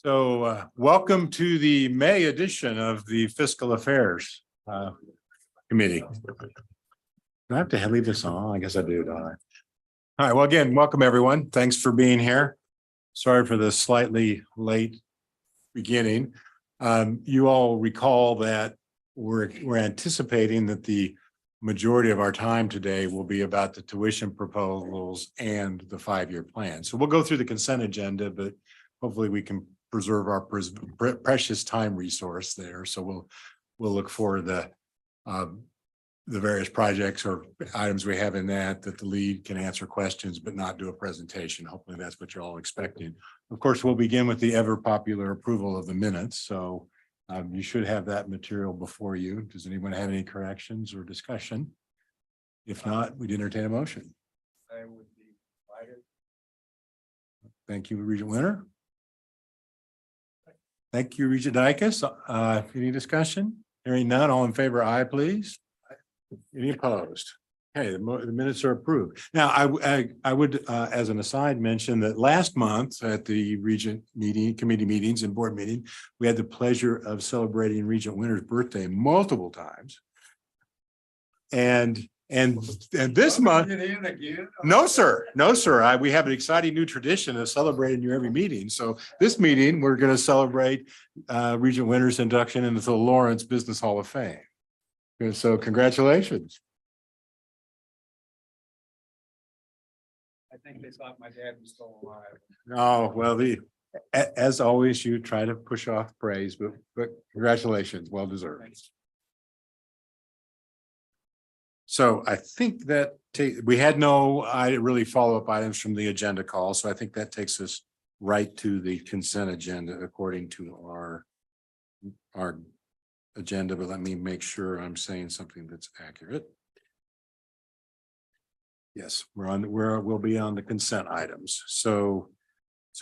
So welcome to the May edition of the Fiscal Affairs Committee. Do I have to leave this on? I guess I do, don't I? All right, well, again, welcome everyone. Thanks for being here. Sorry for the slightly late beginning. You all recall that we're anticipating that the majority of our time today will be about the tuition proposals and the 5-year plan. So we'll go through the consent agenda, but hopefully we can preserve our precious time resource there. So we'll look for the various projects or items we have in that the lead can answer questions, but not do a presentation. Hopefully that's what you're all expecting. Of course, we'll begin with the ever popular approval of the minutes. So you should have that material before you. Does anyone have any corrections or discussion? If not, we'd entertain a motion. I would be delighted. Thank you, Regent Winter. Thank you, Regent Dicus. Any discussion? Hearing none, all in favor, aye, please. Any opposed? Okay, the minutes are approved. Now, I would, as an aside, mention that last month at the Regent meeting, committee meetings and board meeting, we had the pleasure of celebrating Regent Winter's birthday multiple times. And this month, no, sir. We have an exciting new tradition of celebrating you every meeting. So this meeting, we're going to celebrate Regent Winter's induction into the Lawrence Business Hall of Fame. So congratulations. I think they thought my dad was still alive. Oh, well, as always, you try to push off praise, but congratulations, well deserved. So I think that we had no really follow-up items from the agenda call. So I think that takes us right to the consent agenda according to our agenda. But let me make sure I'm saying something that's accurate. Yes, we'll be on the consent items. So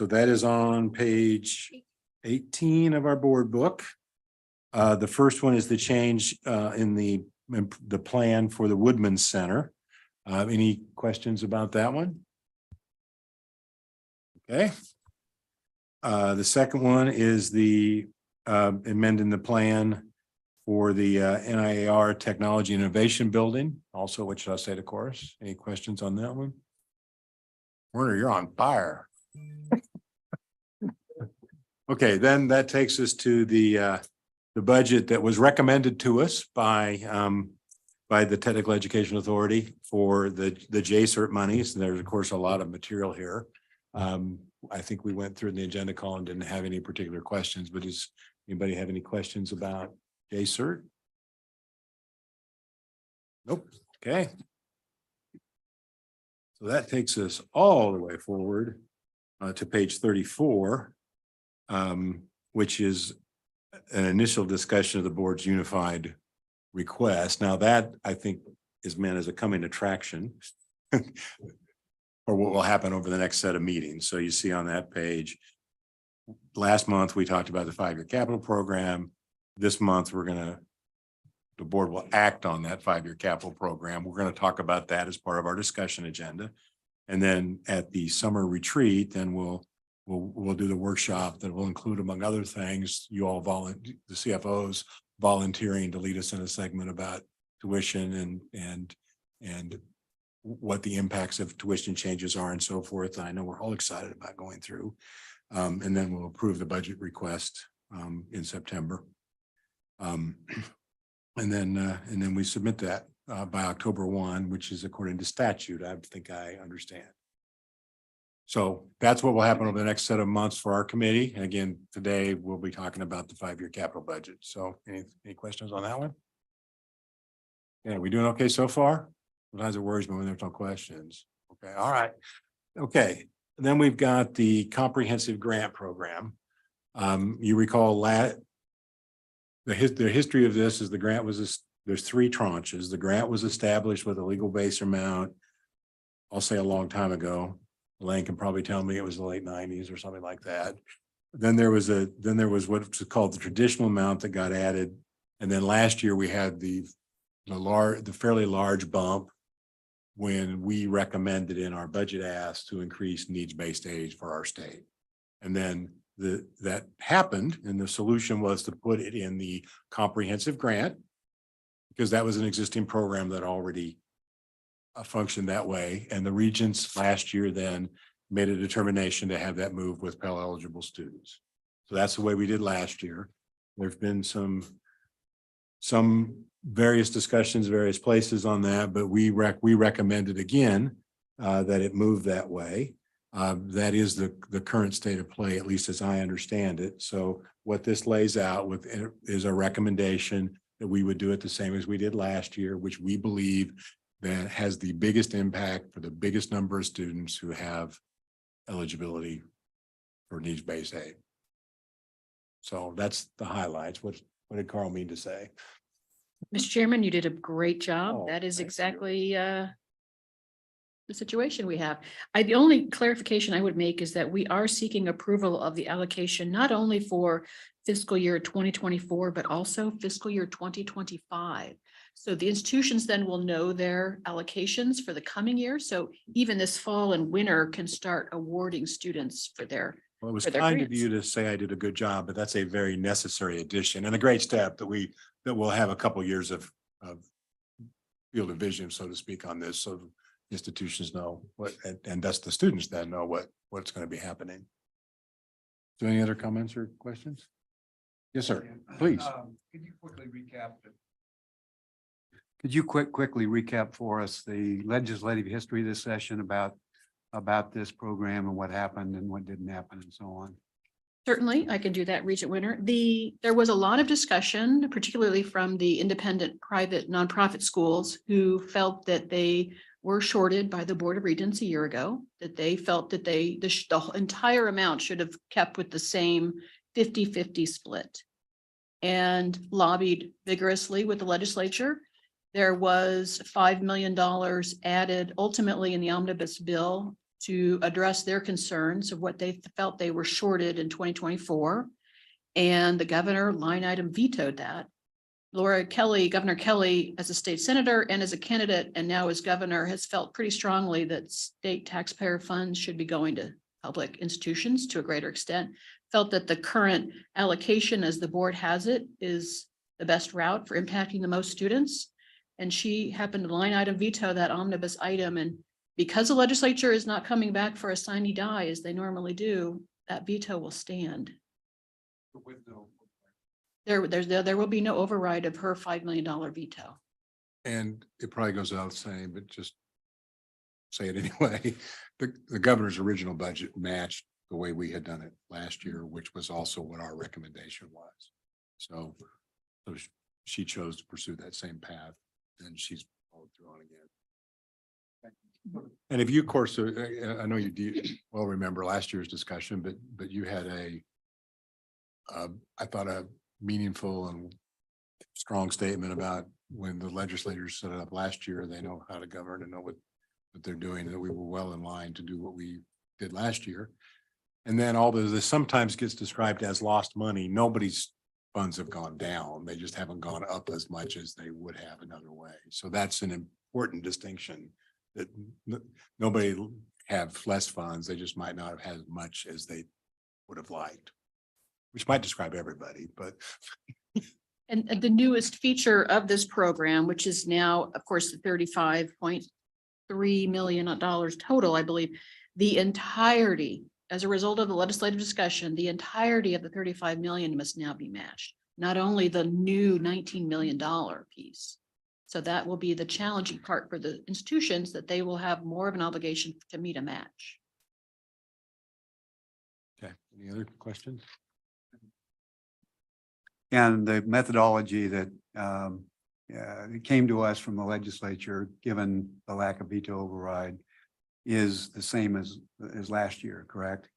that is on page 18 of our board book. The first one is the change in the plan for the Woodman Center. Any questions about that one? Okay. The second one is the amending the plan for the NIAR Technology Innovation Building, also Wichita State, of course. Any questions on that one? Werner, you're on fire. Okay, then that takes us to the budget that was recommended to us by the Technical Education Authority for the JCERT monies. And there's of course a lot of material here. I think we went through the agenda call and didn't have any particular questions, but does anybody have any questions about JCERT? Nope. Okay. So that takes us all the way forward to page 34, which is an initial discussion of the board's unified request. Now that I think is meant as a coming attraction or what will happen over the next set of meetings. So you see on that page, last month we talked about the 5-year capital program. This month the board will act on that 5-year capital program. We're going to talk about that as part of our discussion agenda. And then at the summer retreat, then we'll do the workshop that will include, among other things, you all the CFOs volunteering to lead us in a segment about tuition and what the impacts of tuition changes are and so forth. I know we're all excited about going through. And then we'll approve the budget request in September. And then we submit that by October 1, which is according to statute. I think I understand. So that's what will happen over the next set of months for our committee. And again, today we'll be talking about the 5-year capital budget. So any questions on that one? Yeah, we doing okay so far? Sometimes it worries me when there's no questions. Okay, all right. Okay, then we've got the comprehensive grant program. You recall the history of this is the grant was there's 3 tranches. The grant was established with a legal base amount, I'll say a long time ago. Elaine can probably tell me it was the late 90s or something like that. Then there was what's called the traditional amount that got added. And then last year we had the fairly large bump when we recommended in our budget ask to increase needs-based aid for our state. And then that happened, and the solution was to put it in the comprehensive grant, because that was an existing program that already functioned that way. And the regents last year then made a determination to have that move with Pell eligible students. So that's the way we did last year. There've been some various discussions, various places on that, but we recommended again that it move that way. That is the current state of play, at least as I understand it. So what this lays out with is a recommendation that we would do it the same as we did last year, which we believe that has the biggest impact for the biggest number of students who have eligibility for needs-based aid. So that's the highlights. What did Carl mean to say? Mr. Chairman, you did a great job. Oh, That is thank you. exactly the situation we have. The only clarification I would make is that we are seeking approval of the allocation, not only for fiscal year 2024, but also fiscal year 2025. So the institutions then will know their allocations for the coming year. So even this fall and winter can start awarding students for their. Well, it was for their kind of grants. you to say I did a good job, but that's a very necessary addition and a great step that we'll have a couple years of field of vision, so to speak, on this. So institutions know what, and thus the students then know what's going to be happening. So any other comments or questions? Yes, sir. Please. Could you quickly recap the Could you quickly recap for us the legislative history of this session about this program and what happened and what didn't happen and so on? Certainly, I can do that, Regent Winter. There was a lot of discussion, particularly from the independent private nonprofit schools who felt that they were shorted by the Board of Regents a year ago, that they felt that the entire amount should have kept with the same 50-50 split, and lobbied vigorously with the legislature. There was $5 million added ultimately in the omnibus bill to address their concerns of what they felt they were shorted in 2024. And the governor line item vetoed that. Governor Kelly, as a state senator and as a candidate, and now as governor, has felt pretty strongly that state taxpayer funds should be going to public institutions to a greater extent, felt that the current allocation as the board has it is the best route for impacting the most students. And she happened to line item veto that omnibus item. And because the legislature is not coming back for a sine die as they normally do, that veto will stand. There will be no override of her $5 million veto. And it probably goes without saying, but just say it anyway. The governor's original budget matched the way we had done it last year, which was also what our recommendation was. So she chose to pursue that same path, and she's followed through on again. And if you, of course, I know you do well remember last year's discussion, but you had I thought a meaningful and strong statement about when the legislators set it up last year, they know how to govern and know what they're doing, and that we were well in line to do what we did last year. And then although this sometimes gets described as lost money, nobody's funds have gone down. They just haven't gone up as much as they would have another way. So that's an important distinction, that nobody have less funds. They just might not have had as much as they would have liked, which might describe everybody, but. And the newest feature of this program, which is now, of course, the $35.3 million total, I believe, the entirety, as a result of the legislative discussion, the entirety of the 35 million must now be matched, not only the new $19 million piece. So that will be the challenging part for the institutions, that they will have more of an obligation to meet a match. Okay, any other questions? And the methodology that it came to us from the legislature, given the lack of veto override, is the same as last year, correct?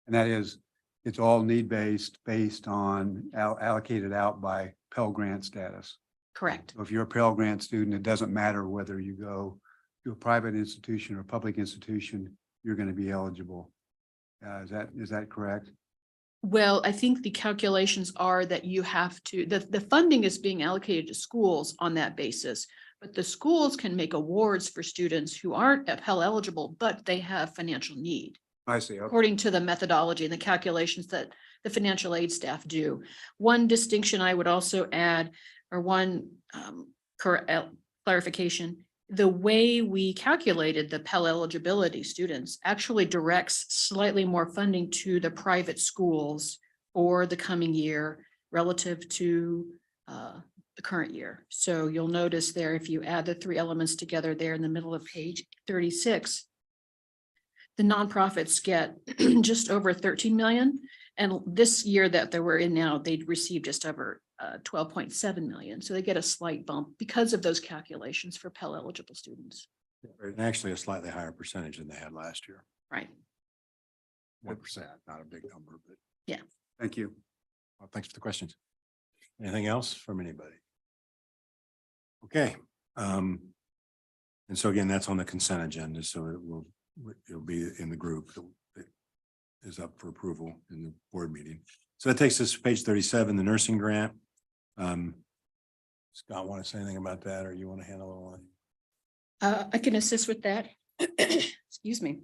And that is, it's all need-based, based on allocated out by Pell Grant status. Correct. So if you're a Pell Grant student, it doesn't matter whether you go to a private institution or a public institution, you're going to be eligible. Is that correct? Well, I think the calculations are that you have to, the funding is being allocated to schools on that basis, but the schools can make awards for students who aren't Pell eligible, but they have financial need. I see. Okay. According to the methodology and the calculations that the financial aid staff do. One distinction I would also add, or one clarification, the way we calculated the Pell eligibility students actually directs slightly more funding to the private schools for the coming year relative to the current year. So you'll notice there, if you add the three elements together there in the middle of page 36, the nonprofits get just over 13 million. And this year that they were in now, they'd received just over 12.7 million. So they get a slight bump because of those calculations for Pell eligible students. And actually a slightly higher percentage than they had last year. Right. 1%, not a big number, but. Thank you. Well, thanks for the questions. Anything else from anybody? Okay. And so again, that's on the consent agenda, so it'll be in the group that is up for approval in the board meeting. So that takes us to page 37, the nursing grant. Scott, want to say anything about that, or you want to handle it? I can assist with that. Excuse me.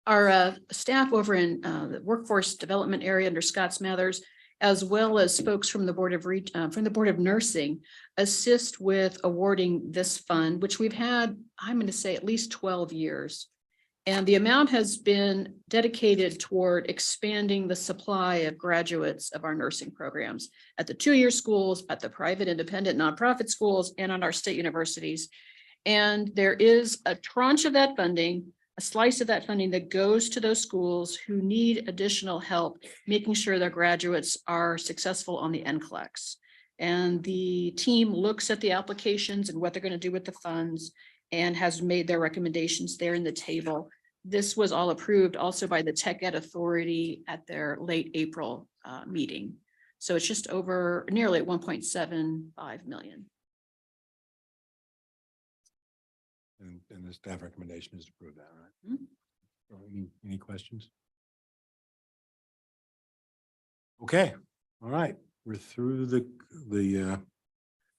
Our staff over in the workforce development area under Scott Smathers, as well as folks from the Board of Nursing, assist with awarding this fund, which we've had, I'm going to say, at least 12 years. And the amount has been dedicated toward expanding the supply of graduates of our nursing programs at the two-year schools, at the private, independent, nonprofit schools, and on our state universities. And there is a tranche of that funding, a slice of that funding that goes to those schools who need additional help, making sure their graduates are successful on the NCLEX. And the team looks at the applications and what they're going to do with the funds and has made their recommendations there in the table. This was all approved also by the Tech Ed Authority at their late April meeting. So it's just over nearly 1.75 million. And the staff recommendation is to approve that, right? Mhm. So any questions? Okay, all right, we're through the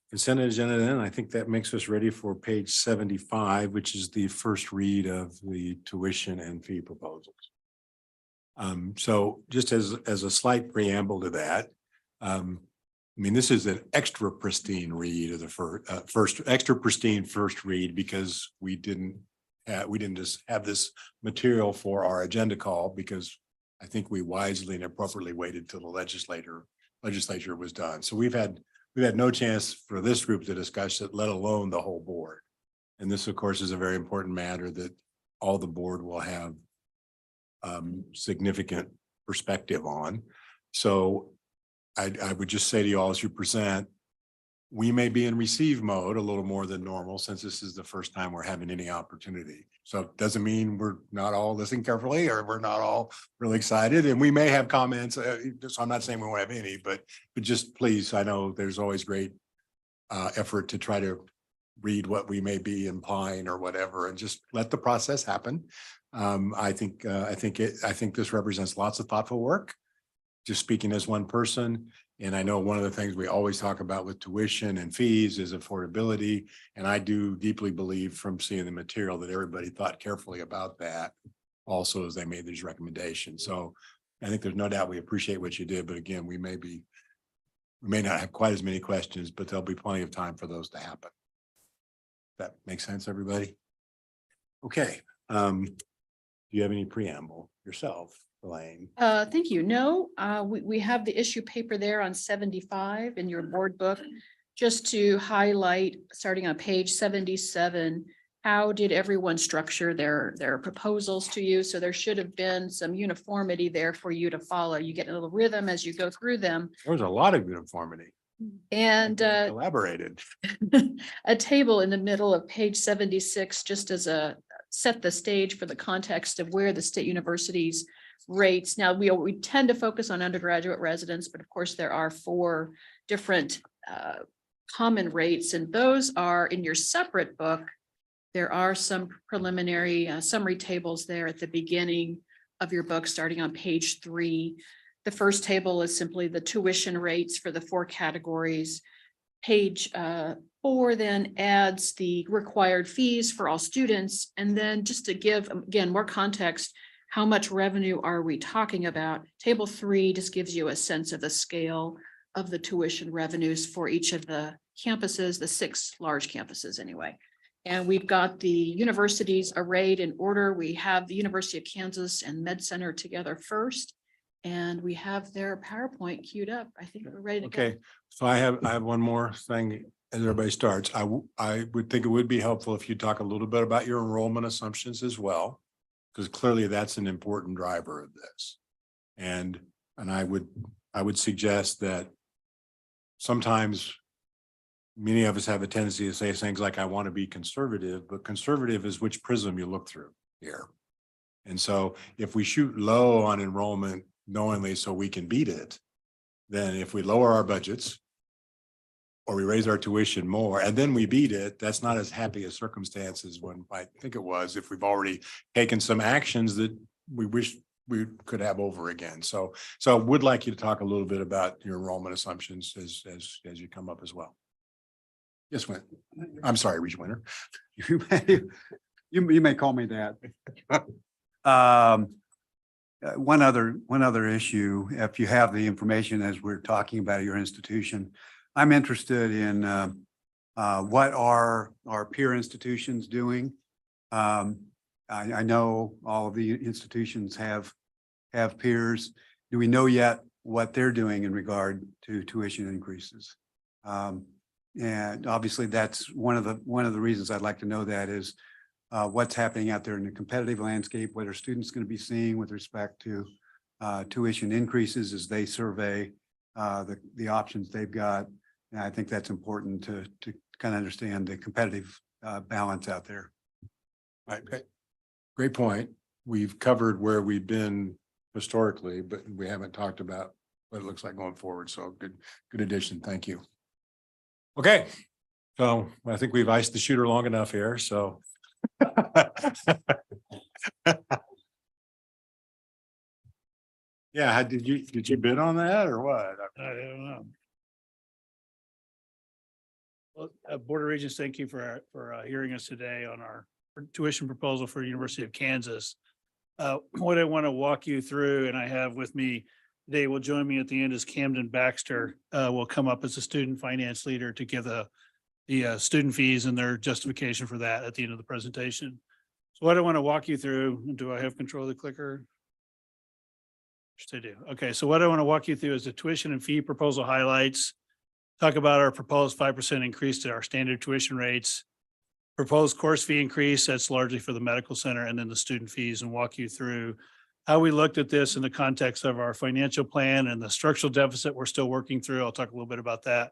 consent agenda then. I think that makes us ready for page 75, which is the first read of the tuition and fee proposals. So just as a slight preamble to that, I mean, this is an extra pristine read of the first extra pristine first read, because we didn't just have this material for our agenda call, because I think we wisely and appropriately waited till the legislature was done. So we've had no chance for this group to discuss it, let alone the whole board. And this, of course, is a very important matter that all the board will have significant perspective on. So I would just say to you all, as you present, we may be in receive mode a little more than normal, since this is the first time we're having any opportunity. So it doesn't mean we're not all listening carefully, or we're not all really excited, and we may have comments. So I'm not saying we won't have any, but just please, I know there's always great effort to try to read what we may be implying or whatever, and just let the process happen. I think this represents lots of thoughtful work, just speaking as one person. And I know one of the things we always talk about with tuition and fees is affordability. And I do deeply believe from seeing the material that everybody thought carefully about that also as they made these recommendations. So I think there's no doubt we appreciate what you did, but again, we may not have quite as many questions, but there'll be plenty of time for those to happen. That makes sense, everybody? Okay. Do you have any preamble yourself, Elaine? Thank you. No, we have the issue paper there on 75 in your board book, just to highlight, starting on page 77, how did everyone structure their proposals to you? So there should have been some uniformity there for you to follow. You get a little rhythm as you go through them. There was a lot of uniformity. And Elaborated. a table in the middle of page 76, just as a set the stage for the context of where the state universities rates. Now, we tend to focus on undergraduate residents, but of course there are 4 different common rates, and those are in your separate book. There are some preliminary summary tables there at the beginning of your book, starting on page 3. The first table is simply the tuition rates for the 4 categories. Page 4 then adds the required fees for all students. And then just to give, again, more context, how much revenue are we talking about? Table 3 just gives you a sense of the scale of the tuition revenues for each of the campuses, the 6 large campuses anyway. And we've got the universities arrayed in order. We have the University of Kansas and Med Center together first. And we have their PowerPoint queued up. I think we're ready to go. Okay, so I have one more thing as everybody starts. I would think it would be helpful if you talk a little bit about your enrollment assumptions as well, because clearly that's an important driver of this. And I would suggest that sometimes many of us have a tendency to say things like, I want to be conservative, but conservative is which prism you look through here. And so if we shoot low on enrollment knowingly so we can beat it, then if we lower our budgets or we raise our tuition more and then we beat it, that's not as happy a circumstance as one might think it was if we've already taken some actions that we wish we could have over again. So I would like you to talk a little bit about your enrollment assumptions as you come up as well. Yes, Win. I'm sorry, Regent Winter. You may call me that. One other issue, if you have the information as we're talking about your institution, I'm interested in what are our peer institutions doing? I know all of the institutions have peers. Do we know yet what they're doing in regard to tuition increases? And obviously that's one of the reasons I'd like to know that is what's happening out there in the competitive landscape, what are students going to be seeing with respect to tuition increases as they survey the options they've got. And I think that's important to kind of understand the competitive balance out there. Right. Great point. We've covered where we've been historically, but we haven't talked about what it looks like going forward. So good addition. Thank you. Okay. So I think we've iced the shooter long enough here. So yeah, did you bid on that or what? I don't know. Well, Board of Regents, thank you for hearing us today on our tuition proposal for University of Kansas. What I want to walk you through, and I have with me today, will join me at the end, is Camden Baxter. Will come up as a student finance leader to give the student fees and their justification for that at the end of the presentation. So what I want to walk you through, do I have control of the clicker? Yes, I do. Okay, so what I want to walk you through is the tuition and fee proposal highlights. Talk about our proposed 5% increase to our standard tuition rates, proposed course fee increase, that's largely for the medical center, and then the student fees, and walk you through how we looked at this in the context of our financial plan and the structural deficit we're still working through. I'll talk a little bit about that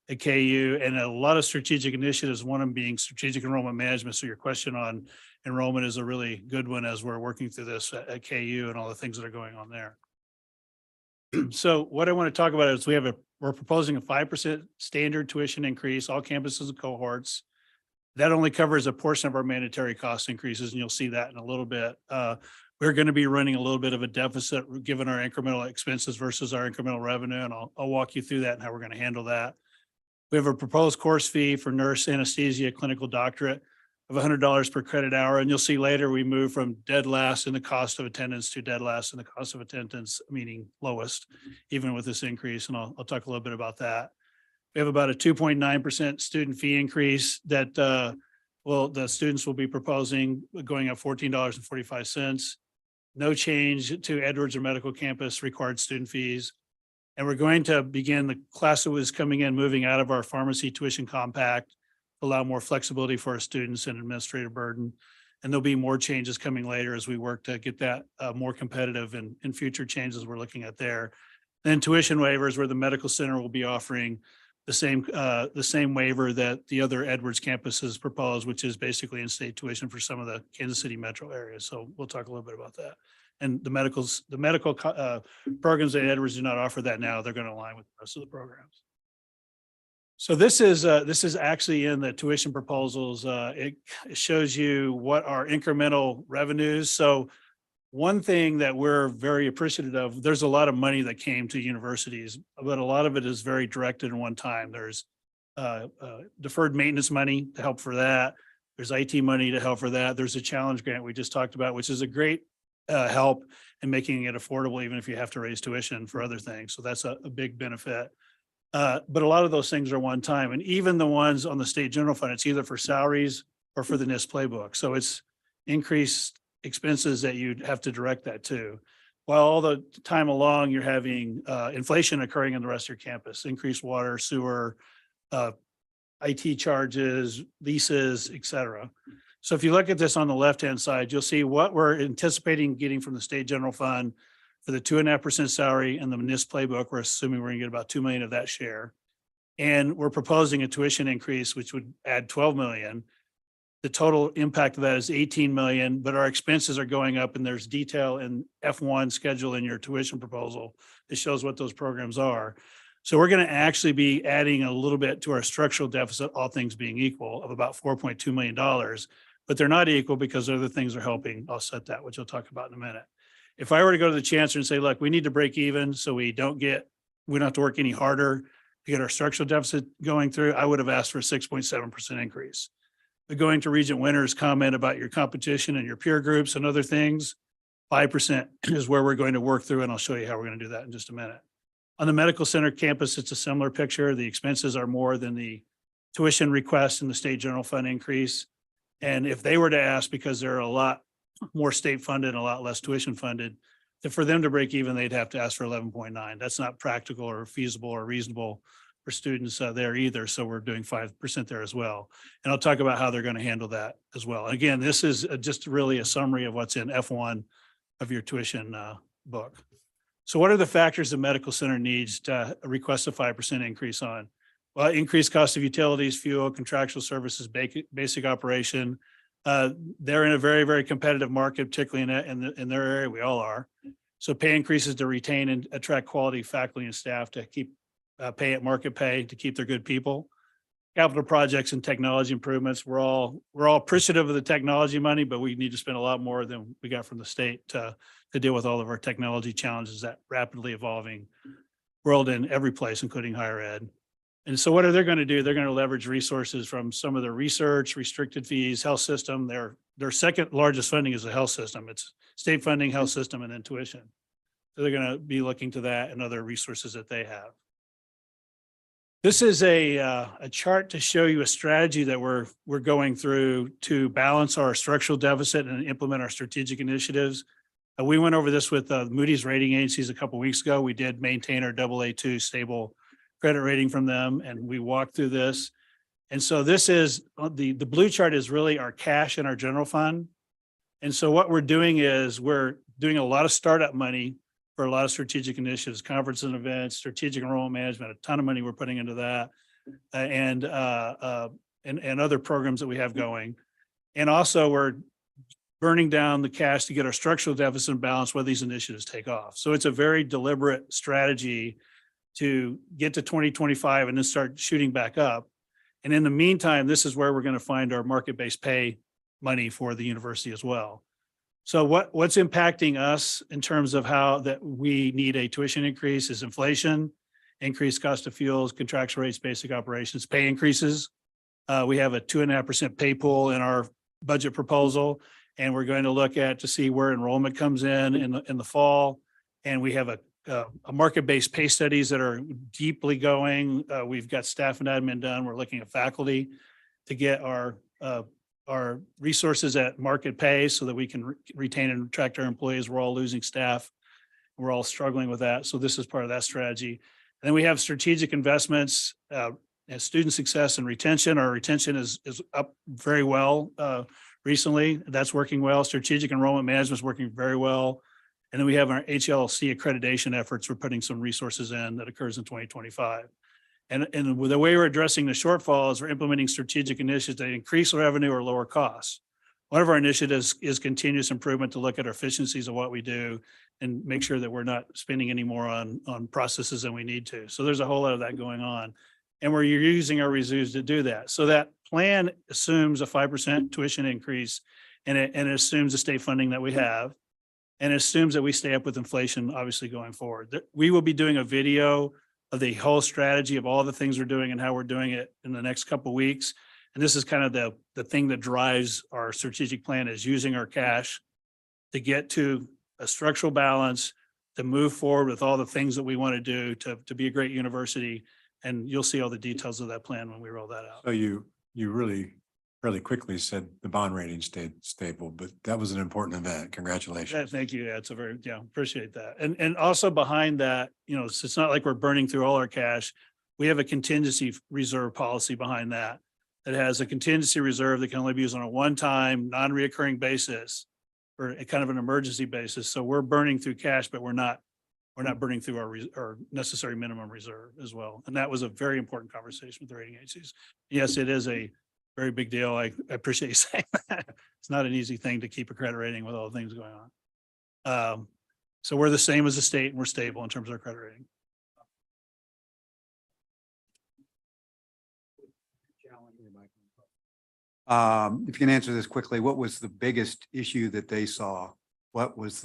at KU, and a lot of strategic initiatives, one of them being strategic enrollment management. So your question on enrollment is a really good one as we're working through this at KU and all the things that are going on there. So what I want to talk about is we're proposing a 5% standard tuition increase, all campuses and cohorts. That only covers a portion of our mandatory cost increases, and you'll see that in a little bit. We're going to be running a little bit of a deficit given our incremental expenses versus our incremental revenue, and I'll walk you through that and how we're going to handle that. We have a proposed course fee for nurse anesthesia clinical doctorate of $100 per credit hour, and you'll see later we move from dead last in the cost of attendance to dead last in the cost of attendance, meaning lowest, even with this increase, and I'll talk a little bit about that. We have about a 2.9% student fee increase that the students will be proposing, going up $14.45. No change to Edwards or medical campus required student fees. And we're going to begin the class that was coming in, moving out of our pharmacy tuition compact, allow more flexibility for our students and administrative burden. And there'll be more changes coming later as we work to get that more competitive and in future changes we're looking at there. Then tuition waivers, where the medical center will be offering the same waiver that the other Edwards campuses propose, which is basically in-state tuition for some of the Kansas City metro areas. So we'll talk a little bit about that. And the medical programs at Edwards do not offer that now. They're going to align with the rest of the programs. So this is actually in the tuition proposals. It shows you what our incremental revenues. So one thing that we're very appreciative of, there's a lot of money that came to universities, but a lot of it is very directed in one time. There's deferred maintenance money to help for that. There's IT money to help for that. There's a challenge grant we just talked about, which is a great help in making it affordable, even if you have to raise tuition for other things. So that's a big benefit. But a lot of those things are one time, and even the ones on the state general fund, it's either for salaries or for the NIST playbook. So it's increased expenses that you'd have to direct that to. While all the time along, you're having inflation occurring in the rest of your campus, increased water, sewer, IT charges, leases, et cetera. So if you look at this on the left-hand side, you'll see what we're anticipating getting from the state general fund for the 2.5% salary and the NIST playbook. We're assuming we're gonna get about 2 million of that share. And we're proposing a tuition increase, which would add 12 million. The total impact of that is 18 million, but our expenses are going up, and there's detail in F1 schedule in your tuition proposal. It shows what those programs are. So we're going to actually be adding a little bit to our structural deficit, all things being equal, of about $4.2 million, but they're not equal because other things are helping offset that, which I'll talk about in a minute. If I were to go to the chancellor and say, look, we need to break even so we don't have to work any harder to get our structural deficit going through, I would have asked for a 6.7% increase. But going to Regent Winter's comment about your competition and your peer groups and other things, 5% is where we're going to work through, and I'll show you how we're going to do that in just a minute. On the medical center campus, it's a similar picture. The expenses are more than the tuition request and the state general fund increase. And if they were to ask, because they're a lot more state funded and a lot less tuition funded, that for them to break even, they'd have to ask for 11.9. That's not practical or feasible or reasonable for students there either. So we're doing 5% there as well. And I'll talk about how they're going to handle that as well. Again, this is just really a summary of what's in F1 of your tuition book. So what are the factors the medical center needs to request a 5% increase on? Well, increased cost of utilities, fuel, contractual services, basic operation. They're in a very, very competitive market, particularly in their area. We all are. So pay increases to retain and attract quality faculty and staff to keep pay at market pay to keep their good people. Capital projects and technology improvements. We're all appreciative of the technology money, but we need to spend a lot more than we got from the state to deal with all of our technology challenges, that rapidly evolving world in every place, including higher ed. And so what are they going to do? They're going to leverage resources from some of the research, restricted fees, health system. Their second largest funding is the health system. It's state funding, health system, and then tuition. So they're going to be looking to that and other resources that they have. This is a chart to show you a strategy that we're going through to balance our structural deficit and implement our strategic initiatives. We went over this with Moody's rating agencies a couple of weeks ago. We did maintain our AA2 stable credit rating from them, and we walked through this. And so this is the blue chart is really our cash in our general fund. And so what we're doing is we're doing a lot of startup money for a lot of strategic initiatives, conferences and events, strategic enrollment management, a ton of money we're putting into that, and other programs that we have going. And also we're burning down the cash to get our structural deficit in balance where these initiatives take off. So it's a very deliberate strategy to get to 2025 and then start shooting back up. And in the meantime, this is where we're going to find our market-based pay money for the university as well. So what's impacting us in terms of how that we need a tuition increase is inflation, increased cost of fuels, contractual rates, basic operations, pay increases. We have a 2.5% pay pool in our budget proposal, and we're going to look at to see where enrollment comes in the fall. And we have a market-based pay studies that are deeply going. We've got staff and admin done. We're looking at faculty to get our resources at market pay so that we can retain and attract our employees. We're all losing staff. We're all struggling with that. So this is part of that strategy. And then we have strategic investments, and student success and retention. Our retention is up very well recently. That's working well. Strategic enrollment management is working very well. And then we have our HLC accreditation efforts. We're putting some resources in that occurs in 2025. And the way we're addressing the shortfall is we're implementing strategic initiatives that increase revenue or lower costs. One of our initiatives is continuous improvement to look at our efficiencies of what we do and make sure that we're not spending any more on processes than we need to. So there's a whole lot of that going on. And we're using our reserves to do that. So that plan assumes a 5% tuition increase, and it assumes the state funding that we have, and it assumes that we stay up with inflation, obviously, going forward. We will be doing a video of the whole strategy of all the things we're doing and how we're doing it in the next couple of weeks. And this is kind of the thing that drives our strategic plan, is using our cash to get to a structural balance to move forward with all the things that we want to do to be a great university. And you'll see all the details of that plan when we roll that out. So you really fairly quickly said the bond rating stayed stable, but that was an important event. Yeah, Congratulations. thank you. Yeah, it's a very, appreciate that. And also behind that, it's not like we're burning through all our cash. We have a contingency reserve policy behind that. That has a contingency reserve that can only be used on a one-time, non-reoccurring basis or a kind of an emergency basis. So we're burning through cash, but we're not burning through our necessary minimum reserve as well. And that was a very important conversation with the rating agencies. Yes, it is a very big deal. I appreciate you saying that. It's not an easy thing to keep a credit rating with all the things going on. So we're the same as the state and we're stable in terms of our credit rating. If you can answer this quickly, what was the biggest issue that they saw? What was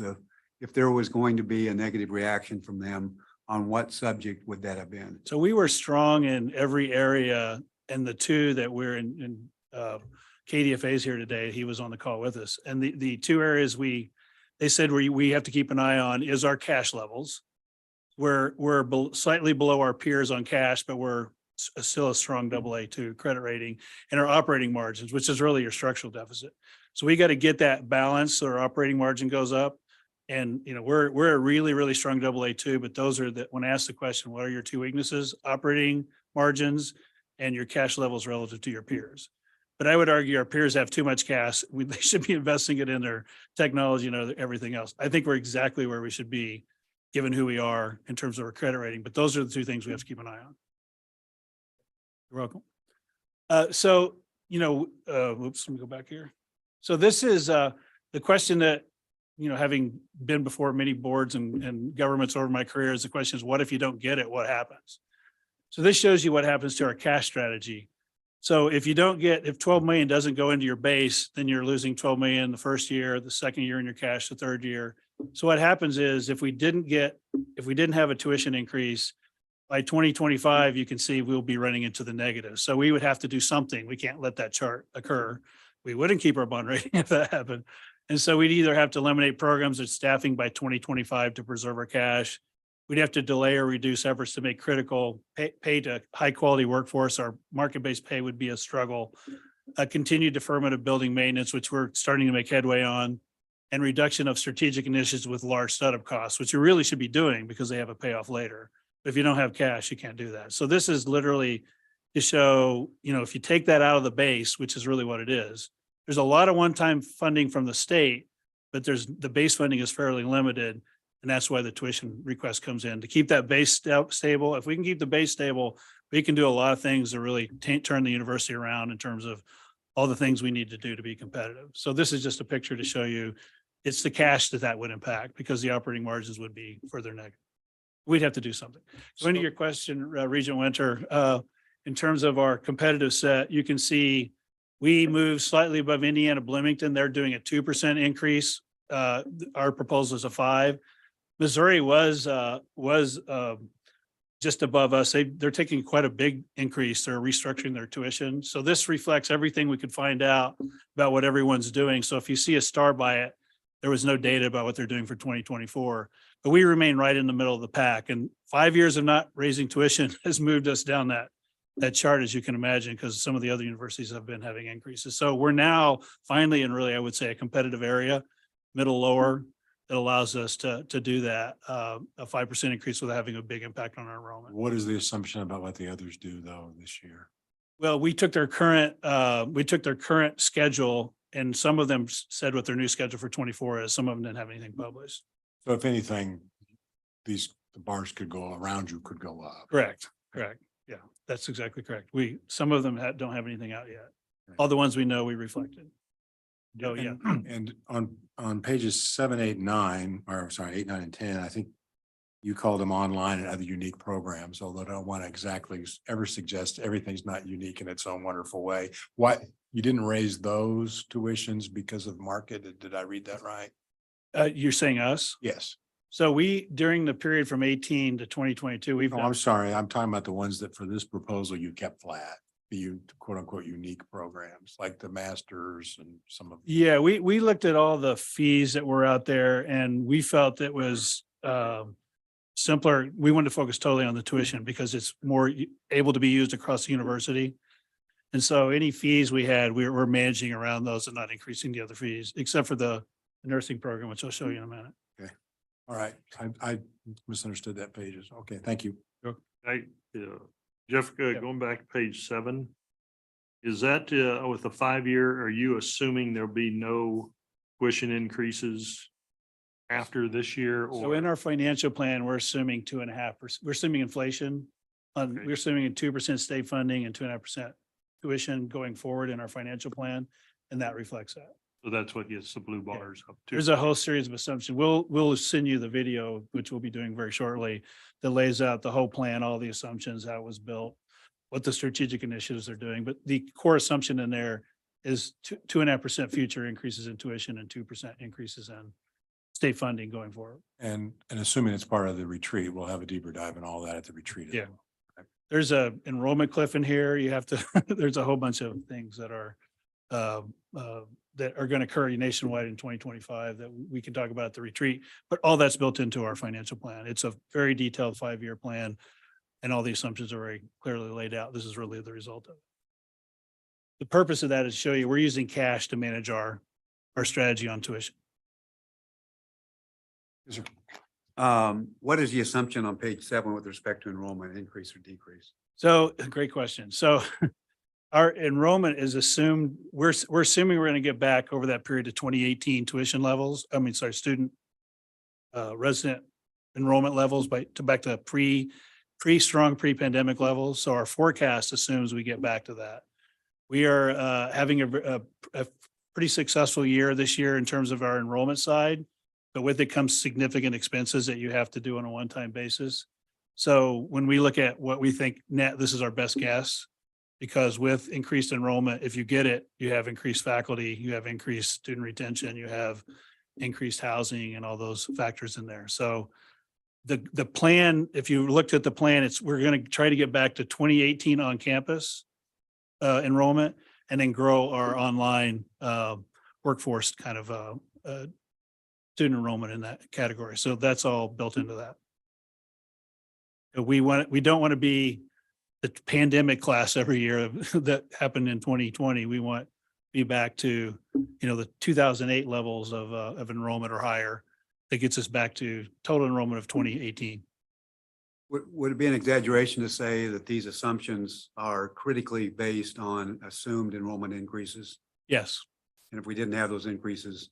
if there was going to be a negative reaction from them, on what subject would that have been? So we were strong in every area, and the two that we're in KDFA's here today, he was on the call with us. And the two areas they said we have to keep an eye on is our cash levels. We're slightly below our peers on cash, but we're still a strong AA2 credit rating, and our operating margins, which is really your structural deficit. So we got to get that balance so our operating margin goes up. And, we're a really, really strong AA2, but those are when asked the question, what are your two weaknesses? Operating margins and your cash levels relative to your peers. But I would argue our peers have too much cash. They should be investing it in their technology and everything else. I think we're exactly where we should be, given who we are in terms of our credit rating. But those are the two things we have to keep an eye on. You're welcome. Let me go back here. So this is the question that, having been before many boards and governments over my career, is the question is, what if you don't get it? What happens? So this shows you what happens to our cash strategy. So if 12 million doesn't go into your base, then you're losing 12 million the first year, the second year in your cash, the third year. So what happens is if we didn't have a tuition increase, by 2025, you can see we'll be running into the negative. So we would have to do something. We can't let that chart occur. We wouldn't keep our bond rating if that happened. And so we'd either have to eliminate programs or staffing by 2025 to preserve our cash. We'd have to delay or reduce efforts to make critical pay to high quality workforce. Our market-based pay would be a struggle. A continued deferment of building maintenance, which we're starting to make headway on, and reduction of strategic initiatives with large startup costs, which you really should be doing because they have a payoff later. If you don't have cash, you can't do that. So this is literally to show, if you take that out of the base, which is really what it is, there's a lot of one-time funding from the state, but the base funding is fairly limited. And that's why the tuition request comes in to keep that base stable. If we can keep the base stable, we can do a lot of things to really turn the university around in terms of all the things we need to do to be competitive. So this is just a picture to show you it's the cash that would impact, because the operating margins would be further negative. We'd have to do something. Going to your question, Regent Winter, in terms of our competitive set, you can see we move slightly above Indiana Bloomington. They're doing a 2% increase. Our proposal is a 5%. Missouri was just above us. They're taking quite a big increase. They're restructuring their tuition. So this reflects everything we could find out about what everyone's doing. So if you see a star by it, there was no data about what they're doing for 2024, but we remain right in the middle of the pack. And 5 years of not raising tuition has moved us down that chart, as you can imagine, because some of the other universities have been having increases. So we're now finally in really, I would say, a competitive area, middle lower, that allows us to do that, a 5% increase without having a big impact on our enrollment. What is the assumption about what the others do though this year? Well, we took their current schedule, and some of them said what their new schedule for 24 is. Some of them didn't have anything published. So if anything, the bars could go around you could go up. Correct. Yeah, that's exactly correct. Some of them don't have anything out yet. All the ones we know we reflected. Oh, yeah. And on pages 7, 8, 9, or sorry, 8, 9, and 10, I think you called them online and other unique programs, although I don't want to exactly ever suggest everything's not unique in its own wonderful way. Why you didn't raise those tuitions because of market? Did I read that right? You're saying us? Yes. So during the period from 18 to 2022, I'm sorry. I'm talking about the ones that for this proposal you kept flat. the quote unquote unique programs like the masters and some of. Yeah, we looked at all the fees that were out there and we felt it was simpler. We wanted to focus totally on the tuition because it's more able to be used across the university. And so any fees we had, we're managing around those and not increasing the other fees, except for the nursing program, which I'll show you in a minute. All right, I misunderstood that pages. Okay, thank you. Jeff, Yeah. going back to page 7, is that with a 5-year, are you assuming there'll be no tuition increases after this year? So Or in our financial plan, we're assuming 2.5%. We're assuming inflation. Okay. We're assuming a 2% state funding and 2.5% tuition going forward in our financial plan, and that reflects that. so that's what gets the blue bars up to? There's a whole series of assumptions. We'll send you the video, which we'll be doing very shortly, that lays out the whole plan, all the assumptions, how it was built, what the strategic initiatives are doing. But the core assumption in there is 2.5% future increases in tuition and 2% increases in state funding going forward. And assuming it's part of the retreat, we'll have a deeper dive in all that at the retreat. as Yeah. well. There's a enrollment cliff in here. You have to, there's a whole bunch of things that are going to occur nationwide in 2025 that we can talk about at the retreat, but all that's built into our financial plan. It's a very detailed 5-year plan and all the assumptions are very clearly laid out. This is really the result of it. The purpose of that is to show you we're using cash to manage our strategy on tuition. Yes, sir. What is the assumption on page 7 with respect to enrollment increase or decrease? So great question. So our enrollment is assumed, we're assuming we're going to get back over that period of 2018 tuition levels. Student resident enrollment levels back to pre-strong pre-pandemic levels. So our forecast assumes we get back to that. We are having a pretty successful year this year in terms of our enrollment side, but with it comes significant expenses that you have to do on a one-time basis. So when we look at what we think net, this is our best guess, because with increased enrollment, if you get it, you have increased faculty, you have increased student retention, you have increased housing and all those factors in there. So the plan, if you looked at the plan, we're going to try to get back to 2018 on campus enrollment and then grow our online workforce kind of student enrollment in that category. So that's all built into that. We don't want to be the pandemic class every year that happened in 2020. We want to be back to, the 2008 levels of enrollment or higher. That gets us back to total enrollment of 2018. Would it be an exaggeration to say that these assumptions are critically based on assumed enrollment increases? Yes. And if we didn't have those increases,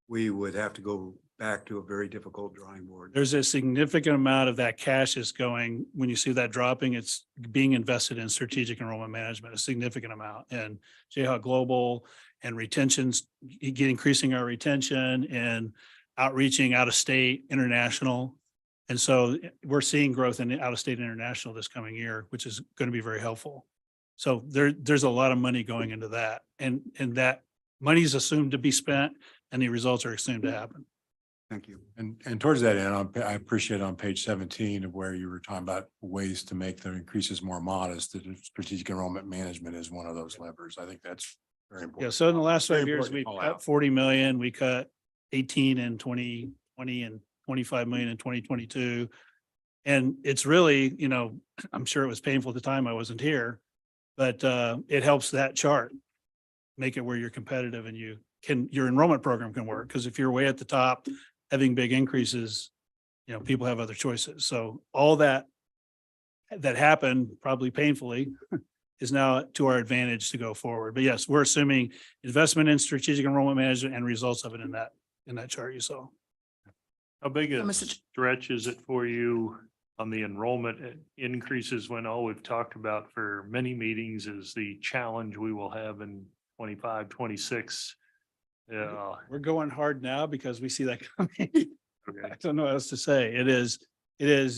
we would have to go back to a very difficult drawing board. There's a significant amount of that cash is going, when you see that dropping, it's being invested in strategic enrollment management, a significant amount, and Jayhawk Global and retentions, increasing our retention and outreaching out of state, international. And so we're seeing growth in out of state international this coming year, which is going to be very helpful. So there's a lot of money going into that, and that money is assumed to be spent and the results are assumed to happen. Thank you. And towards that end, I appreciate on page 17 of where you were talking about ways to make the increases more modest, that strategic enrollment management is one of those levers. I think that's very important. Yeah. So in the last Very 5 years, important we to call cut out. 40 million, we cut 18 in 2020 and 25 million in 2022. And it's really, I'm sure it was painful at the time. I wasn't here, but it helps that chart make it where you're competitive and your enrollment program can work. Because if you're way at the top, having big increases, people have other choices. So all that happened probably painfully is now to our advantage to go forward. But yes, we're assuming investment in strategic enrollment management and results of it in that chart you saw. How big a Mr. Ch- stretch is it for you on the enrollment increases, when all we've talked about for many meetings is the challenge we will have in 25, 26? Yeah. We're going hard now because we see that coming. Okay. I don't know what else to say. It is,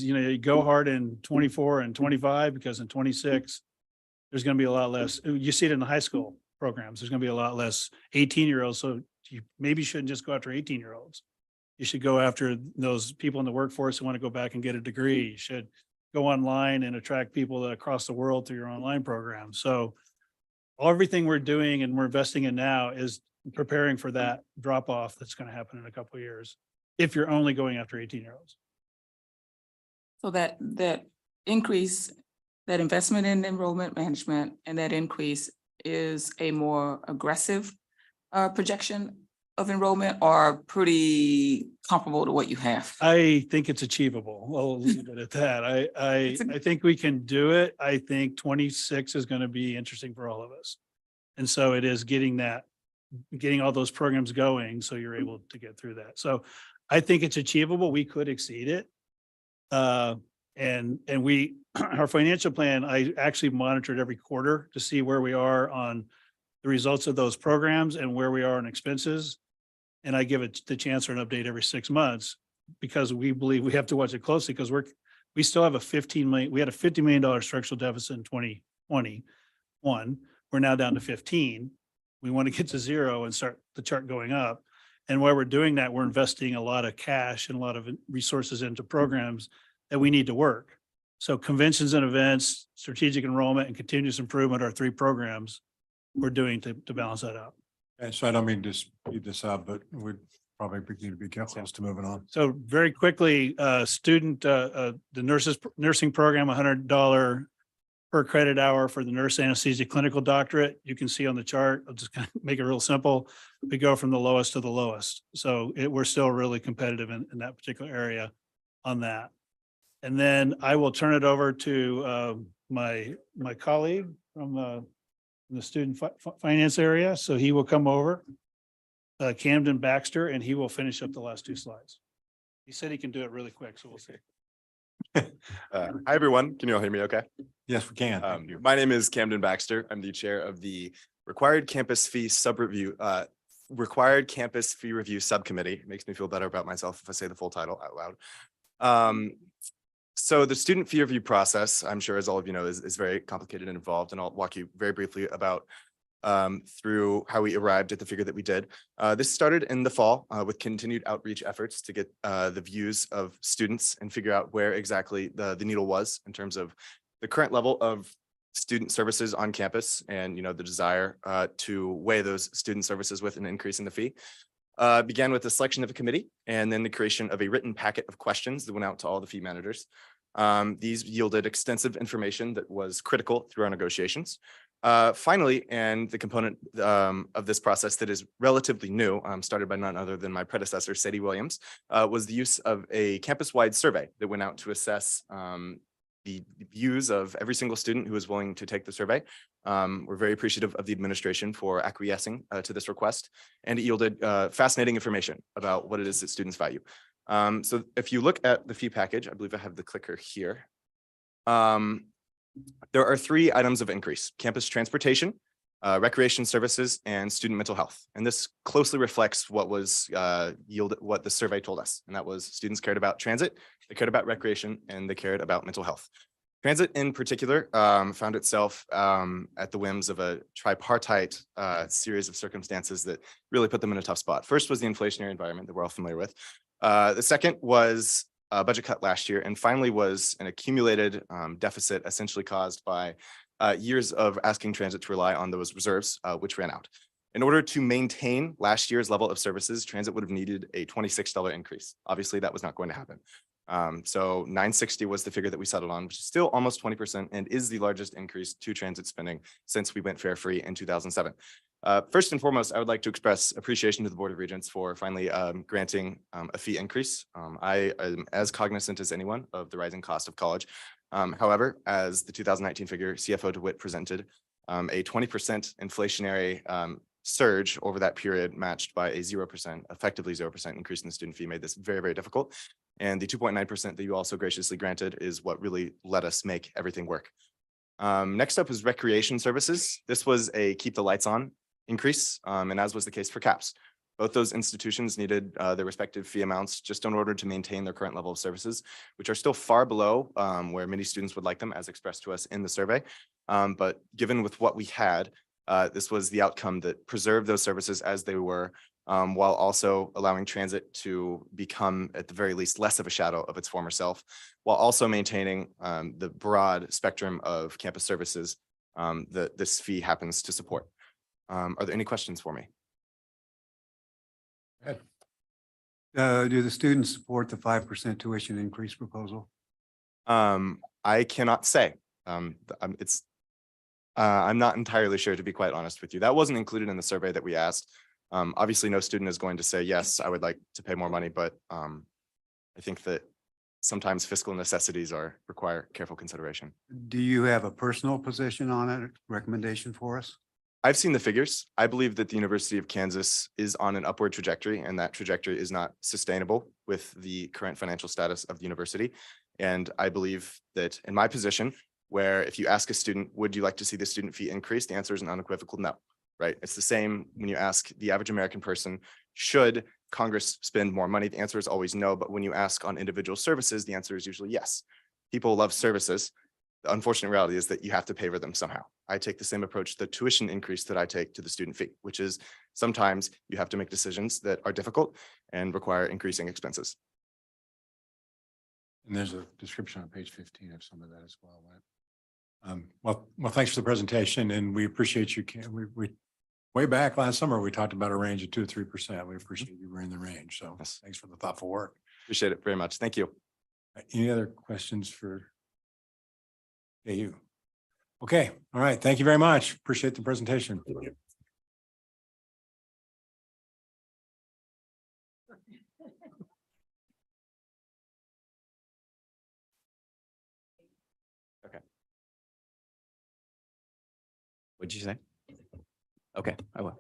you go hard in 24 and 25 because in 26, there's going to be a lot less. You see it in the high school programs. There's going to be a lot less 18-year-olds. So you maybe shouldn't just go after 18-year-olds. You should go after those people in the workforce who want to go back and get a degree. You should go online and attract people that across the world through your online program. So everything we're doing and we're investing in now is preparing for that drop off that's going to happen in a couple of years. If you're only going after 18-year-olds. So that increase, that investment in enrollment management and that increase is a more aggressive projection of enrollment or pretty comparable to what you have? I think it's achievable. I'll leave it at that. I think we can do it. I think 26 is going to be interesting for all of us. And so it is getting all those programs going so you're able to get through that. So I think it's achievable. We could exceed it. And we, our financial plan, I actually monitored every quarter to see where we are on the results of those programs and where we are on expenses. And I give it the chancellor an update every 6 months because we believe we have to watch it closely because we still have we had a $50 million structural deficit in 2021. We're now down to 15. We want to get to 0 and start the chart going up. And while we're doing that, we're investing a lot of cash and a lot of resources into programs that we need to work. So conventions and events, strategic enrollment, and continuous improvement are 3 programs we're doing to balance that out. And so I don't mean to speed this up, but we probably need to be close to moving on. So very quickly, the nursing program, $100 per credit hour for the nurse anesthesia clinical doctorate. You can see on the chart, I'll just kind of make it real simple. We go from the lowest to the lowest. So we're still really competitive in that particular area on that. And then I will turn it over to my colleague from the student finance area. So he will come over, Camden Baxter, and he will finish up the last 2 slides. He said he can do it really quick, so we'll see. Hi, everyone. Can you all hear me okay? Yes, we can. Thank you. My name is Camden Baxter. I'm the chair of the Required Campus Fee Review Subcommittee. It makes me feel better about myself if I say the full title out loud. So the student fee review process, I'm sure as all of you know, is very complicated and involved, and I'll walk you very briefly about through how we arrived at the figure that we did. This started in the fall with continued outreach efforts to get the views of students and figure out where exactly the needle was in terms of the current level of student services on campus and, you know, the desire to weigh those student services with an increase in the fee. Began with the selection of a committee and then the creation of a written packet of questions that went out to all the fee managers. These yielded extensive information that was critical through our negotiations. Finally, and the component of this process that is relatively new, started by none other than my predecessor, Sadie Williams, was the use of a campus-wide survey that went out to assess the views of every single student who was willing to take the survey. We're very appreciative of the administration for acquiescing to this request, and it yielded fascinating information about what it is that students value. So if you look at the fee package, I believe I have the clicker here. There are 3 items of increase: campus transportation, recreation services, and student mental health. And this closely reflects what was what the survey told us. And that was students cared about transit, they cared about recreation, and they cared about mental health. Transit in particular found itself at the whims of a tripartite series of circumstances that really put them in a tough spot. First was the inflationary environment that we're all familiar with. The second was a budget cut last year, and finally was an accumulated deficit essentially caused by years of asking transit to rely on those reserves, which ran out. In order to maintain last year's level of services, transit would have needed a $26 increase. Obviously, that was not going to happen. So $960 was the figure that we settled on, which is still almost 20% and is the largest increase to transit spending since we went fare free in 2007. First and foremost, I would like to express appreciation to the Board of Regents for finally granting a fee increase. I am as cognizant as anyone of the rising cost of college. However, as the 2019 figure CFO DeWitt presented, a 20% inflationary surge over that period matched by a 0%, effectively 0% increase in the student fee made this very, very difficult. And the 2.9% that you also graciously granted is what really let us make everything work. Next up was recreation services. This was a keep the lights on increase, and as was the case for CAPS. Both those institutions needed their respective fee amounts just in order to maintain their current level of services, which are still far below where many students would like them, as expressed to us in the survey. But given with what we had, this was the outcome that preserved those services as they were while also allowing transit to become, at the very least, less of a shadow of its former self, while also maintaining the broad spectrum of campus services that this fee happens to support. Are there any questions for me? Do the students support the 5% tuition increase proposal? I cannot say. I'm not entirely sure, to be quite honest with you. That wasn't included in the survey that we asked. Obviously, no student is going to say, yes, I would like to pay more money, but I think that sometimes fiscal necessities require careful consideration. Do you have a personal position on it, recommendation for us? I've seen the figures. I believe that the University of Kansas is on an upward trajectory, and that trajectory is not sustainable with the current financial status of the university. And I believe that in my position, where if you ask a student, would you like to see the student fee increase? The answer is an unequivocal no, right? It's the same when you ask the average American person, should Congress spend more money? The answer is always no. But when you ask on individual services, the answer is usually yes. People love services. The unfortunate reality is that you have to pay for them somehow. I take the same approach to the tuition increase that I take to the student fee, which is sometimes you have to make decisions that are difficult and require increasing expenses. And there's a description on page 15 of some of that as well. Right? Well, thanks for the presentation, and we appreciate you. We way back last summer, we talked about a range of 2 to 3%. We appreciate you were in the range. So Yes. thanks for the thoughtful work. Appreciate it very much. Thank you. Any other questions for you? Okay. All right. Thank you very much. Appreciate the presentation. What'd you say? Okay, I will.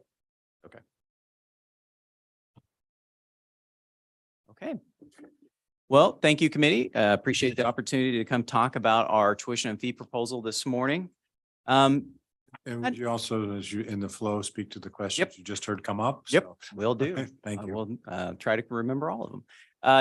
Okay. Okay. Well, thank you, committee. Appreciate the opportunity to come talk about our tuition and fee proposal this morning. And would you also, as you in the flow, speak to the questions you just heard come up? Yep, So, will do. Thank you. We'll try to remember all of them.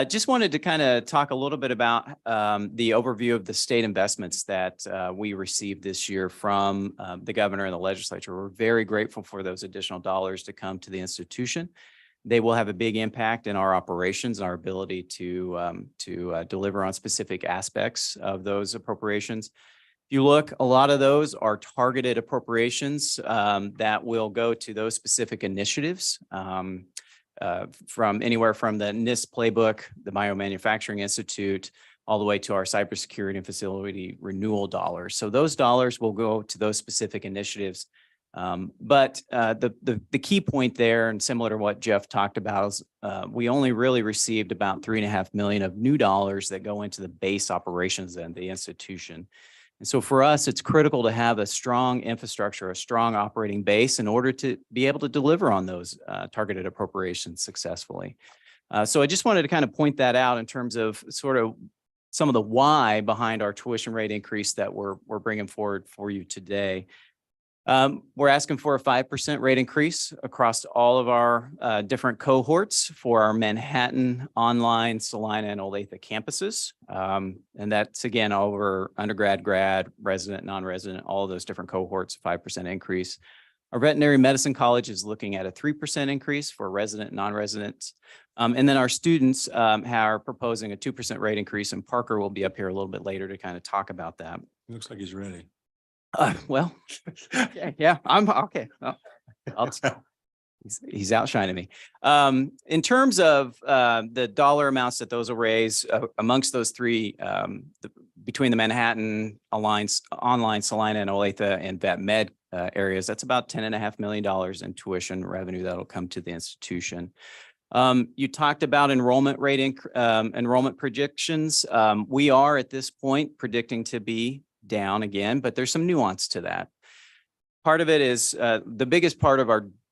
Just wanted to kind of talk a little bit about the overview of the state investments that we received this year from the governor and the legislature. We're very grateful for those additional dollars to come to the institution. They will have a big impact in our operations, our ability to deliver on specific aspects of those appropriations. If you look, a lot of those are targeted appropriations that will go to those specific initiatives. From anywhere from the NIST playbook, the Biomanufacturing Institute, all the way to our cybersecurity and facility renewal dollars. So those dollars will go to those specific initiatives. But the key point there, and similar to what Jeff talked about, is we only really received about $3.5 million of new dollars that go into the base operations and the institution. And so for us, it's critical to have a strong infrastructure, a strong operating base in order to be able to deliver on those targeted appropriations successfully. So I just wanted to kind of point that out in terms of sort of some of the why behind our tuition rate increase that we're bringing forward for you today. We're asking for a 5% rate increase across all of our different cohorts for our Manhattan, online, Salina, and Olathe campuses. And that's, again, over undergrad, grad, resident, non-resident, all of those different cohorts, 5% increase. Our veterinary medicine college is looking at a 3% increase for resident, non-residents. And then our students are proposing a 2% rate increase, and Parker will be up here a little bit later to kind of talk about that. Looks like he's ready. Well, yeah, I'm okay. Well, he's outshining me. In terms of the dollar amounts that those will raise amongst those three, between the Manhattan, online, Salina, and Olathe, and vet med areas, that's about $10.5 million in tuition revenue that'll come to the institution. You talked about enrollment predictions. We are at this point predicting to be down again, but there's some nuance to that. Part of it is the biggest part of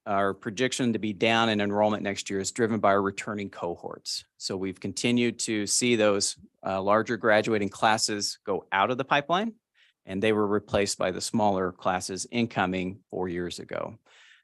our prediction to be down in enrollment next year is driven by our returning cohorts. So we've continued to see those larger graduating classes go out of the pipeline, and they were replaced by the smaller classes incoming 4 years ago.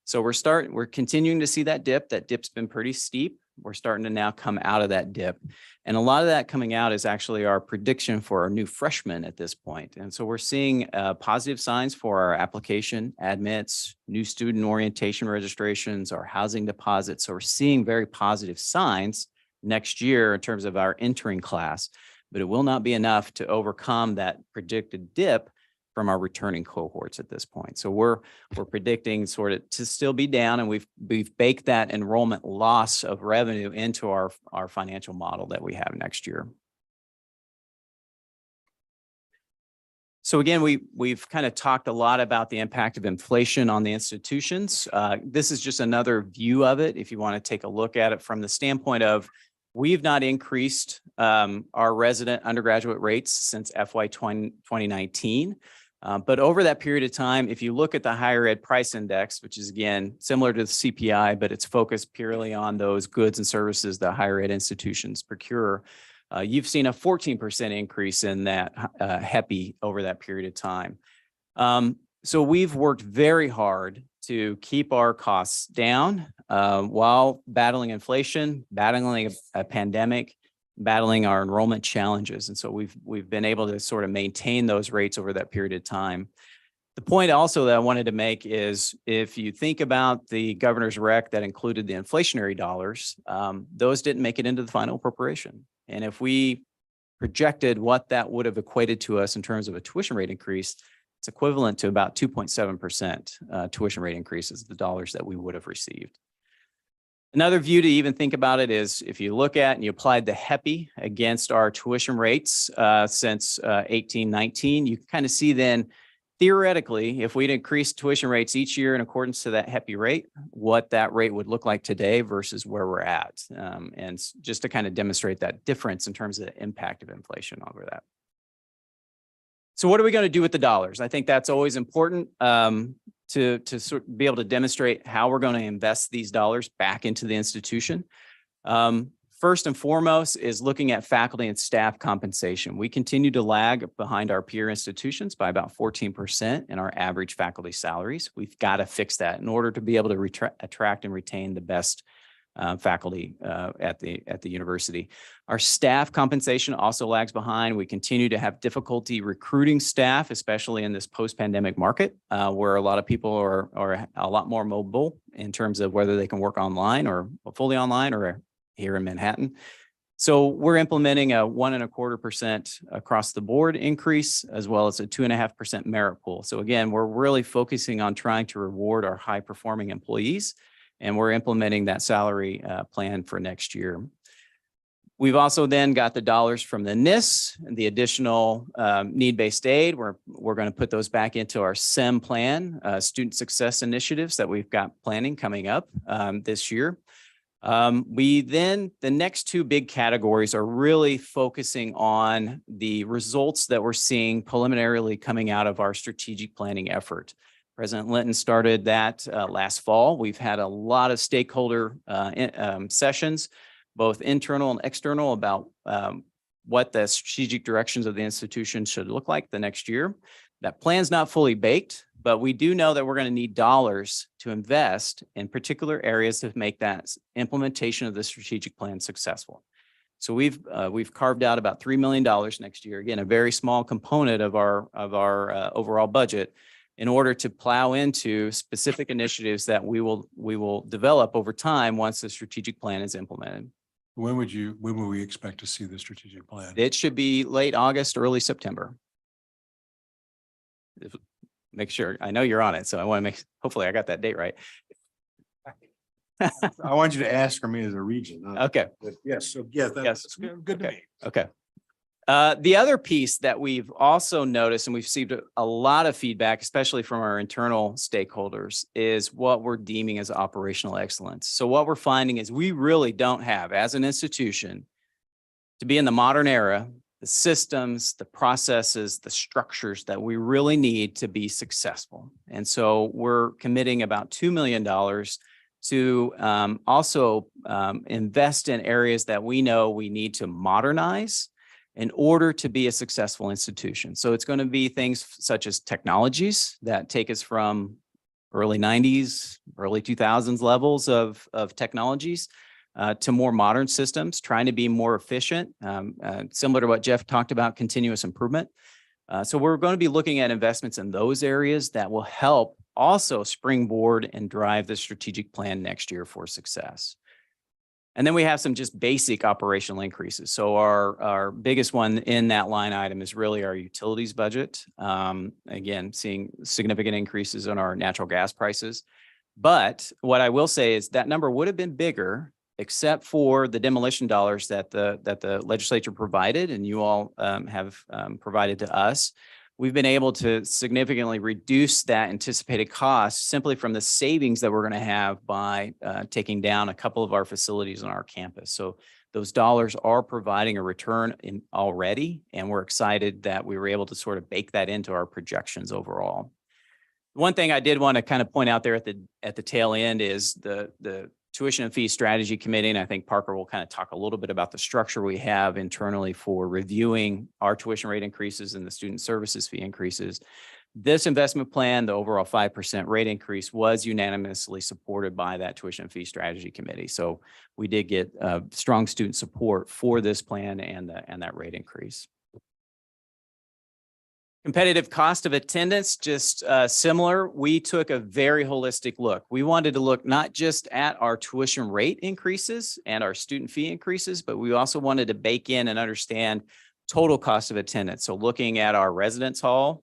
So we're continuing to see that dip. That dip's been pretty steep, We're starting to now come out of that dip. And a lot of that coming out is actually our prediction for our new freshmen at this point. And so we're seeing positive signs for our application admits, new student orientation registrations, our housing deposits. So we're seeing very positive signs next year in terms of our entering class, but it will not be enough to overcome that predicted dip from our returning cohorts at this point. So we're predicting sort of to still be down, and we've baked that enrollment loss of revenue into our financial model that we have next year. So again, we've kind of talked a lot about the impact of inflation on the institutions. This is just another view of it. If you want to take a look at it from the standpoint of, we've not increased our resident undergraduate rates since FY 2019. But over that period of time, if you look at the higher ed price index, which is again similar to the CPI, but it's focused purely on those goods and services that higher ed institutions procure, you've seen a 14% increase in that HEPI over that period of time. So we've worked very hard to keep our costs down while battling inflation, battling a pandemic, battling our enrollment challenges. And so we've been able to sort of maintain those rates over that period of time. The point also that I wanted to make is, if you think about the governor's rec that included the inflationary dollars, those didn't make it into the final appropriation. And if we projected what that would have equated to us in terms of a tuition rate increase, it's equivalent to about 2.7% tuition rate increases, the dollars that we would have received. Another view to even think about it is, if you look at and you applied the HEPI against our tuition rates since 1819, you can kind of see then, theoretically, if we'd increased tuition rates each year in accordance to that HEPI rate, what that rate would look like today versus where we're at. And just to kind of demonstrate that difference in terms of the impact of inflation over that. So what are we going to do with the dollars? I think that's always important to sort of be able to demonstrate how we're going to invest these dollars back into the institution. First and foremost is looking at faculty and staff compensation. We continue to lag behind our peer institutions by about 14% in our average faculty salaries. We've got to fix that in order to be able to attract and retain the best faculty at the university. Our staff compensation also lags behind. We continue to have difficulty recruiting staff, especially in this post-pandemic market, where a lot of people are a lot more mobile in terms of whether they can work online or fully online or here in Manhattan. So we're implementing a 1.25% across the board increase, as well as a 2.5% merit pool. So again, we're really focusing on trying to reward our high performing employees, and we're implementing that salary plan for next year. We've also then got the dollars from the NIS and the additional need-based aid. We're going to put those back into our SEM plan, student success initiatives that we've got planning coming up this year. The next two big categories are really focusing on the results that we're seeing preliminarily coming out of our strategic planning effort. President Linton started that last fall. We've had a lot of stakeholder sessions, both internal and external, about what the strategic directions of the institution should look like the next year. That plan's not fully baked, but we do know that we're going to need dollars to invest in particular areas to make that implementation of the strategic plan successful. So we've carved out about $3 million next year. Again, a very small component of our overall budget, in order to plow into specific initiatives that we will develop over time once the strategic plan is implemented. When will we expect to see the strategic plan? It should be late August, early September. Make sure, I know you're on it, so I want to hopefully I got that date right. I want you to ask for me as a region. Okay. Yes, so yes, Yes. that's good to me. Okay. The other piece that we've also noticed, and we've received a lot of feedback, especially from our internal stakeholders, is what we're deeming as operational excellence. So what we're finding is we really don't have, as an institution, to be in the modern era, the systems, the processes, the structures that we really need to be successful. And so we're committing about $2 million to also invest in areas that we know we need to modernize in order to be a successful institution. So it's going to be things such as technologies that take us from early 90s, early 2000s levels of technologies to more modern systems, trying to be more efficient, similar to what Jeff talked about, continuous improvement. So we're going to be looking at investments in those areas that will help also springboard and drive the strategic plan next year for success. And then we have some just basic operational increases. So our biggest one in that line item is really our utilities budget. Again, seeing significant increases in our natural gas prices. But what I will say is that number would have been bigger except for the demolition dollars that the legislature provided and you all have provided to us. We've been able to significantly reduce that anticipated cost simply from the savings that we're going to have by taking down a couple of our facilities on our campus. So those dollars are providing a return already, and we're excited that we were able to sort of bake that into our projections overall. One thing I did want to kind of point out there at the tail end is the Tuition and Fee Strategy Committee, and I think Parker will kind of talk a little bit about the structure we have internally for reviewing our tuition rate increases and the student services fee increases. This investment plan, the overall 5% rate increase, was unanimously supported by that Tuition and Fee Strategy Committee. So we did get strong student support for this plan and that rate increase. Competitive cost of attendance, just similar. We took a very holistic look. We wanted to look not just at our tuition rate increases and our student fee increases, but we also wanted to bake in and understand total cost of attendance. So looking at our residence hall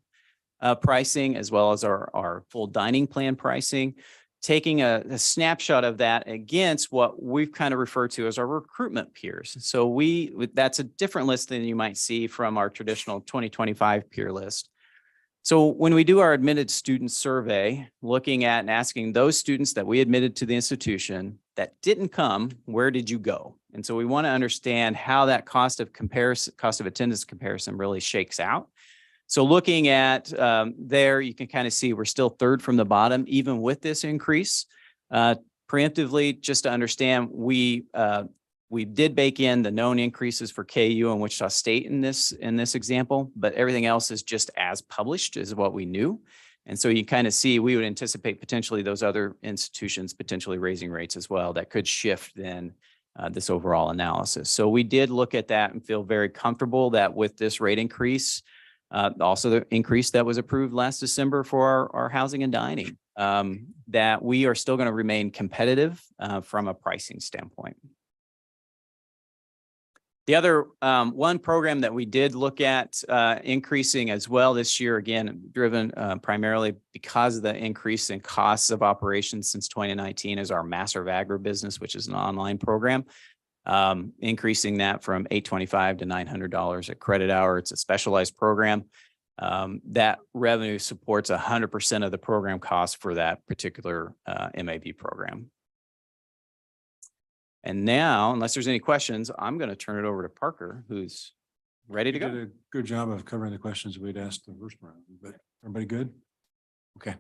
pricing, as well as our full dining plan pricing, taking a snapshot of that against what we've kind of referred to as our recruitment peers. So that's a different list than you might see from our traditional 2025 peer list. So when we do our admitted student survey, looking at and asking those students that we admitted to the institution that didn't come, where did you go? And so we want to understand how that cost of attendance comparison really shakes out. So looking at there, you can kind of see we're still third from the bottom, even with this increase. Preemptively, just to understand, we did bake in the known increases for KU and Wichita State in this example, but everything else is just as published is what we knew. And so you kind of see we would anticipate potentially those other institutions potentially raising rates as well. That could shift then this overall analysis. So we did look at that and feel very comfortable that with this rate increase, also the increase that was approved last December for our housing and dining, that we are still going to remain competitive from a pricing standpoint. The other one program that we did look at increasing as well this year, again, driven primarily because of the increase in costs of operations since 2019, is our Master of Agribusiness, which is an online program. Increasing that from $825 to $900 a credit hour. It's a specialized program. That revenue supports 100% of the program costs for that particular MAB program. And now, unless there's any questions, I'm going to turn it over to Parker, who's ready to You go. did a good job of covering the questions we'd asked the first round, but everybody good? Okay.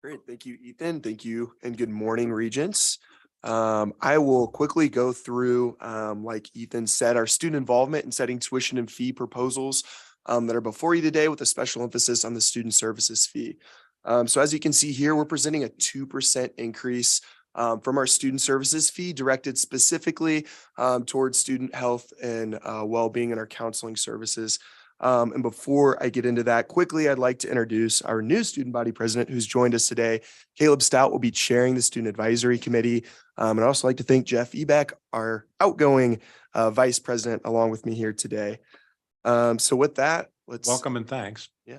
Great. Thank you, Ethan. Thank you, and good morning, Regents. I will quickly go through, like Ethan said, our student involvement in setting tuition and fee proposals that are before you today, with a special emphasis on the student services fee. So as you can see here, we're presenting a 2% increase from our student services fee directed specifically towards student health and well-being in our counseling services. And before I get into that quickly, I'd like to introduce our new student body president who's joined us today. Caleb Stout will be chairing the student advisory committee. And I'd also like to thank Jeff Ebeck, our outgoing vice president, along with me here today. So with that, let's Welcome and thanks. Yeah.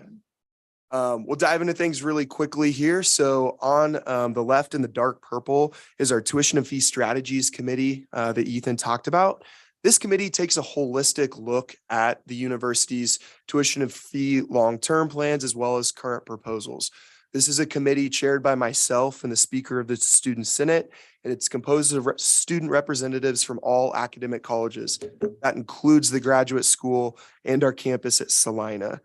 We'll dive into things really quickly here. So on the left in the dark purple is our tuition and fee strategies committee that Ethan talked about. This committee takes a holistic look at the university's tuition and fee long-term plans as well as current proposals. This is a committee chaired by myself and the Speaker of the Student Senate, and it's composed of student representatives from all academic colleges. That includes the graduate school and our campus at Salina.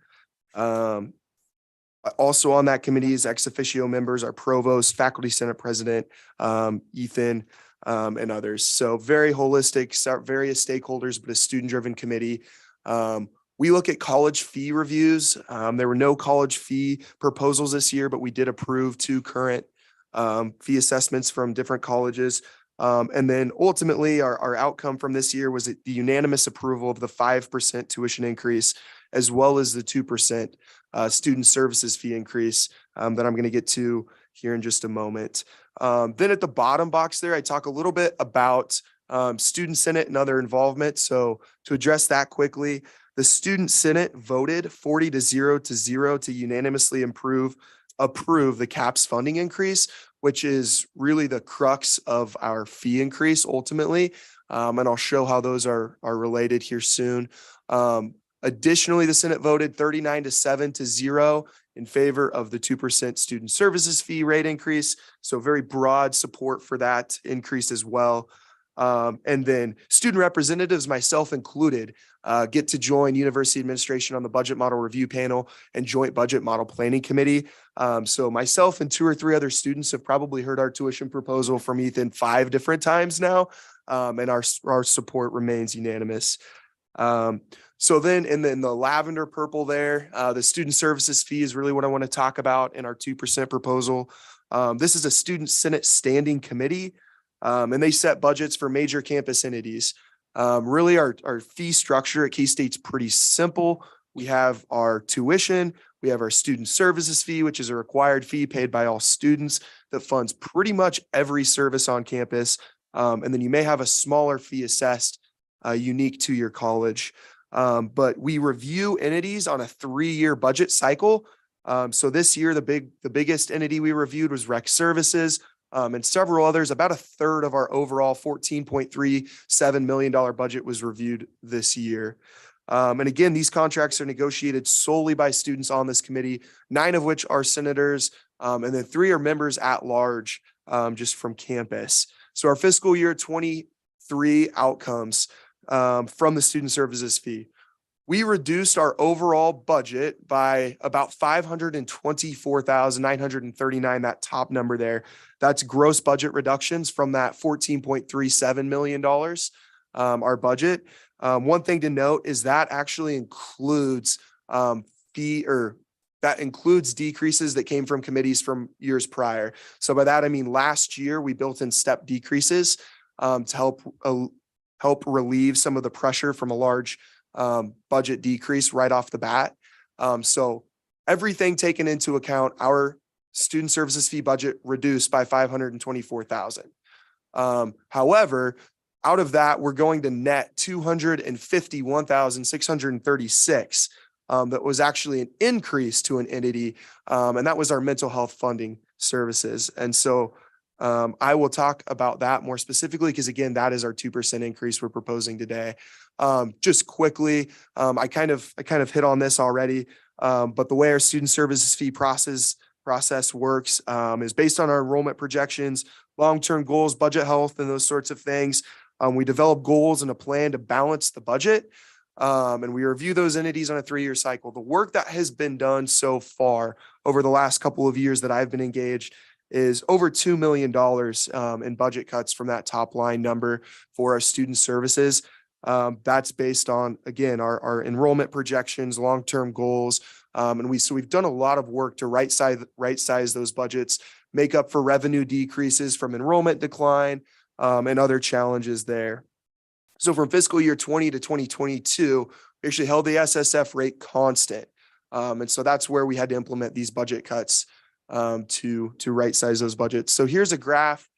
Also on that committee is ex officio members, our provost, faculty senate president, Ethan, and others. So very holistic, various stakeholders, but a student-driven committee. We look at college fee reviews. There were no college fee proposals this year, but we did approve 2 current fee assessments from different colleges. And then ultimately, our outcome from this year was the unanimous approval of the 5% tuition increase, as well as the 2% student services fee increase that I'm going to get to here in just a moment. Then at the bottom box there, I talk a little bit about Student Senate and other involvement. So to address that quickly, the Student Senate voted 40-0 to unanimously approve the CAPS funding increase, which is really the crux of our fee increase ultimately. And I'll show how those are related here soon. Additionally, the Senate voted 39-7 in favor of the 2% student services fee rate increase. So very broad support for that increase as well. And then student representatives, myself included, get to join university administration on the budget model review panel and joint budget model planning committee. So myself and 2 or 3 other students have probably heard our tuition proposal from Ethan 5 different times now. And our support remains unanimous. So then in the lavender purple there, the student services fee is really what I want to talk about in our 2% proposal. This is a student Senate standing committee. And they set budgets for major campus entities. Really, our fee structure at K-State's pretty simple. We have our tuition, we have our student services fee, which is a required fee paid by all students that funds pretty much every service on campus. And then you may have a smaller fee assessed unique to your college. But we review entities on a 3-year budget cycle. So this year, the biggest entity we reviewed was Rec Services. And several others. About a third of our overall $14.37 million budget was reviewed this year. And again, these contracts are negotiated solely by students on this committee, 9 of which are senators, and then 3 are members at large, just from campus. So our fiscal year 23 outcomes from the student services fee. We reduced our overall budget by about $524,939, that top number there. That's gross budget reductions from that $14.37 million, our budget. One thing to note is that actually includes decreases that came from committees from years prior. So by that, I mean, last year we built in step decreases to help relieve some of the pressure from a large budget decrease right off the bat. So everything taken into account, our student services fee budget reduced by $524,000. However, out of that, we're going to net $251,636. That was actually an increase to an entity, and that was our mental health funding services. And so I will talk about that more specifically because, again, that is our 2% increase we're proposing today. Just quickly, I kind of hit on this already, but the way our student services fee process works is based on our enrollment projections, long-term goals, budget health, and those sorts of things. We develop goals and a plan to balance the budget, and we review those entities on a 3-year cycle. The work that has been done so far over the last couple of years that I've been engaged is over $2 million in budget cuts from that top line number for our student services. That's based on, again, our enrollment projections, long-term goals. And we've done a lot of work to right size those budgets, make up for revenue decreases from enrollment decline, and other challenges there. So from fiscal year 20 to 2022, we actually held the SSF rate constant. And so that's where we had to implement these budget cuts to right size those budgets. So here's a graph.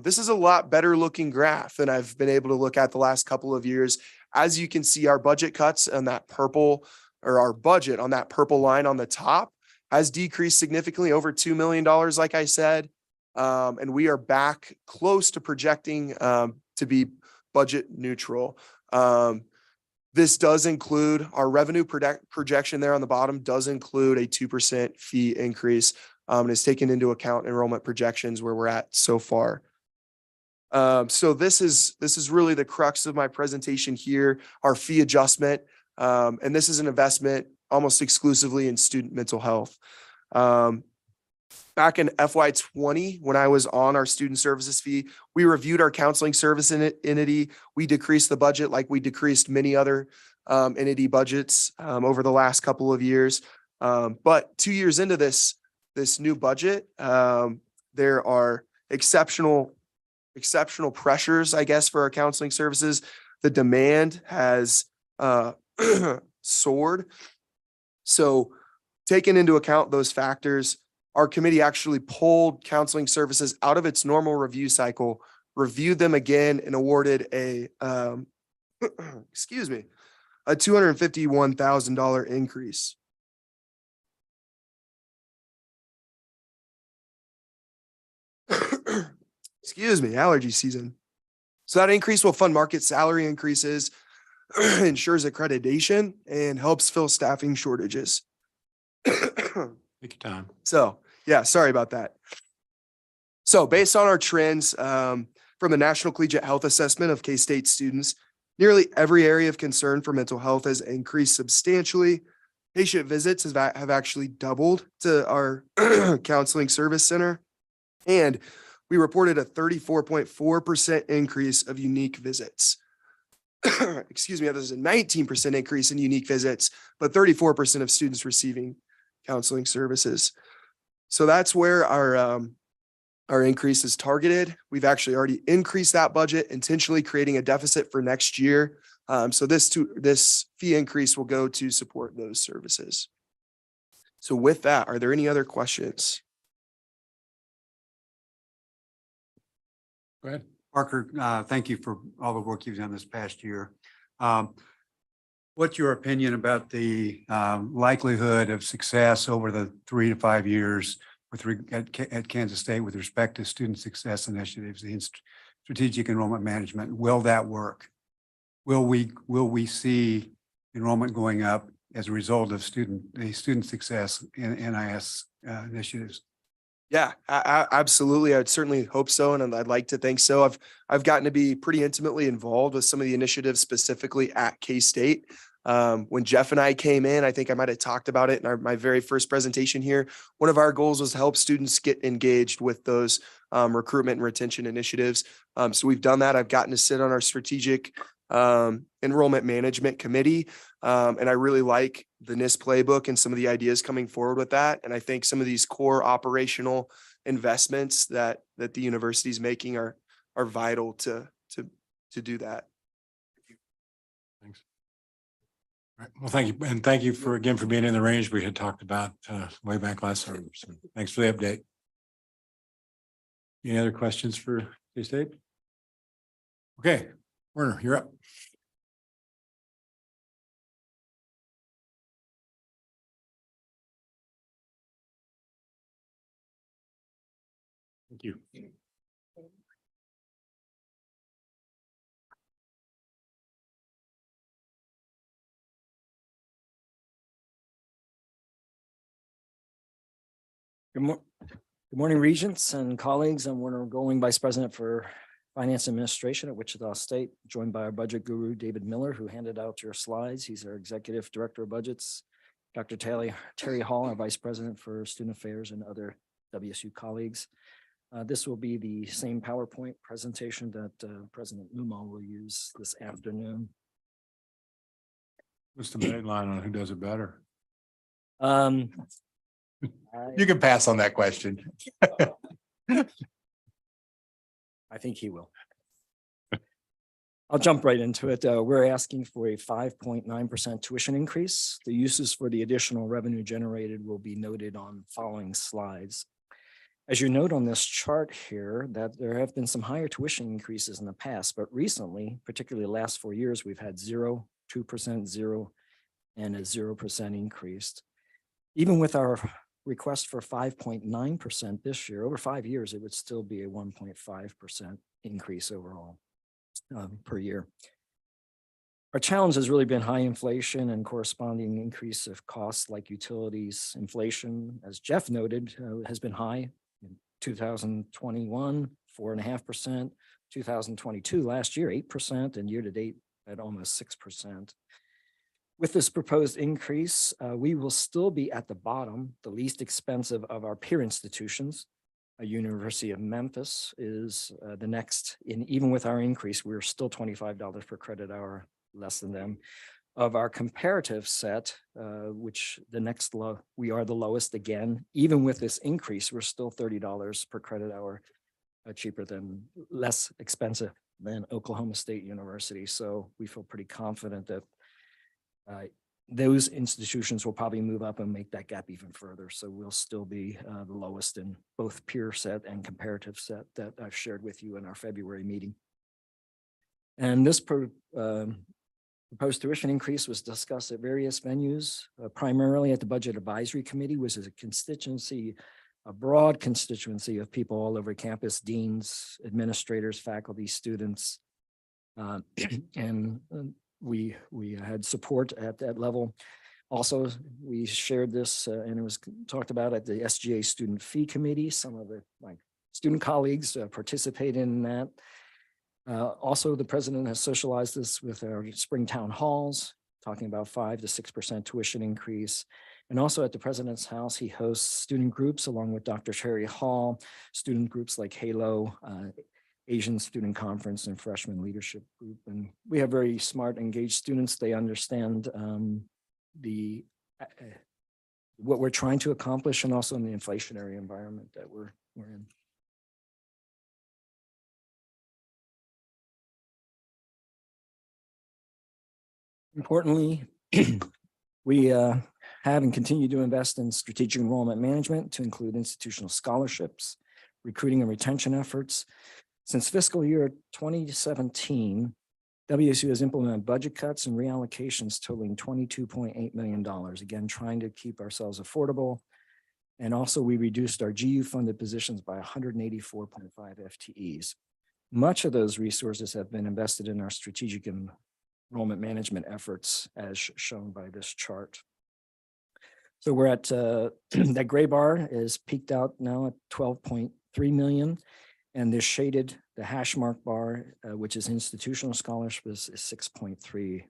This is a lot better looking graph than I've been able to look at the last couple of years. As you can see, our budget cuts on that purple, or our budget on that purple line on the top, has decreased significantly, over $2 million, like I said. And we are back close to projecting to be budget neutral. This does include our revenue projection there on the bottom, does include a 2% fee increase, and is taken into account enrollment projections where we're at so far. So this is really the crux of my presentation here, our fee adjustment. And this is an investment almost exclusively in student mental health. Back in FY20, when I was on our student services fee, we reviewed our counseling service entity. We decreased the budget like we decreased many other entity budgets over the last couple of years. But 2 years into this new budget, there are exceptional pressures, I guess, for our counseling services. The demand has soared. So taking into account those factors, our committee actually pulled counseling services out of its normal review cycle, reviewed them again, and awarded a excuse me, a $251,000 increase. Excuse me, allergy season. So that increase will fund market salary increases, ensures accreditation, and helps fill staffing shortages. Take your time. So, yeah, sorry about that. So based on our trends from the National Collegiate Health Assessment of K-State students, nearly every area of concern for mental health has increased substantially. Patient visits have actually doubled to our counseling service center. And we reported a 34.4% increase of unique visits. Excuse me, there's a 19% increase in unique visits, but 34% of students receiving counseling services. So that's where our increase is targeted. We've actually already increased that budget, intentionally creating a deficit for next year. So this fee increase will go to support those services. So with that, are there any other questions? Go ahead. Parker, thank you for all the work you've done this past year. What's your opinion about the likelihood of success over the 3 to 5 years at Kansas State with respect to student success initiatives, the strategic enrollment management? Will that work? Will we see enrollment going up as a result of student success in NIS initiatives? Yeah, absolutely. I'd certainly hope so. And I'd like to think so. I've gotten to be pretty intimately involved with some of the initiatives specifically at K-State. When Jeff and I came in, I think I might have talked about it in my very first presentation here. One of our goals was to help students get engaged with those recruitment and retention initiatives. So we've done that. I've gotten to sit on our strategic enrollment management committee. And I really like the NIS playbook and some of the ideas coming forward with that. And I think some of these core operational investments that the university is making are vital to do that. Thanks. All right. Well, thank you. And thank you for being in the range we had talked about way back last summer. So thanks for the update. Any other questions for K-State? Okay, Werner, you're up. Thank you. Good morning, Regents and colleagues. I'm Werner Golding, Vice President for Finance Administration at Wichita State, joined by our budget guru, David Miller, who handed out your slides. He's our Executive Director of Budgets. Dr. Terry Hall, our Vice President for Student Affairs, and other WSU colleagues. This will be the same PowerPoint presentation that President Lumo will use this afternoon. What's the deadline on who does it better? You can pass on that question. I think he will. I'll jump right into it. We're asking for a 5.9% tuition increase. The uses for the additional revenue generated will be noted on following slides. As you note on this chart here, that there have been some higher tuition increases in the past, but recently, particularly the last 4 years, we've had 0, 2%, 0, and a 0% increase. Even with our request for 5.9% this year, over 5 years, it would still be a 1.5% increase overall per year. Our challenge has really been high inflation and corresponding increase of costs like utilities. Inflation, as Jeff noted, has been high. In 2021, 4.5%, 2022, last year, 8%, and year to date at almost 6%. With this proposed increase, we will still be at the bottom, the least expensive of our peer institutions. University of Memphis is the next, even with our increase, we're still $25 per credit hour less than them. of our comparative set, which the next low, we are the lowest again. Even with this increase, we're still $30 per credit hour cheaper than, less expensive than Oklahoma State University. So we feel pretty confident that those institutions will probably move up and make that gap even further. So we'll still be the lowest in both peer set and comparative set that I've shared with you in our February meeting. And this proposed tuition increase was discussed at various venues, primarily at the Budget Advisory Committee, which is a broad constituency of people all over campus, deans, administrators, faculty, students. And we had support at that level. Also, we shared this and it was talked about at the SGA Student Fee Committee. Some of my student colleagues participated in that. Also, the president has socialized this with our spring town halls, talking about 5 to 6% tuition increase. And also at the president's house, he hosts student groups along with Dr. Sherry Hall, student groups like HALO, Asian Student Conference, and Freshman Leadership Group. And we have very smart, engaged students. They understand what we're trying to accomplish, and also in the inflationary environment that we're in. Importantly, we have and continue to invest in strategic enrollment management to include institutional scholarships, recruiting and retention efforts. Since fiscal year 2017, WSU has implemented budget cuts and reallocations totaling $22.8 million. Again, trying to keep ourselves affordable. And also we reduced our GU funded positions by 184.5 FTEs. Much of those resources have been invested in our strategic enrollment management efforts, as shown by this chart. So we're at, that gray bar is peaked out now at 12.3 million. And this shaded, the hash mark bar, which is institutional scholarship, is 6.3.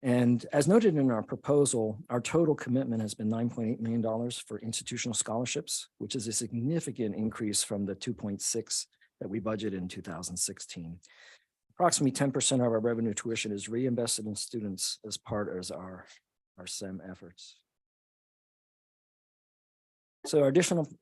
And as noted in our proposal, our total commitment has been $9.8 million for institutional scholarships, which is a significant increase from the 2.6 that we budgeted in 2016. Approximately 10% of our revenue tuition is reinvested in students as part of our SEM efforts. So our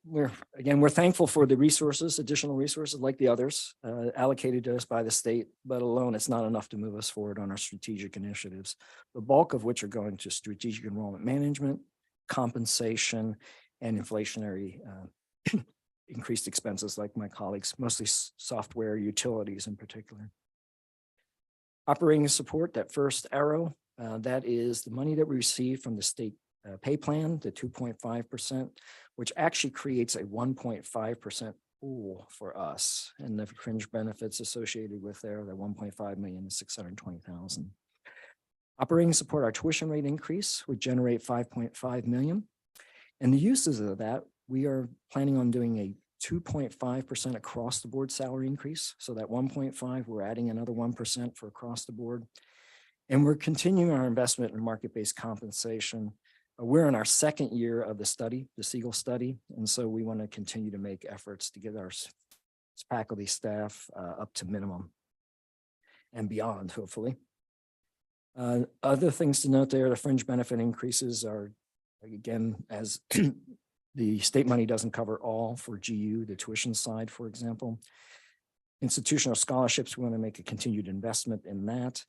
we're thankful for the resources, additional resources like the others allocated to us by the state, but alone it's not enough to move us forward on our strategic initiatives, the bulk of which are going to strategic enrollment management, compensation, and inflationary increased expenses like my colleagues, mostly software, utilities in particular. Operating support, that first arrow, that is the money that we receive from the state pay plan, the 2.5%, which actually creates a 1.5% pool for us. And the fringe benefits associated with there, the 1.5 million is 620,000. Operating support, our tuition rate increase would generate 5.5 million. And the uses of that, we are planning on doing a 2.5% across the board salary increase. So that 1.5, we're adding another 1% for across the board. And we're continuing our investment in market-based compensation. We're in our second year of the study, the Fiscal study. And so we want to continue to make efforts to get our faculty staff up to minimum and beyond, hopefully. Other things to note there, the fringe benefit increases are, again, as the state money doesn't cover all for GU, the tuition side, for example. Institutional scholarships, we want to make a continued investment in that.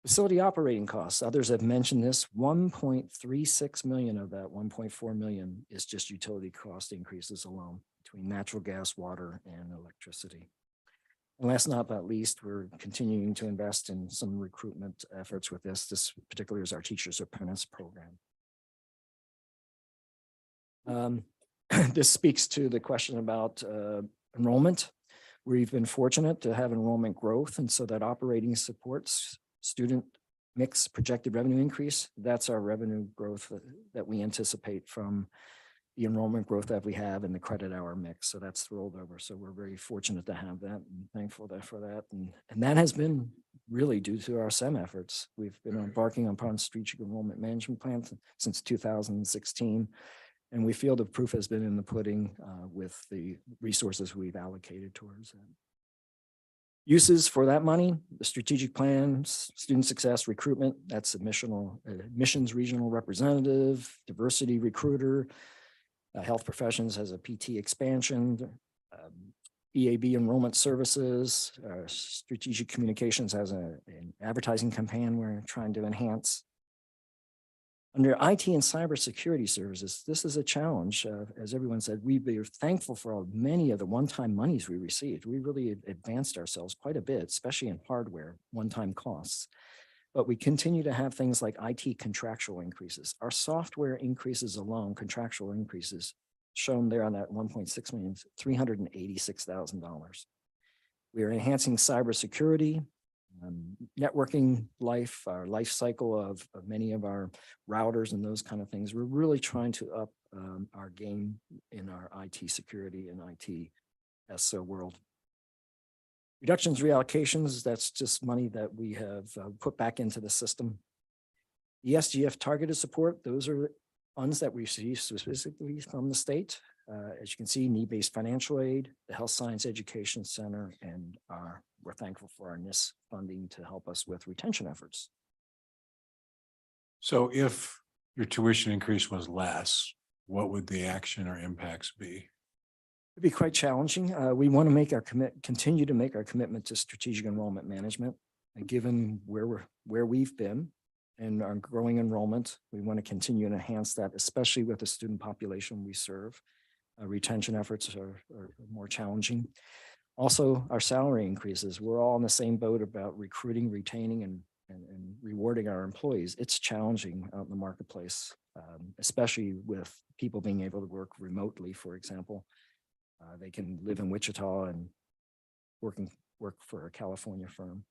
Facility operating costs, others have mentioned this, 1.36 million of that 1.4 million is just utility cost increases alone between natural gas, water, and electricity. And last but not least, we're continuing to invest in some recruitment efforts with this. This particularly is our Teachers Apprentice program. This speaks to the question about enrollment. We've been fortunate to have enrollment growth, and so that operating supports student mix projected revenue increase. That's our revenue growth that we anticipate from the enrollment growth that we have in the credit hour mix. So that's rolled over. So we're very fortunate to have that and thankful for that. And that has been really due to our SEM efforts. We've been embarking upon strategic enrollment management plans since 2016. And we feel the proof has been in the pudding with the resources we've allocated towards that. Uses for that money, the strategic plans, student success, recruitment, that's admissions regional representative, diversity recruiter, health professions has a PT expansion, EAB enrollment services, strategic communications has an advertising campaign we're trying to enhance. Under IT and cybersecurity services, this is a challenge. As everyone said, we are thankful for many of the one-time monies we received. We really advanced ourselves quite a bit, especially in hardware, one-time costs. But we continue to have things like IT contractual increases. Our software increases alone, contractual increases, shown there on that 1.6 million, $386,000. We are enhancing cybersecurity, networking our life cycle of many of our routers and those kind of things. We're really trying to up our game in our IT security and IT SO world. Reductions, reallocations, that's just money that we have put back into the system. The SGF targeted support, those are funds that we receive specifically from the state. As you can see, need-based financial aid, the Health Science Education Center, and we're thankful for our NIST funding to help us with retention efforts. So if your tuition increase was less, what would the action or impacts be? It'd be quite challenging. We want to continue to make our commitment to strategic enrollment management. And given where we've been and our growing enrollment, we want to continue to enhance that, especially with the student population we serve. Retention efforts are more challenging. Also, our salary increases. We're all in the same boat about recruiting, retaining, and rewarding our employees. It's challenging out in the marketplace, especially with people being able to work remotely, for example. They can live in Wichita and work for a California firm.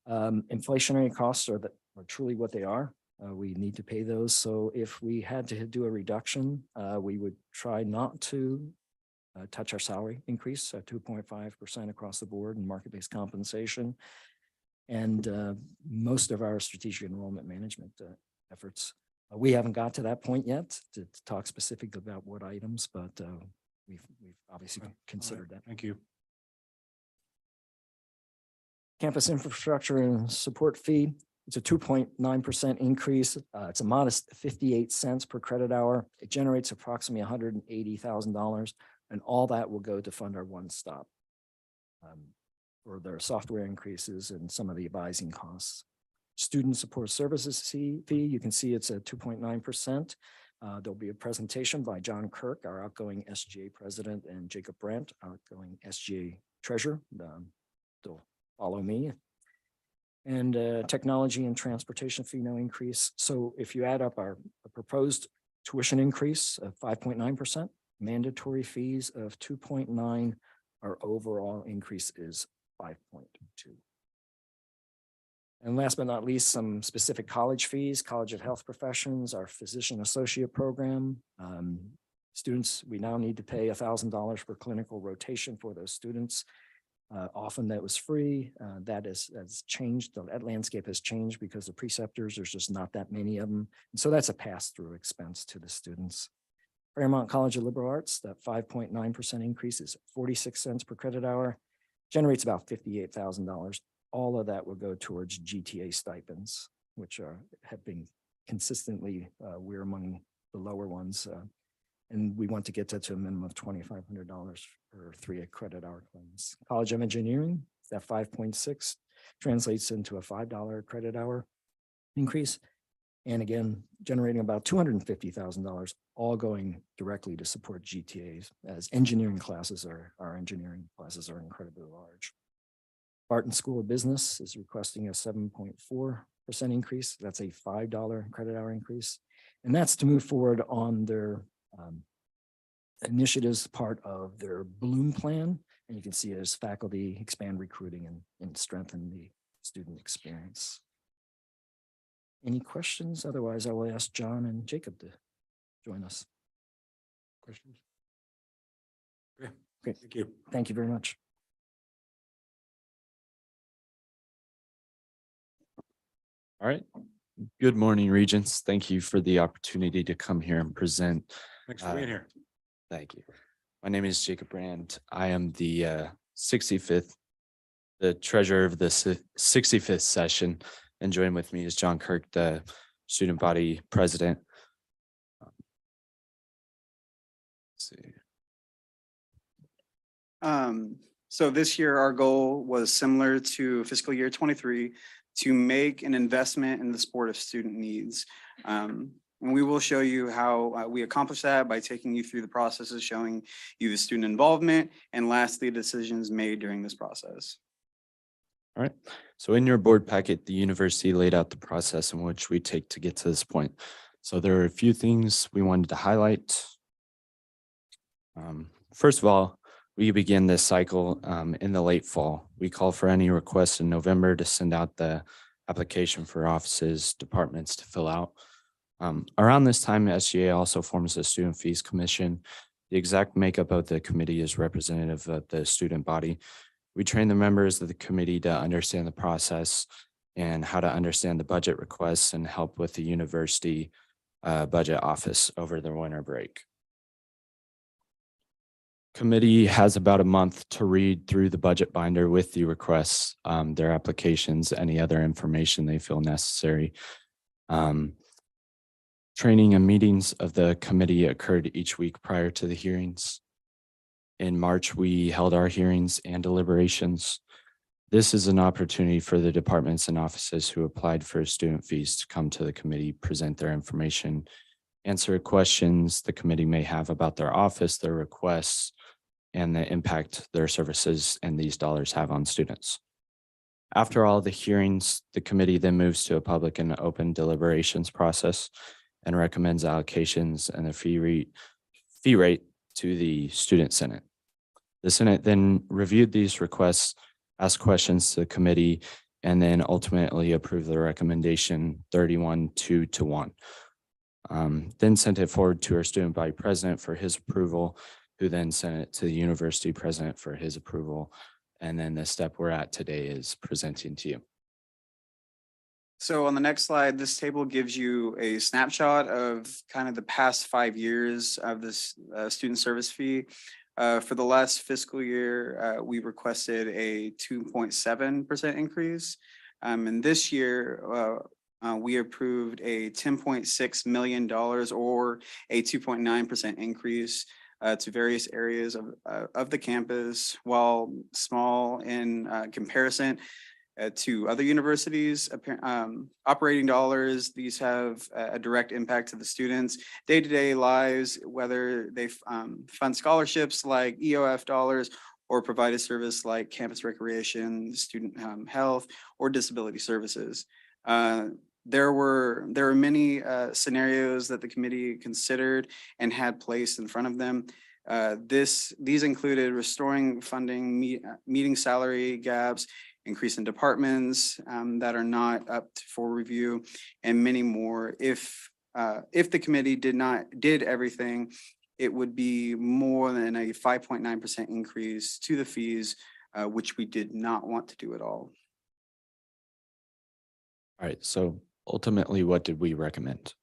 Inflationary costs are truly what they are. We need to pay those. So if we had to do a reduction, we would try not to touch our salary increase at 2.5% across the board in market-based compensation. And most of our strategic enrollment management efforts. We haven't got to that point yet to talk specifically about what items, but we've obviously considered that. Thank you. Campus infrastructure and support fee. It's a 2.9% increase. It's a modest 58 cents per credit hour. It generates approximately $180,000, and all that will go to fund our one-stop for their software increases and some of the advising costs. Student support services fee, you can see it's at 2.9%. There'll be a presentation by John Kirk, our outgoing SGA president, and Jacob Brandt, outgoing SGA treasurer. They'll follow me. And technology and transportation fee, no increase. So if you add up our proposed tuition increase of 5.9%, mandatory fees of 2.9%, our overall increase is 5.2%. And last but not least, some specific college fees, College of Health Professions, our physician associate program. Students, we now need to pay $1,000 per clinical rotation for those students. Often that was free. That has changed. That landscape has changed because the preceptors, there's just not that many of them. And so that's a pass-through expense to the students. Fairmont College of Liberal Arts, that 5.9% increase is 46 cents per credit hour, generates about $58,000. All of that will go towards GTA stipends, which have been consistently, we're among the lower ones. And we want to get that to a minimum of $2,500 for 3 credit hour claims. College of Engineering, that 5.6 translates into a $5 credit hour increase. And again, generating about $250,000, all going directly to support GTAs, as engineering classes our engineering classes are incredibly large. Barton School of Business is requesting a 7.4% increase. That's a $5 credit hour increase. And that's to move forward on their initiatives, part of their Bloom plan. And you can see it as faculty expand recruiting and strengthen the student experience. Any questions? Otherwise, I will ask John and Jacob to join us. Questions? Okay, Great. thank you. Thank you very much. All right. Good morning, Regents. Thank you for the opportunity to come here and present. Thanks for being here. Thank you. My name is Jacob Brand. I am the 65th the treasurer of the 65th session, and join with me is John Kirk, the student body president. Let's see. So this year, our goal was similar to fiscal year 23 to make an investment in the support of student needs. And we will show you how we accomplish that by taking you through the processes, showing you the student involvement, and lastly, decisions made during this process. All right. So in your board packet, the university laid out the process in which we take to get to this point. So there are a few things we wanted to highlight. First of all, we begin this cycle in the late fall. We call for any requests in November to send out the application for offices, departments to fill out. Around this time, SGA also forms a student fees commission. The exact makeup of the committee is representative of the student body. We train the members of the committee to understand the process and how to understand the budget requests and help with the university budget office over the winter break. Committee has about a month to read through the budget binder with the requests, their applications, any other information they feel necessary. Training and meetings of the committee occurred each week prior to the hearings. In March, we held our hearings and deliberations. This is an opportunity for the departments and offices who applied for student fees to come to the committee, present their information, answer questions the committee may have about their office, their requests, and the impact their services and these dollars have on students. After all the hearings, the committee then moves to a public and open deliberations process and recommends allocations and the fee rate to the student senate. The senate then reviewed these requests, asked questions to the committee, and then ultimately approved the recommendation 31-2-1. Then sent it forward to our student body president for his approval, who then sent it to the university president for his approval. And then the step we're at today is presenting to you. So on the next slide, this table gives you a snapshot of kind of the past 5 years of this student service fee. For the last fiscal year, we requested a 2.7% increase. And this year, we approved a $10.6 million or a 2.9% increase to various areas of the campus. While small in comparison to other universities, operating dollars, these have a direct impact to the students' day-to-day lives, whether they fund scholarships like EOF dollars or provide a service like campus recreation, student health, or disability services. There were many scenarios that the committee considered and had placed in front of them. These included restoring funding, meeting salary gaps, increase in departments that are not up for review, and many more. If the committee did everything, it would be more than a 5.9% increase to the fees, which we did not want to do at all. All right, so ultimately, what did we recommend?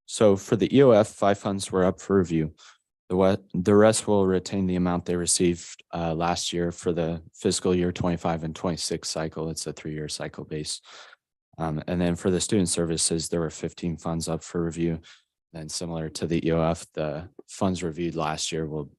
So for the EOF, 5 funds were up for review. The rest will retain the amount they received last year for the fiscal year 25 and 26 cycle. It's a 3-year cycle base. And then for the student services, there were 15 funds up for review. And similar to the EOF, the funds reviewed last year will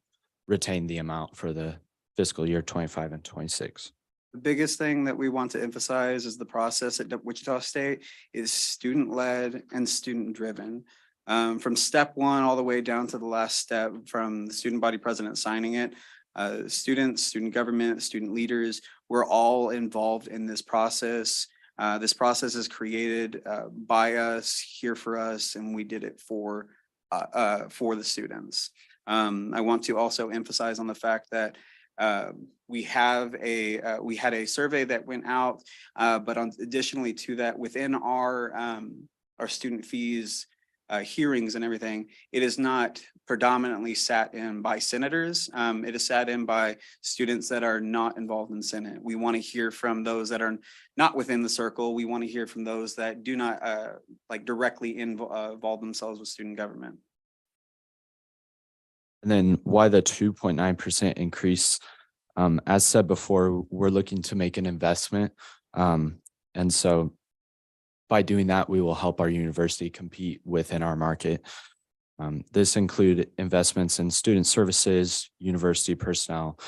retain the amount for the fiscal year 25 and 26. The biggest thing that we want to emphasize is the process at Wichita State is student-led and student-driven. From step 1 all the way down to the last step, from the student body president signing it, students, student government, student leaders, we're all involved in this process. This process is created by us, here for us, and we did it for the students. I want to also emphasize on the fact that we had a survey that went out, but additionally to that, within our student fees hearings and everything, it is not predominantly sat in by senators. It is sat in by students that are not involved in the Senate. We want to hear from those that are not within the circle. We want to hear from those that do not directly involve themselves with student government. And then why the 2.9% increase? As said before, we're looking to make an investment. And so by doing that, we will help our university compete within our market. This include investments in student services, university personnel,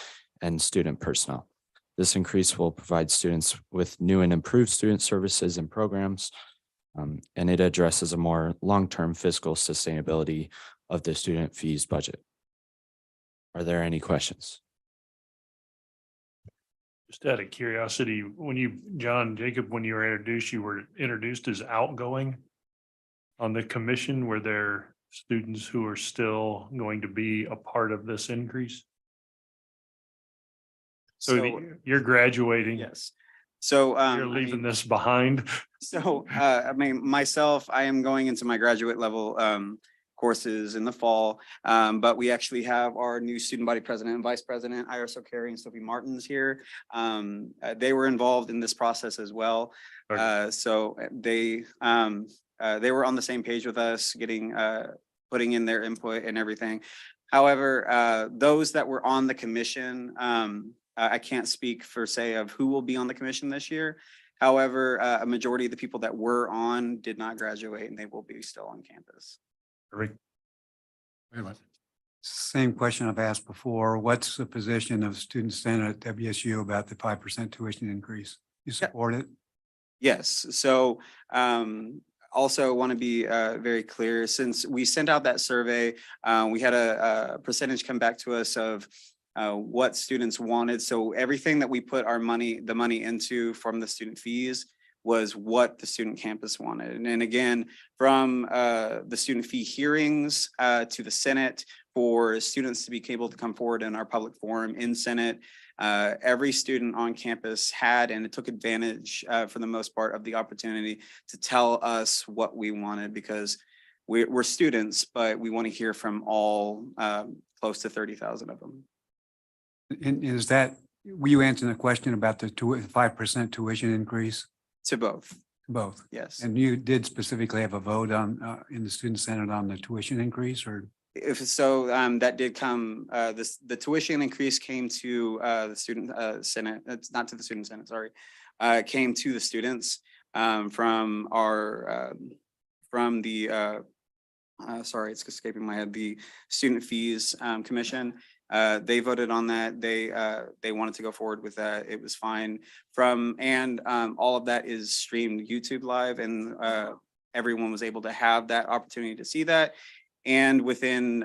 and student personnel. This increase will provide students with new and improved student services and programs, and it addresses a more long-term fiscal sustainability of the student fees budget. Are there any questions? Just out of curiosity, when you, John Jacob, when you were introduced as outgoing on the commission, were there students who are still going to be a part of this increase? So you're graduating. Yes. So You're leaving this behind. So, I mean, myself, I am going into my graduate level courses in the fall. But we actually have our new student body president and vice president, Iris O'Carey and Sophie Martins here. They were involved in this process as well. So they were on the same page with us, getting putting in their input and everything. However, those that were on the commission, I can't speak for say of who will be on the commission this year. However, a majority of the people that were on did not graduate and they will be still on campus. Same question I've asked before. What's the position of Student Senate at WSU about the 5% tuition increase? You support it? Yes, so also want to be very clear, since we sent out that survey, we had a percentage come back to us of what students wanted. So everything that we put the money into from the student fees was what the student campus wanted. And again, from the student fee hearings to the Senate, for students to be able to come forward in our public forum in Senate, every student on campus had and it took advantage for the most part of the opportunity to tell us what we wanted, because we're students, but we want to hear from all close to 30,000 of them. And is that, were you answering the question about the 5% tuition increase? To both. Both. Yes. And you did specifically have a vote on in the Student Senate on the tuition increase, or? If so, that did come, the tuition increase came to the student Senate, it's not to the student Senate, sorry. Came to the students from our, from the, sorry, it's escaping my head, the Student Fees Commission. They voted on that. They wanted to go forward with that. It was fine and all of that is streamed YouTube live, and everyone was able to have that opportunity to see that. And within,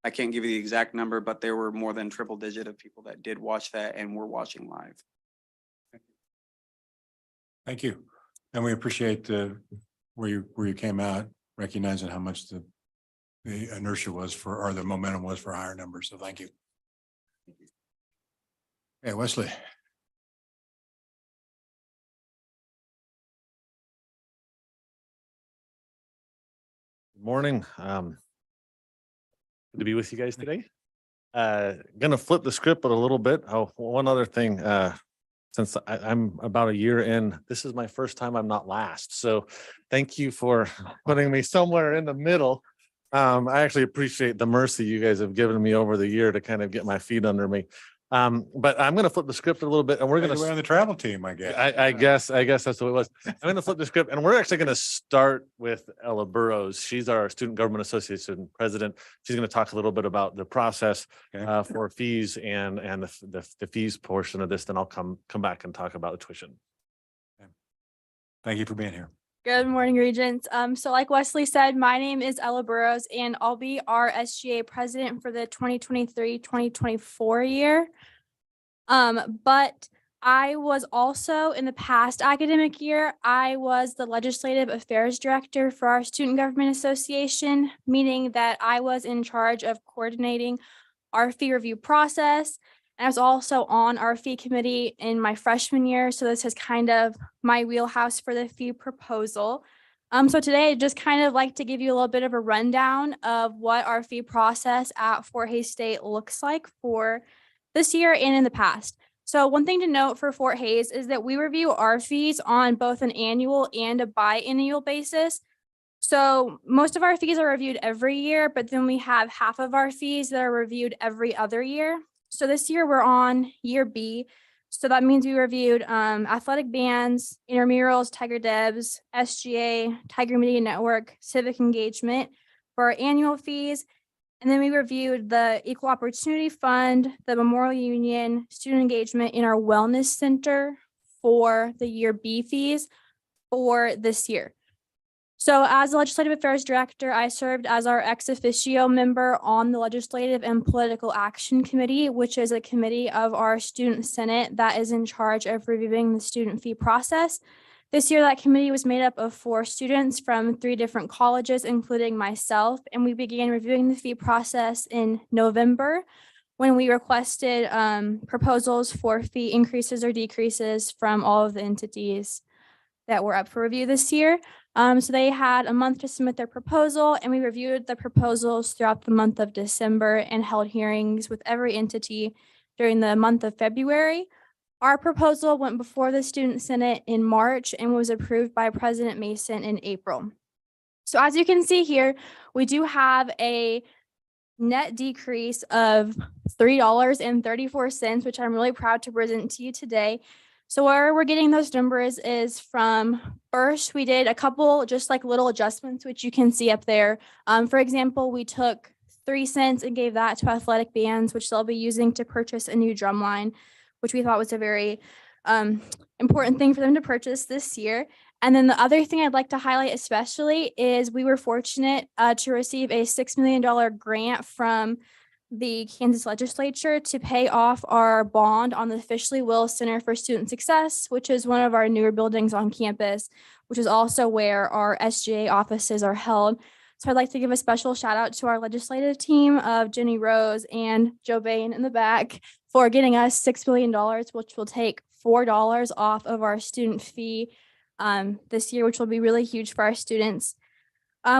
I can't give you the exact number, but there were more than triple digit of people that did watch that and were watching live. Thank you. And we appreciate where you came out, recognizing how much the inertia was for, or the momentum was for higher numbers. So thank you. Hey, Wesley. Good morning. Good to be with you guys today. Gonna flip the script a little bit. Oh, one other thing. Since I'm about a year in, this is my first time I'm not last. So thank you for putting me somewhere in the middle. I actually appreciate the mercy you guys have given me over the year to kind of get my feet under me. But I'm going to flip the script a little bit, and we're going to on the travel team, I guess. I guess that's what it was. I'm going to flip the script, and we're actually going to start with Ella Burrows. She's our Student Government Association president. She's going to talk a little bit about the process for fees and the fees portion of this. Then I'll come back and talk about the tuition. Thank you for being here. Good morning, Regents. So like Wesley said, my name is Ella Burrows, and I'll be our SGA president for the 2023-2024 year. But I was also in the past academic year, I was the legislative affairs director for our Student Government Association, meaning that I was in charge of coordinating our fee review process. And I was also on our fee committee in my freshman year. So this is kind of my wheelhouse for the fee proposal. So today I'd just kind of like to give you a little bit of a rundown of what our fee process at Fort Hays State looks like for this year and in the past. So one thing to note for Fort Hays is that we review our fees on both an annual and a biannual basis. So most of our fees are reviewed every year, but then we have half of our fees that are reviewed every other year. So this year we're on year B. So that means we reviewed athletic bands, intramurals, Tiger Debs, SGA, Tiger Media Network, civic engagement for our annual fees. And then we reviewed the Equal Opportunity Fund, the Memorial Union, student engagement in our wellness center for the year B fees for this year. So as the Legislative Affairs Director, I served as our ex officio member on the Legislative and Political Action Committee, which is a committee of our Student Senate that is in charge of reviewing the student fee process. This year, that committee was made up of 4 students from 3 different colleges, including myself, and we began reviewing the fee process in November when we requested proposals for fee increases or decreases from all of the entities that were up for review this year. So they had a month to submit their proposal, and we reviewed the proposals throughout the month of December and held hearings with every entity during the month of February. Our proposal went before the Student Senate in March and was approved by President Mason in April. So as you can see here, we do have a net decrease of $3.34, which I'm really proud to present to you today. So where we're getting those numbers is from, first, we did a couple just like little adjustments, which you can see up there. For example, we took 3 cents and gave that to athletic bands, which they'll be using to purchase a new drum line, which we thought was a very important thing for them to purchase this year. And then the other thing I'd like to highlight especially is we were fortunate to receive a $6 million grant from the Kansas legislature to pay off our bond on the Fiscal Will Center for Student Success, which is one of our newer buildings on campus, which is also where our SGA offices are held. So I'd like to give a special shout out to our legislative team of Jenny Rose and Joe Bain in the back for getting us $6 million, which will take $4 off of our student fee this year, which will be really huge for our students.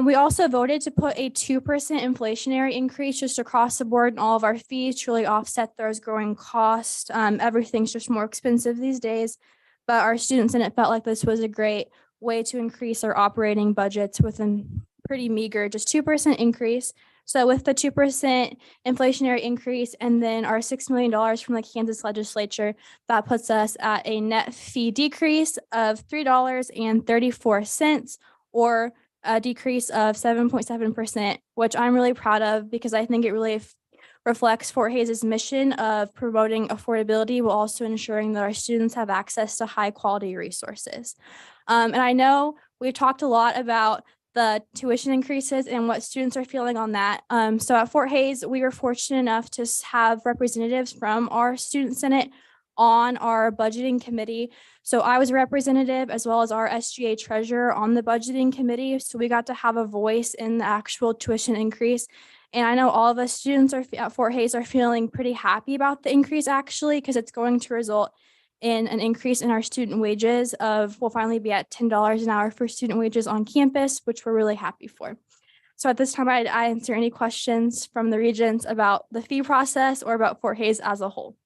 We also voted to put a 2% inflationary increase just across the board in all of our fees to really offset those growing costs. Everything's just more expensive these days, but our students in it felt like this was a great way to increase our operating budgets with a pretty meager, just 2% increase. So with the 2% inflationary increase and then our $6 million from the Kansas legislature, that puts us at a net fee decrease of $3.34 or a decrease of 7.7%, which I'm really proud of because I think it really reflects Fort Hays' mission of promoting affordability while also ensuring that our students have access to high quality resources. And I know we've talked a lot about the tuition increases and what students are feeling on that. So at Fort Hays, we were fortunate enough to have representatives from our Student Senate on our budgeting committee. So I was a representative as well as our SGA treasurer on the budgeting committee. So we got to have a voice in the actual tuition increase. And I know all of us students at Fort Hays are feeling pretty happy about the increase actually, because it's going to result in an increase in our student wages we'll finally be at $10 an hour for student wages on campus, which we're really happy for. So at this time, I'd answer any questions from the regents about the fee process or about Fort Hays as a whole.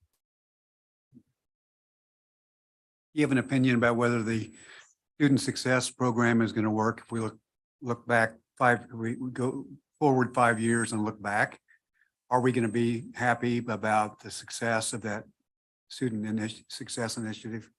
You have an opinion about whether the student success program is going to work? If we look back we go forward 5 years and look back, are we going to be happy about the success of that success initiative?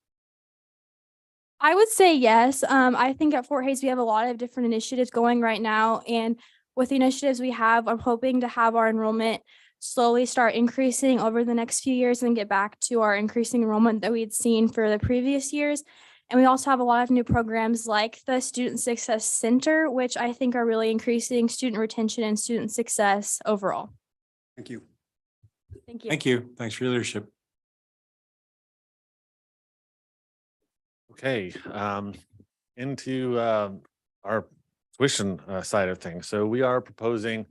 I would say yes. I think at Fort Hays, we have a lot of different initiatives going right now. And with the initiatives we have, I'm hoping to have our enrollment slowly start increasing over the next few years and get back to our increasing enrollment that we'd seen for the previous years. And we also have a lot of new programs like the Student Success Center, which I think are really increasing student retention and student success overall. Thank you. Thank you. Thank you. Thanks for your leadership. Okay, into our tuition side of things. So we are proposing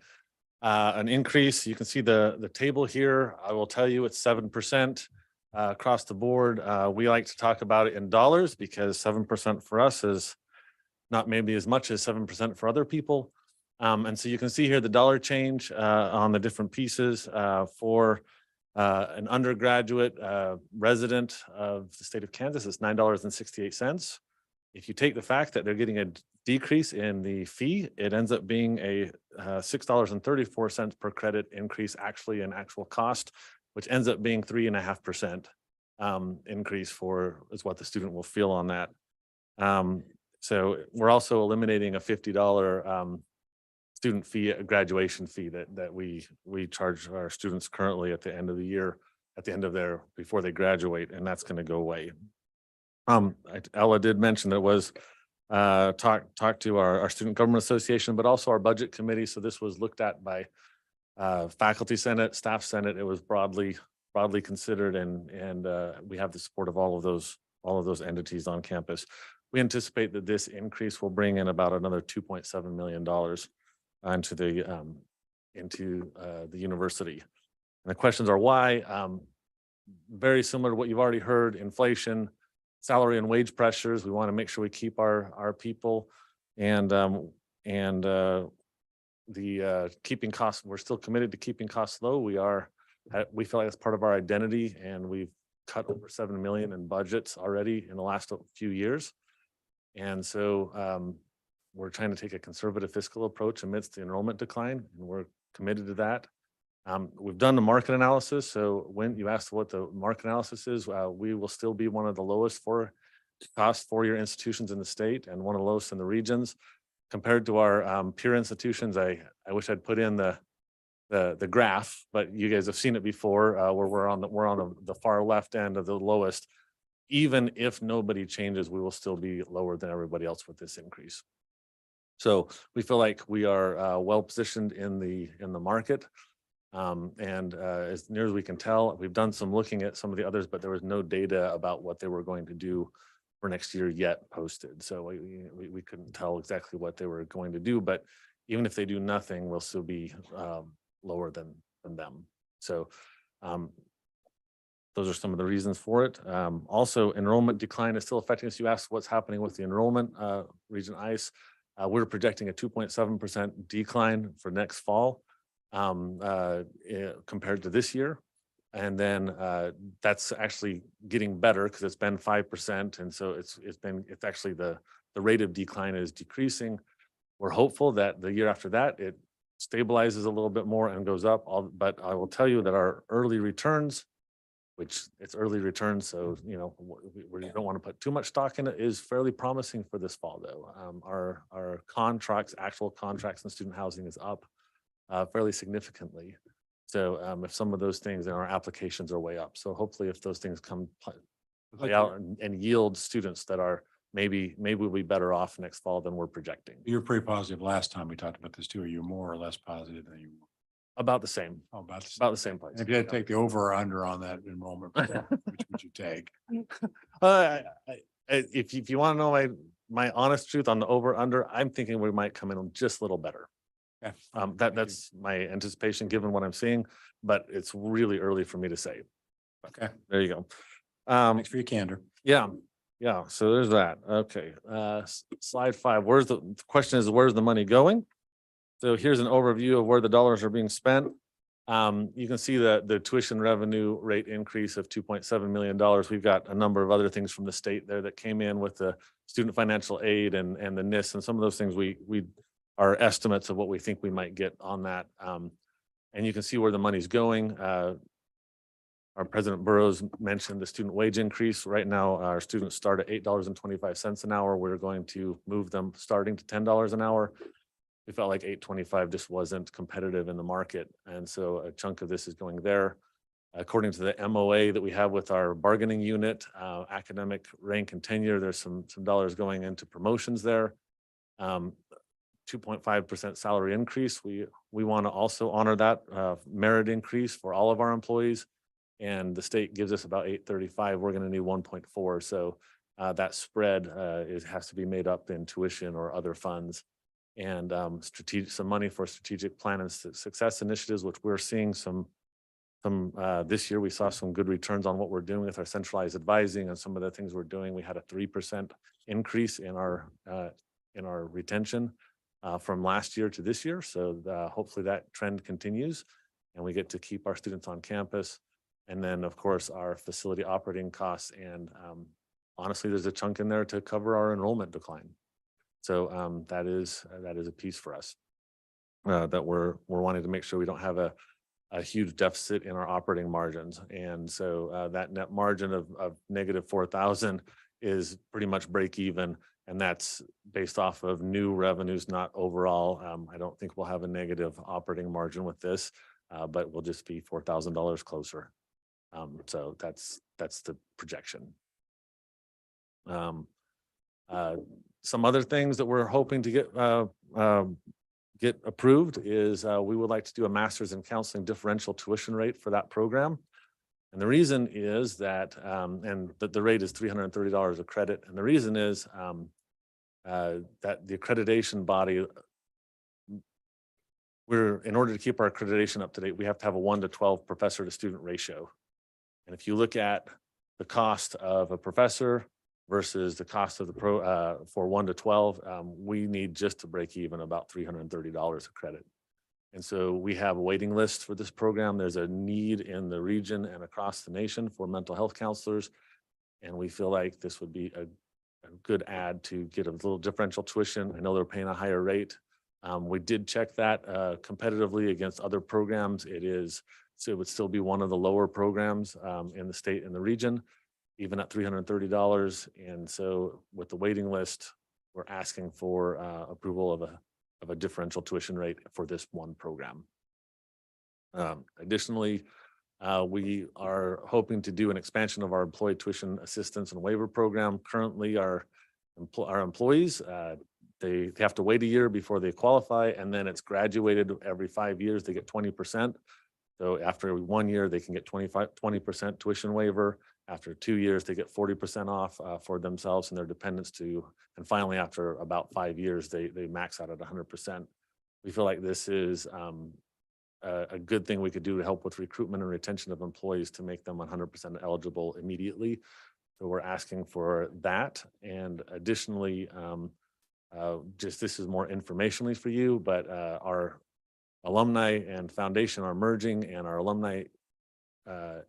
an increase. You can see the table here. I will tell you it's 7% across the board. We like to talk about it in dollars because 7% for us is not maybe as much as 7% for other people. And so you can see here the dollar change on the different pieces for an undergraduate resident of the state of Kansas is $9.68. If you take the fact that they're getting a decrease in the fee, it ends up being a $6.34 per credit increase actually in actual cost. which ends up being 3.5% increase is what the student will feel on that. So we're also eliminating a $50 student fee, a graduation fee that we charge our students currently at the end of the year, before they graduate, and that's going to go away. Ella did mention that was talk to our Student Government Association, but also our Budget Committee. So this was looked at by Faculty Senate, Staff Senate. It was broadly considered, and we have the support of all of those entities on campus. We anticipate that this increase will bring in about another $2.7 million into the university. And the questions are why? Very similar to what you've already heard: inflation, salary and wage pressures. We want to make sure we keep our people, and keeping costs. We're still committed to keeping costs low. We feel like that's part of our identity, and we've cut over $7 million in budgets already in the last few years. And so we're trying to take a conservative fiscal approach amidst the enrollment decline, and we're committed to that. We've done the market analysis. So when you asked what the market analysis is, we will still be one of the lowest cost four-year institutions in the state, and one of the lowest in the regions. Compared to our peer institutions, I wish I'd put in the graph, but you guys have seen it before, where we're on the far left end of the lowest. Even if nobody changes, we will still be lower than everybody else with this increase. So we feel like we are well positioned in the market. And as near as we can tell, we've done some looking at some of the others, but there was no data about what they were going to do for next year yet posted. So we couldn't tell exactly what they were going to do, but even if they do nothing, we'll still be lower than them. So those are some of the reasons for it. Also, enrollment decline is still affecting us. You asked what's happening with the enrollment, Region ICE. We're projecting a 2.7% decline for next fall compared to this year. And then that's actually getting better because it's been 5. And so it's actually the rate of decline is decreasing. We're hopeful that the year after that, it stabilizes a little bit more and goes up. But I will tell you that our early returns, which it's early returns, so we don't want to put too much stock in it, is fairly promising for this fall though. Our contracts, actual contracts in student housing is up fairly significantly. So if some of those things in our applications are way up. So hopefully if those things play out and yield students that are maybe we'll be better off next fall than we're projecting. You were pretty positive last time we talked about this too. Are you more or less positive than you were? About the same. Oh, about the same place. If you had to take the over or under on that enrollment, which would you take? If you want to know my honest truth on the over under, I'm thinking we might come in just a little better. Okay. That's my anticipation given what I'm seeing, but it's really early for me to say. Okay. There you go. Thanks for your candor. Yeah. So there's that. Okay. Slide 5. The question is, where's the money going? So here's an overview of where the dollars are being spent. You can see the tuition revenue rate increase of $2.7 million. We've got a number of other things from the state there that came in with the student financial aid and the NIS, and some of those things we are estimates of what we think we might get on that. And you can see where the money's going. Our President Burrows mentioned the student wage increase. Right now, our students start at $8.25 an hour. We're going to move them starting to $10 an hour. We felt like $8.25 just wasn't competitive in the market. And so a chunk of this is going there. According to the MOA that we have with our bargaining unit, academic rank and tenure, there's some dollars going into promotions there. 2.5% salary increase. We want to also honor that merit increase for all of our employees. And the state gives us about 835. We're going to need 1.4. So that spread has to be made up in tuition or other funds. And some money for strategic plan and success initiatives, which we're seeing some this year. We saw some good returns on what we're doing with our centralized advising and some of the things we're doing. We had a 3% increase in our retention from last year to this year. So hopefully that trend continues and we get to keep our students on campus. And then of course our facility operating costs, and honestly, there's a chunk in there to cover our enrollment decline. So that is a piece for us that we're wanting to make sure we don't have a huge deficit in our operating margins. And so that net margin of negative 4,000 is pretty much break even. And that's based off of new revenues, not overall. I don't think we'll have a negative operating margin with this, but we'll just be $4,000 closer. So that's the projection. Some other things that we're hoping to get approved is we would like to do a master's in counseling differential tuition rate for that program. And the reason is that, and that the rate is $330 a credit. And the reason is that the accreditation body, in order to keep our accreditation up to date, we have to have a 1 to 12 professor to student ratio. And if you look at the cost of a professor versus the cost of the for 1 to 12, we need just to break even about $330 a credit. And so we have a waiting list for this program. There's a need in the region and across the nation for mental health counselors. And we feel like this would be a good add to get a little differential tuition. I know they're paying a higher rate. We did check that competitively against other programs. So it would still be one of the lower programs in the state and the region, even at $330. And so with the waiting list, we're asking for approval of a differential tuition rate for this one program. Additionally, we are hoping to do an expansion of our employee tuition assistance and waiver program. Currently, our employees, they have to wait a year before they qualify, and then it's graduated every 5 years. They get 20%. So after 1 year, they can get 20% tuition waiver. After 2 years, they get 40% off for themselves and their dependents too. And finally, after about 5 years, they max out at 100%. We feel like this is a good thing we could do to help with recruitment and retention of employees to make them 100% eligible immediately. So we're asking for that. And additionally, just this is more informationally for you, but our alumni and foundation are merging, and our alumni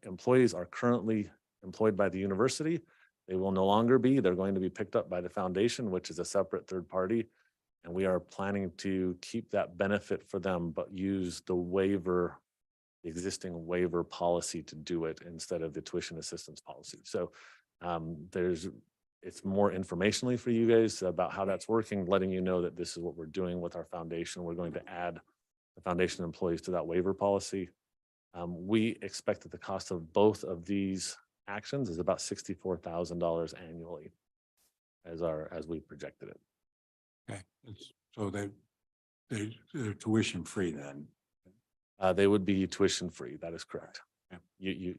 employees are currently employed by the university. They will no longer be. They're going to be picked up by the foundation, which is a separate third party. And we are planning to keep that benefit for them, but use the existing waiver policy to do it instead of the tuition assistance policy. So it's more informationally for you guys about how that's working, letting you know that this is what we're doing with our foundation. We're going to add the foundation employees to that waiver policy. We expect that the cost of both of these actions is about $64,000 annually as we projected it. Okay, so they're tuition free then. They would be tuition free. That is correct. Yeah.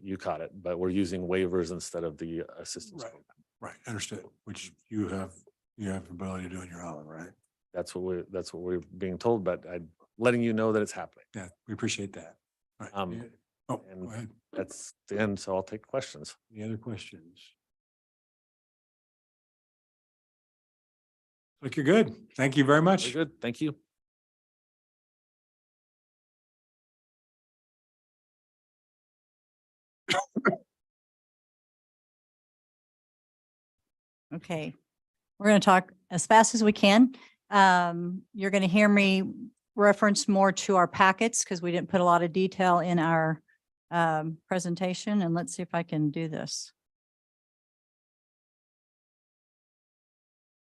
You caught it, but we're using waivers instead of the assistance program. Right, understood. Which you have the ability to do on your own, right? That's what we're being told, but I'm letting you know that it's happening. Yeah, we appreciate that. All right. And Go ahead. That's the end. So I'll take questions. Any other questions? Look, you're good. Thank you very much. Very good. Thank you. Okay, we're going to talk as fast as we can. You're going to hear me reference more to our packets because we didn't put a lot of detail in our presentation. And let's see if I can do this.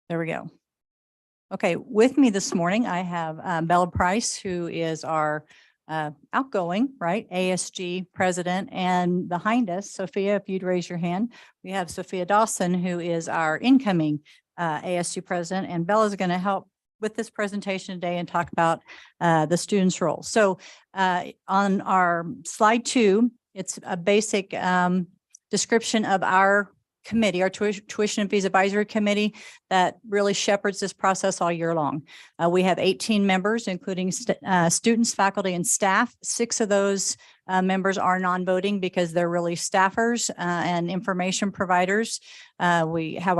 There we go. Okay, with me this morning, I have Bella Price, who is our outgoing, right, ASG president, and behind us, Sophia, if you'd raise your hand, we have Sophia Dawson, who is our incoming ASG president, and Bella's going to help with this presentation today and talk about the students' role. So on our slide 2, it's a basic description of our committee, our tuition and fees advisory committee that really shepherds this process all year long. We have 18 members, including students, faculty, and staff. 6 of those members are non-voting because they're really staffers and information providers. We have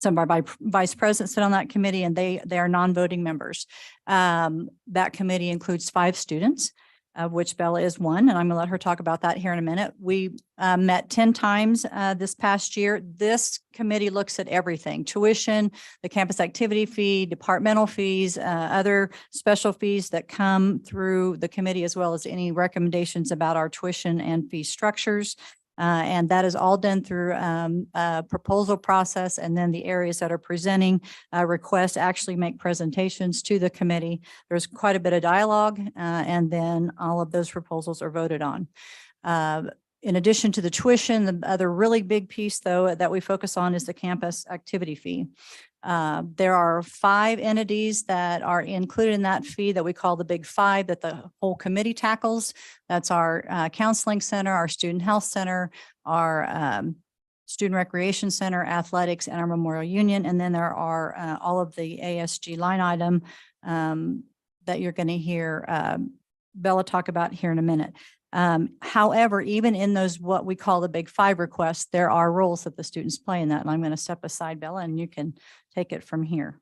some of our vice presidents sit on that committee, and they are non-voting members. That committee includes 5 students. of which Bella is one, and I'm gonna let her talk about that here in a minute. We met 10 times this past year. This committee looks at everything: tuition, the campus activity fee, departmental fees, other special fees that come through the committee, as well as any recommendations about our tuition and fee structures. And that is all done through a proposal process, and then the areas that are presenting requests actually make presentations to the committee. There's quite a bit of dialogue, and then all of those proposals are voted on. In addition to the tuition, the other really big piece, though, that we focus on is the campus activity fee. There are 5 entities that are included in that fee that we call the Big Five, that the whole committee tackles. That's our counseling center, our student health center, our student recreation center, athletics, and our Memorial Union. And then there are all of the ASG line item that you're going to hear Bella talk about here in a minute. However, even in those, what we call the Big Five requests, there are roles that the students play in that. And I'm going to step aside, Bella, and you can take it from here.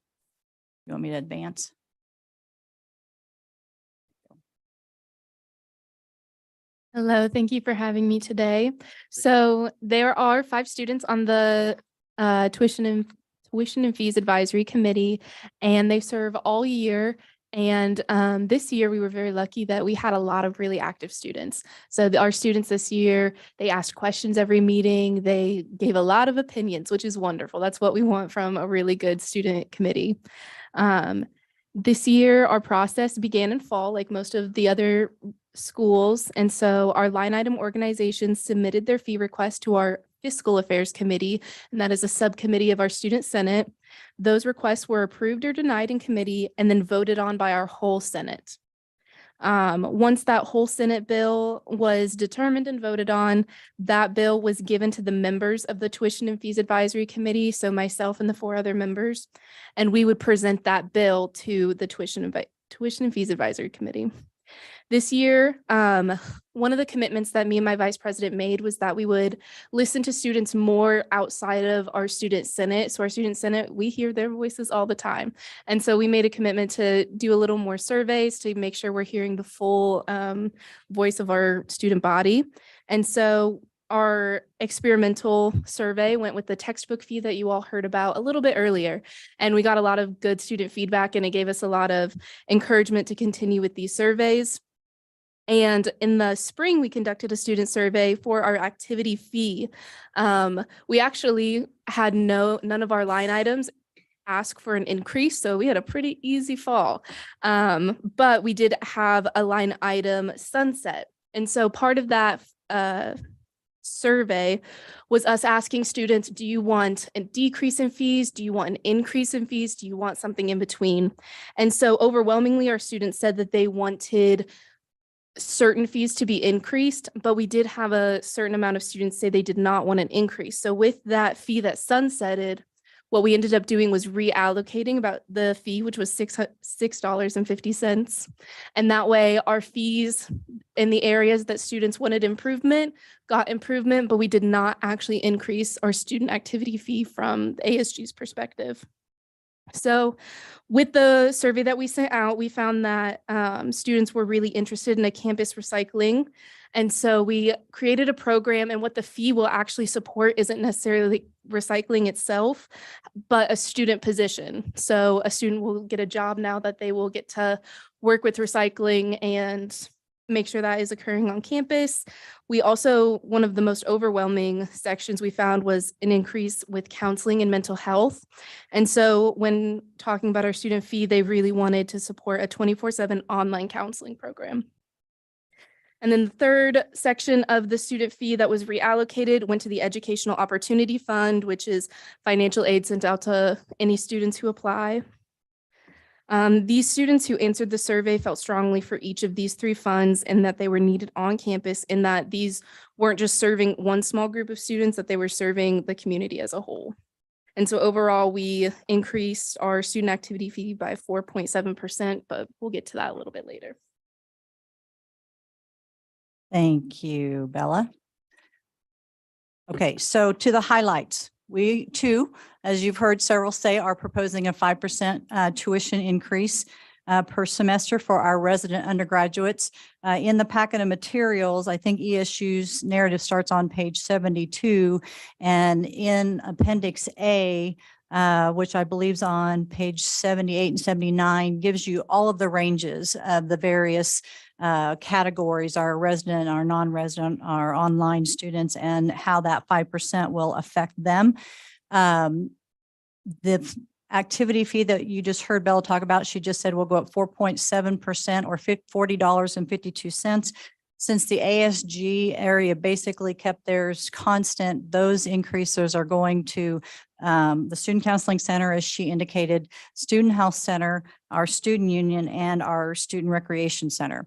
You want me to advance? Hello, thank you for having me today. So there are 5 students on the tuition and fees advisory committee, and they serve all year. And this year we were very lucky that we had a lot of really active students. So our students this year, they asked questions every meeting. They gave a lot of opinions, which is wonderful. That's what we want from a really good student committee. This year, our process began in fall, like most of the other schools. And so our line item organizations submitted their fee request to our Fiscal Affairs Committee, and that is a subcommittee of our Student Senate. Those requests were approved or denied in committee and then voted on by our whole Senate. Once that whole Senate bill was determined and voted on, that bill was given to the members of the Tuition and Fees Advisory Committee, so myself and the 4 other members, and we would present that bill to the Tuition and Fees Advisory Committee. This year, one of the commitments that me and my vice president made was that we would listen to students more outside of our student senate. So our student senate, we hear their voices all the time. And so we made a commitment to do a little more surveys to make sure we're hearing the full voice of our student body. And so our experimental survey went with the textbook fee that you all heard about a little bit earlier. And we got a lot of good student feedback, and it gave us a lot of encouragement to continue with these surveys. And in the spring, we conducted a student survey for our activity fee. We actually had none of our line items ask for an increase, so we had a pretty easy fall. But we did have a line item sunset. And so part of that survey was us asking students, do you want a decrease in fees? Do you want an increase in fees? Do you want something in between? And so overwhelmingly, our students said that they wanted certain fees to be increased, but we did have a certain amount of students say they did not want an increase. So with that fee that sunsetted, what we ended up doing was reallocating about the fee, which was $6.50. And that way our fees in the areas that students wanted improvement got improvement, but we did not actually increase our student activity fee from the ASG's perspective. So with the survey that we sent out, we found that students were really interested in a campus recycling. And so we created a program, and what the fee will actually support isn't necessarily recycling itself, but a student position. So a student will get a job now that they will get to work with recycling and make sure that is occurring on campus. We also, one of the most overwhelming sections we found was an increase with counseling and mental health. And so when talking about our student fee, they really wanted to support a 24/7 online counseling program. And then the third section of the student fee that was reallocated went to the Educational Opportunity Fund, which is financial aid sent out to any students who apply. These students who answered the survey felt strongly for each of these 3 funds and that they were needed on campus, and that these weren't just serving one small group of students, that they were serving the community as a whole. And so overall, we increased our student activity fee by 4.7%, but we'll get to that a little bit later. Thank you, Bella. Okay, so to the highlights. We too, as you've heard several say, are proposing a 5% tuition increase. per semester for our resident undergraduates. In the packet of materials, I think ESU's narrative starts on page 72, and in Appendix A, which I believe is on page 78 and 79, gives you all of the ranges of the various categories, our resident, our non-resident, our online students, and how that 5% will affect them. The activity fee that you just heard Bella talk about, she just said will go up 4.7% or $40.52. Since the ASG area basically kept theirs constant, those increases are going to the Student Counseling Center, as she indicated, Student Health Center, our Student Union, and our Student Recreation Center.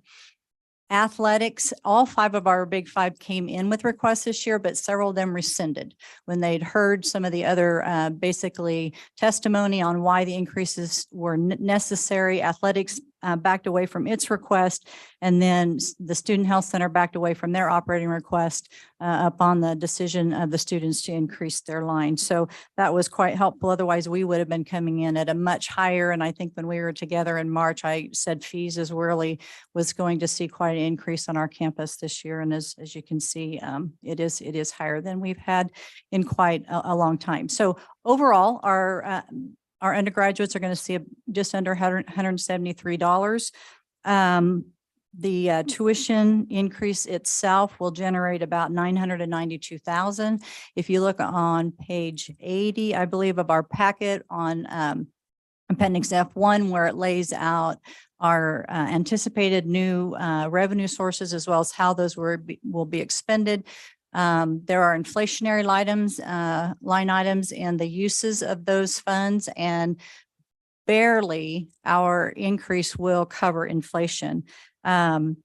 Athletics, all 5 of our big 5 came in with requests this year, but several of them rescinded when they'd heard some of the other basically testimony on why the increases were necessary. Athletics backed away from its request, and then the Student Health Center backed away from their operating request upon the decision of the students to increase their line. So that was quite helpful. Otherwise, we would have been coming in at a much higher. And I think when we were together in March, I said fees as really was going to see quite an increase on our campus this year. And as you can see, it is higher than we've had in quite a long time. So overall, our undergraduates are going to see just under $173. The tuition increase itself will generate about $992,000. If you look on page 80, I believe, of our packet on Appendix F1, where it lays out our anticipated new revenue sources as well as how those will be expended. There are inflationary line items and the uses of those funds, and barely our increase will cover inflation. And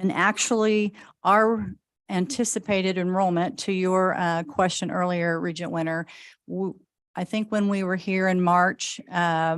actually, our anticipated enrollment, to your question earlier, Regent Winter, I think when we were here in March,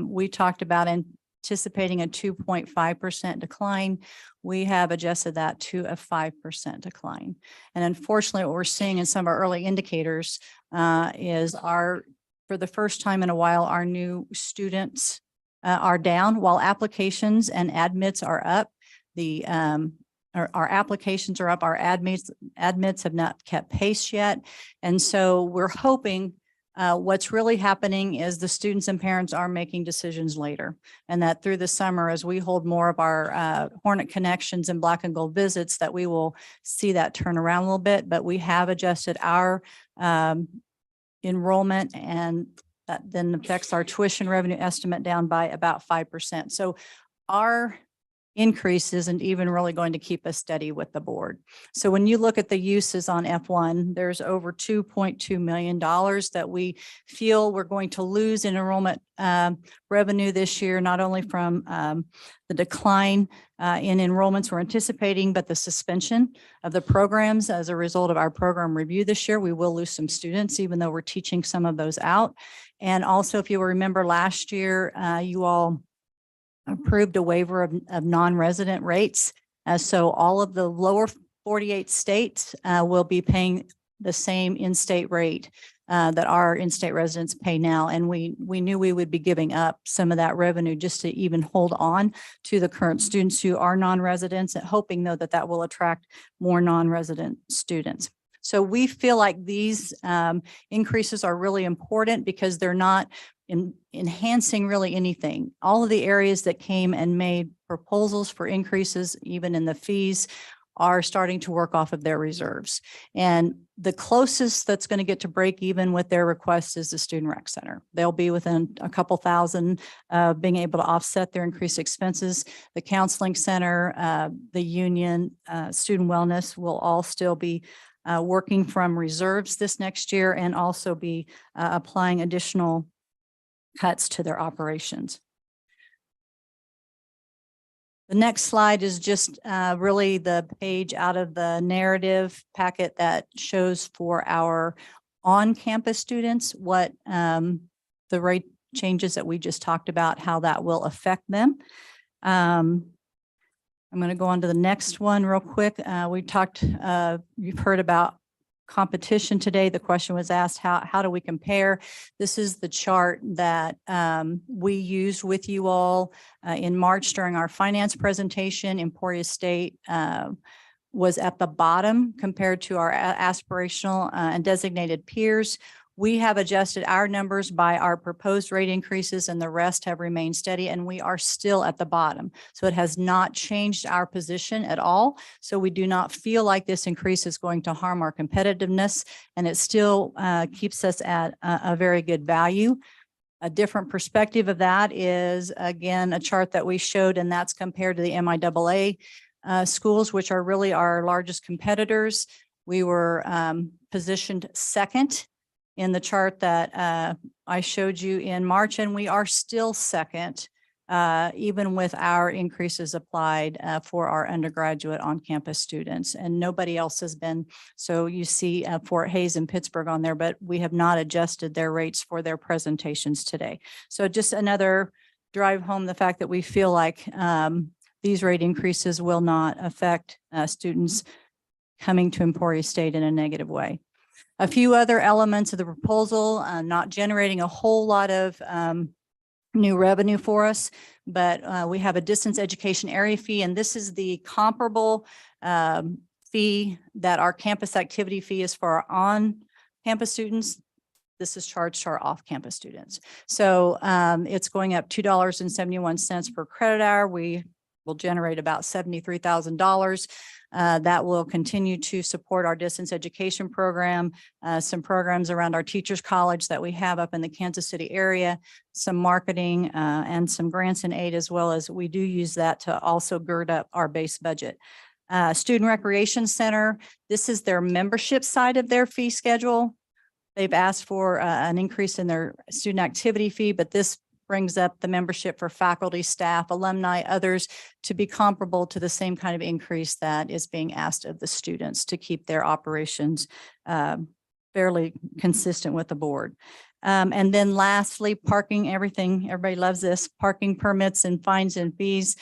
we talked about anticipating a 2.5% decline. We have adjusted that to a 5% decline. And unfortunately, what we're seeing in some of our early indicators is for the first time in a while, our new students are down while applications and admits are up. Our applications are up, our admits have not kept pace yet. And so we're hoping what's really happening is the students and parents are making decisions later, and that through the summer, as we hold more of our Hornet Connections and Black and Gold visits, that we will see that turn around a little bit. But we have adjusted our enrollment, and that then affects our tuition revenue estimate down by about 5%. So our increase isn't even really going to keep us steady with the board. So when you look at the uses on F1, there's over $2.2 million that we feel we're going to lose in enrollment revenue this year, not only from the decline in enrollments we're anticipating, but the suspension of the programs as a result of our program review this year. We will lose some students, even though we're teaching some of those out. And also, if you remember last year, you all approved a waiver of non-resident rates. So all of the lower 48 states will be paying the same in-state rate that our in-state residents pay now. And we knew we would be giving up some of that revenue just to even hold on to the current students who are non-residents, and hoping though that will attract more non-resident students. So we feel like these increases are really important because they're not enhancing really anything. All of the areas that came and made proposals for increases, even in the fees, are starting to work off of their reserves. And the closest that's going to get to break even with their request is the Student Rec Center. They'll be within a couple thousand of being able to offset their increased expenses. The Counseling Center, the Union, Student Wellness will all still be working from reserves this next year, and also be applying additional cuts to their operations. The next slide is just really the page out of the narrative packet that shows for our on-campus students what the rate changes that we just talked about, how that will affect them. I'm going to go on to the next one real quick. We talked, you've heard about competition today. The question was asked, how do we compare? This is the chart that we used with you all in March during our finance presentation. Emporia State was at the bottom compared to our aspirational and designated peers. We have adjusted our numbers by our proposed rate increases, and the rest have remained steady, and we are still at the bottom. So it has not changed our position at all. So we do not feel like this increase is going to harm our competitiveness, and it still keeps us at a very good value. A different perspective of that is, again, a chart that we showed, and that's compared to the MIAA schools, which are really our largest competitors. We were positioned second in the chart that I showed you in March, and we are still second, even with our increases applied for our undergraduate on-campus students, and nobody else has been. So you see Fort Hays and Pittsburgh on there, but we have not adjusted their rates for their presentations today. So just another drive home the fact that we feel like these rate increases will not affect students coming to Emporia State in a negative way. A few other elements of the proposal, not generating a whole lot of new revenue for us, but we have a distance education area fee, and this is the comparable fee that our campus activity fee is for our on-campus students. This is charged to our off-campus students. So it's going up $2.71 per credit hour. We will generate about $73,000. That will continue to support our distance education program, some programs around our teachers college that we have up in the Kansas City area, some marketing and some grants and aid, as well as we do use that to also gird up our base budget. Student Recreation Center, this is their membership side of their fee schedule. They've asked for an increase in their student activity fee, but this brings up the membership for faculty, staff, alumni, others to be comparable to the same kind of increase that is being asked of the students to keep their operations fairly consistent with the board. And then lastly, parking, everything, everybody loves this, parking permits and fines and fees.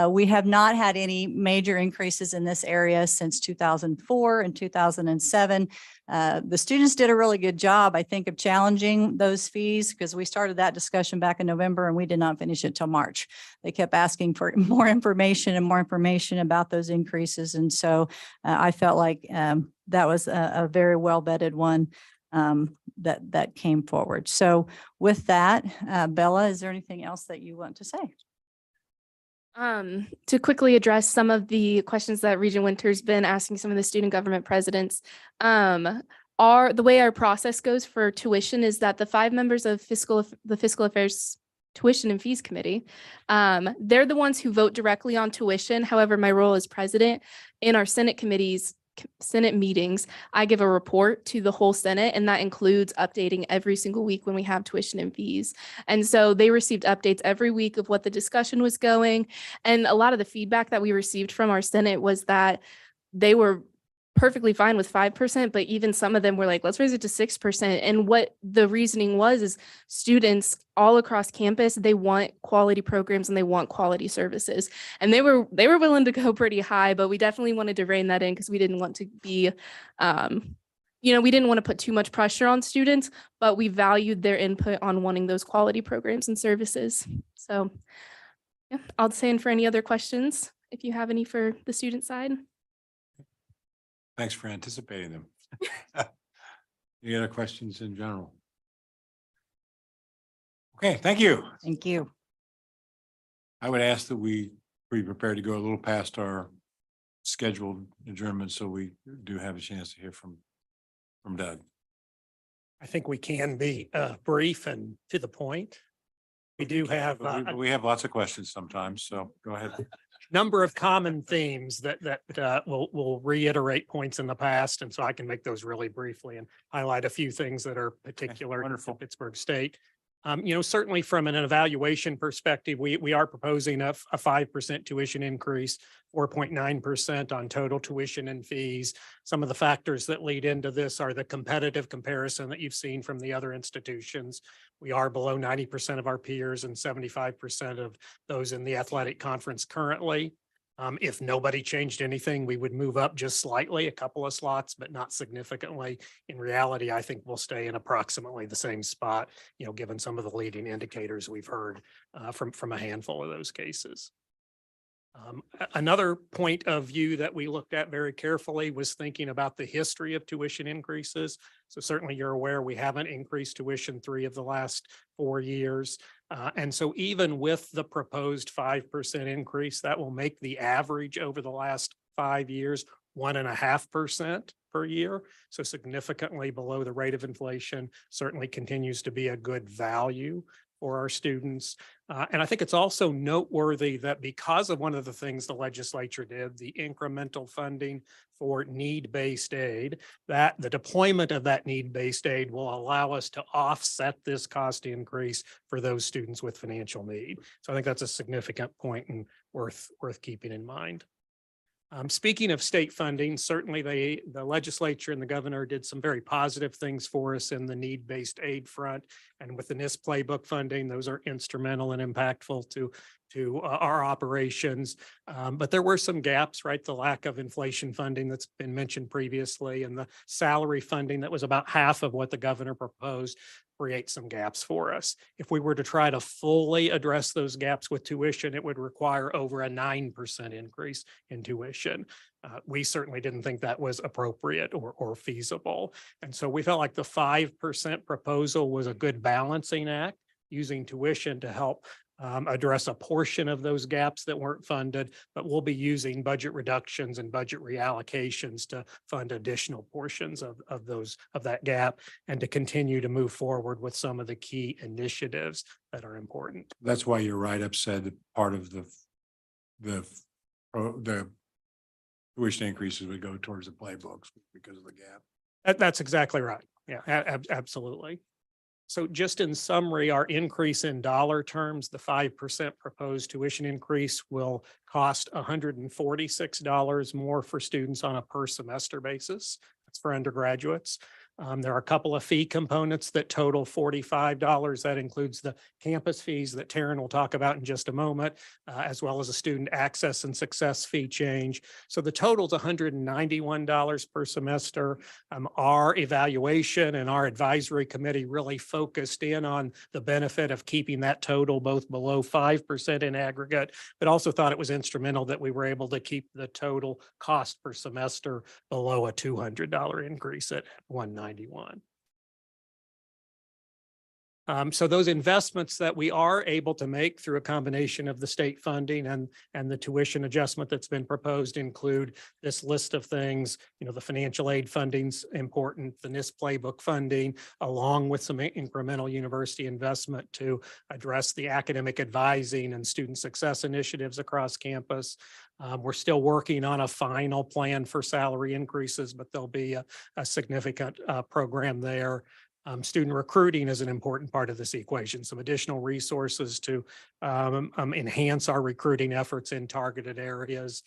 We have not had any major increases in this area since 2004 and 2007. The students did a really good job, I think, of challenging those fees because we started that discussion back in November and we did not finish it till March. They kept asking for more information and more information about those increases. And so I felt like that was a very well vetted one that came forward. So with that, Bella, is there anything else that you want to say? To quickly address some of the questions that Regent Winter's been asking some of the student government presidents, the way our process goes for tuition is that the 5 members of the Fiscal Affairs Tuition and Fees Committee, they're the ones who vote directly on tuition. However, my role as president in our Senate meetings, I give a report to the whole Senate, and that includes updating every single week when we have tuition and fees. And so they received updates every week of what the discussion was going. And a lot of the feedback that we received from our Senate was that they were perfectly fine with 5%, but even some of them were like, let's raise it to 6%. And what the reasoning was is students all across campus, they want quality programs and they want quality services. And they were willing to go pretty high, but we definitely wanted to rein that in because we didn't want to be, we didn't want to put too much pressure on students, but we valued their input on wanting those quality programs and services. So yeah, I'll stay in for any other questions if you have any for the student side. Thanks for anticipating them. Any other questions in general? Okay, thank you. Thank you. I would ask that we be prepared to go a little past our scheduled adjournment so we do have a chance to hear from Doug. I think we can be brief and to the point. We do have We have lots of questions sometimes, so go ahead. number of common themes that will reiterate points in the past. And so I can make those really briefly and highlight a few things that are particular to Pittsburgh State. Certainly from an evaluation perspective, we are proposing a 5% tuition increase, 4.9% on total tuition and fees. Some of the factors that lead into this are the competitive comparison that you've seen from the other institutions. We are below 90% of our peers and 75% of those in the athletic conference currently. If nobody changed anything, we would move up just slightly, a couple of slots, but not significantly. In reality, I think we'll stay in approximately the same spot, given some of the leading indicators we've heard from a handful of those cases. Another point of view that we looked at very carefully was thinking about the history of tuition increases. So certainly you're aware we haven't increased tuition 3 of the last 4 years. And so even with the proposed 5% increase, that will make the average over the last 5 years 1.5% per year. So significantly below the rate of inflation, certainly continues to be a good value for our students. And I think it's also noteworthy that because of one of the things the legislature did, the incremental funding for need-based aid, that the deployment of that need-based aid will allow us to offset this cost increase for those students with financial need. So I think that's a significant point and worth keeping in mind. Speaking of state funding, certainly the legislature and the governor did some very positive things for us in the need-based aid front. And with the NIST playbook funding, those are instrumental and impactful to our operations. But there were some gaps, right? The lack of inflation funding that's been mentioned previously, and the salary funding that was about half of what the governor proposed create some gaps for us. If we were to try to fully address those gaps with tuition, it would require over a 9% increase in tuition. We certainly didn't think that was appropriate or feasible. And so we felt like the 5% proposal was a good balancing act, using tuition to help address a portion of those gaps that weren't funded, but we'll be using budget reductions and budget reallocations to fund additional portions of that gap and to continue to move forward with some of the key initiatives that are important. That's why your write-up said that part of the tuition increases would go towards the playbooks because of the gap. That's exactly right. Yeah, absolutely. So just in summary, our increase in dollar terms, the 5% proposed tuition increase will cost $146 more for students on a per semester basis. That's for undergraduates. There are a couple of fee components that total $45. That includes the campus fees that Taryn will talk about in just a moment, as well as a student access and success fee change. So the total is $191 per semester. Our evaluation and our advisory committee really focused in on the benefit of keeping that total both below 5% in aggregate, but also thought it was instrumental that we were able to keep the total cost per semester below a $200 increase at $191. So those investments that we are able to make through a combination of the state funding and the tuition adjustment that's been proposed include this list of things. The financial aid funding's important, the NIST playbook funding, along with some incremental university investment to address the academic advising and student success initiatives across campus. We're still working on a final plan for salary increases, but there'll be a significant program there. Student recruiting is an important part of this equation. Some additional resources to enhance our recruiting efforts in targeted areas.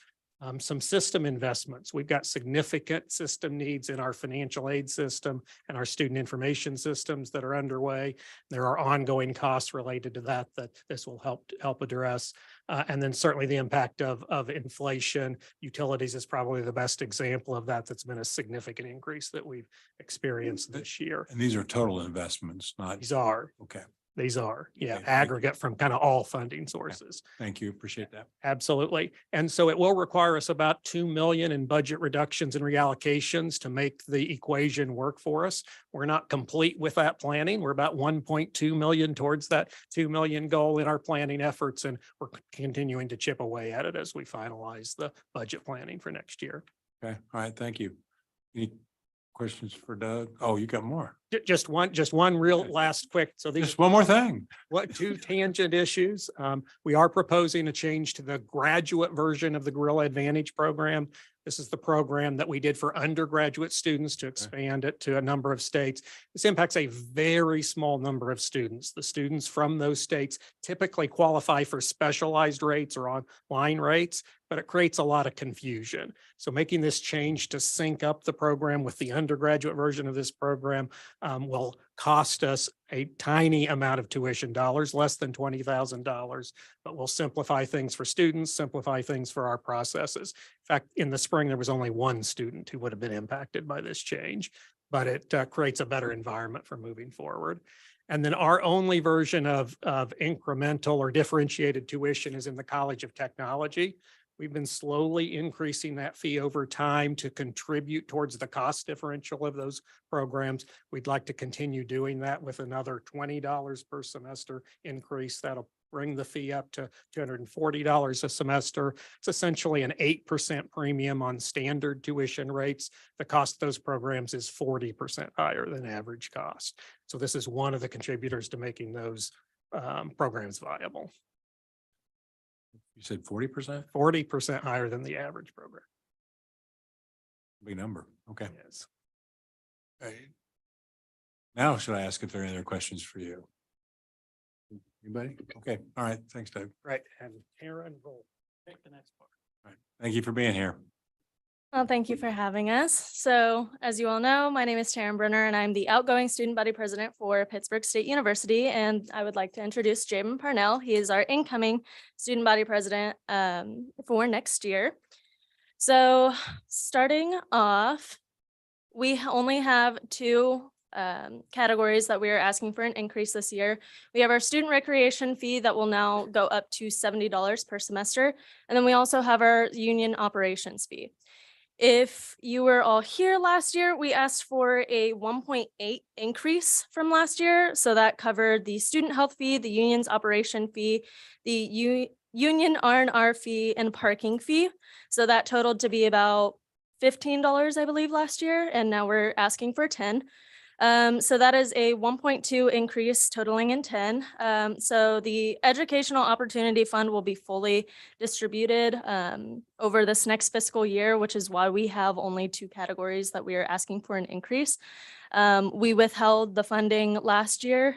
Some system investments. We've got significant system needs in our financial aid system and our student information systems that are underway. There are ongoing costs related to that this will help address. And then certainly the impact of inflation. Utilities is probably the best example of that. That's been a significant increase that we've experienced this year. And these are total investments, not. These are. Okay. These are, yeah, Okay. aggregate from kind of all funding sources. Thank you. Appreciate that. Absolutely. And so it will require us about 2 million in budget reductions and reallocations to make the equation work for us. We're not complete with that planning. We're about 1.2 million towards that 2 million goal in our planning efforts, and we're continuing to chip away at it as we finalize the budget planning for next year. Okay. All right. Thank you. Any questions for Doug? Oh, you got more. Just one real last quick. So these Just one more thing. two tangent issues. We are proposing a change to the graduate version of the Gorilla Advantage program. This is the program that we did for undergraduate students to expand it to a number of states. This impacts a very small number of students. The students from those states typically qualify for specialized rates or online rates. but it creates a lot of confusion. So making this change to sync up the program with the undergraduate version of this program will cost us a tiny amount of tuition dollars, less than $20,000, but will simplify things for students, simplify things for our processes. In fact, in the spring, there was only one student who would have been impacted by this change, but it creates a better environment for moving forward. And then our only version of incremental or differentiated tuition is in the College of Technology. We've been slowly increasing that fee over time to contribute towards the cost differential of those programs. We'd like to continue doing that with another $20 per semester increase. That'll bring the fee up to $240 a semester. It's essentially an 8% premium on standard tuition rates. The cost of those programs is 40% higher than average cost. So this is one of the contributors to making those programs viable. You said 40%? 40% higher than the average program. Big number. Okay. Yes. Right. Now, should I ask if there are any other questions for you? Anybody? Okay. All right. Thanks, Doug. Right. And Karen will take the next part. All right. Thank you for being here. Well, thank you for having us. So as you all know, my name is Taryn Brenner and I'm the outgoing student body president for Pittsburgh State University. And I would like to introduce Jamin Parnell. He is our incoming student body president for next year. So starting off, we only have two categories that we are asking for an increase this year. We have our student recreation fee that will now go up to $70 per semester. And then we also have our union operations fee. If you were all here last year, we asked for a 1.8 increase from last year. So that covered the student health fee, the union's operation fee, the union R&R fee, and parking fee. So that totaled to be about $15, I believe, last year. And now we're asking for 10. So that is a 1.2 increase totaling in 10. So the Educational Opportunity Fund will be fully distributed over this next fiscal year, which is why we have only two categories that we are asking for an increase. We withheld the funding last year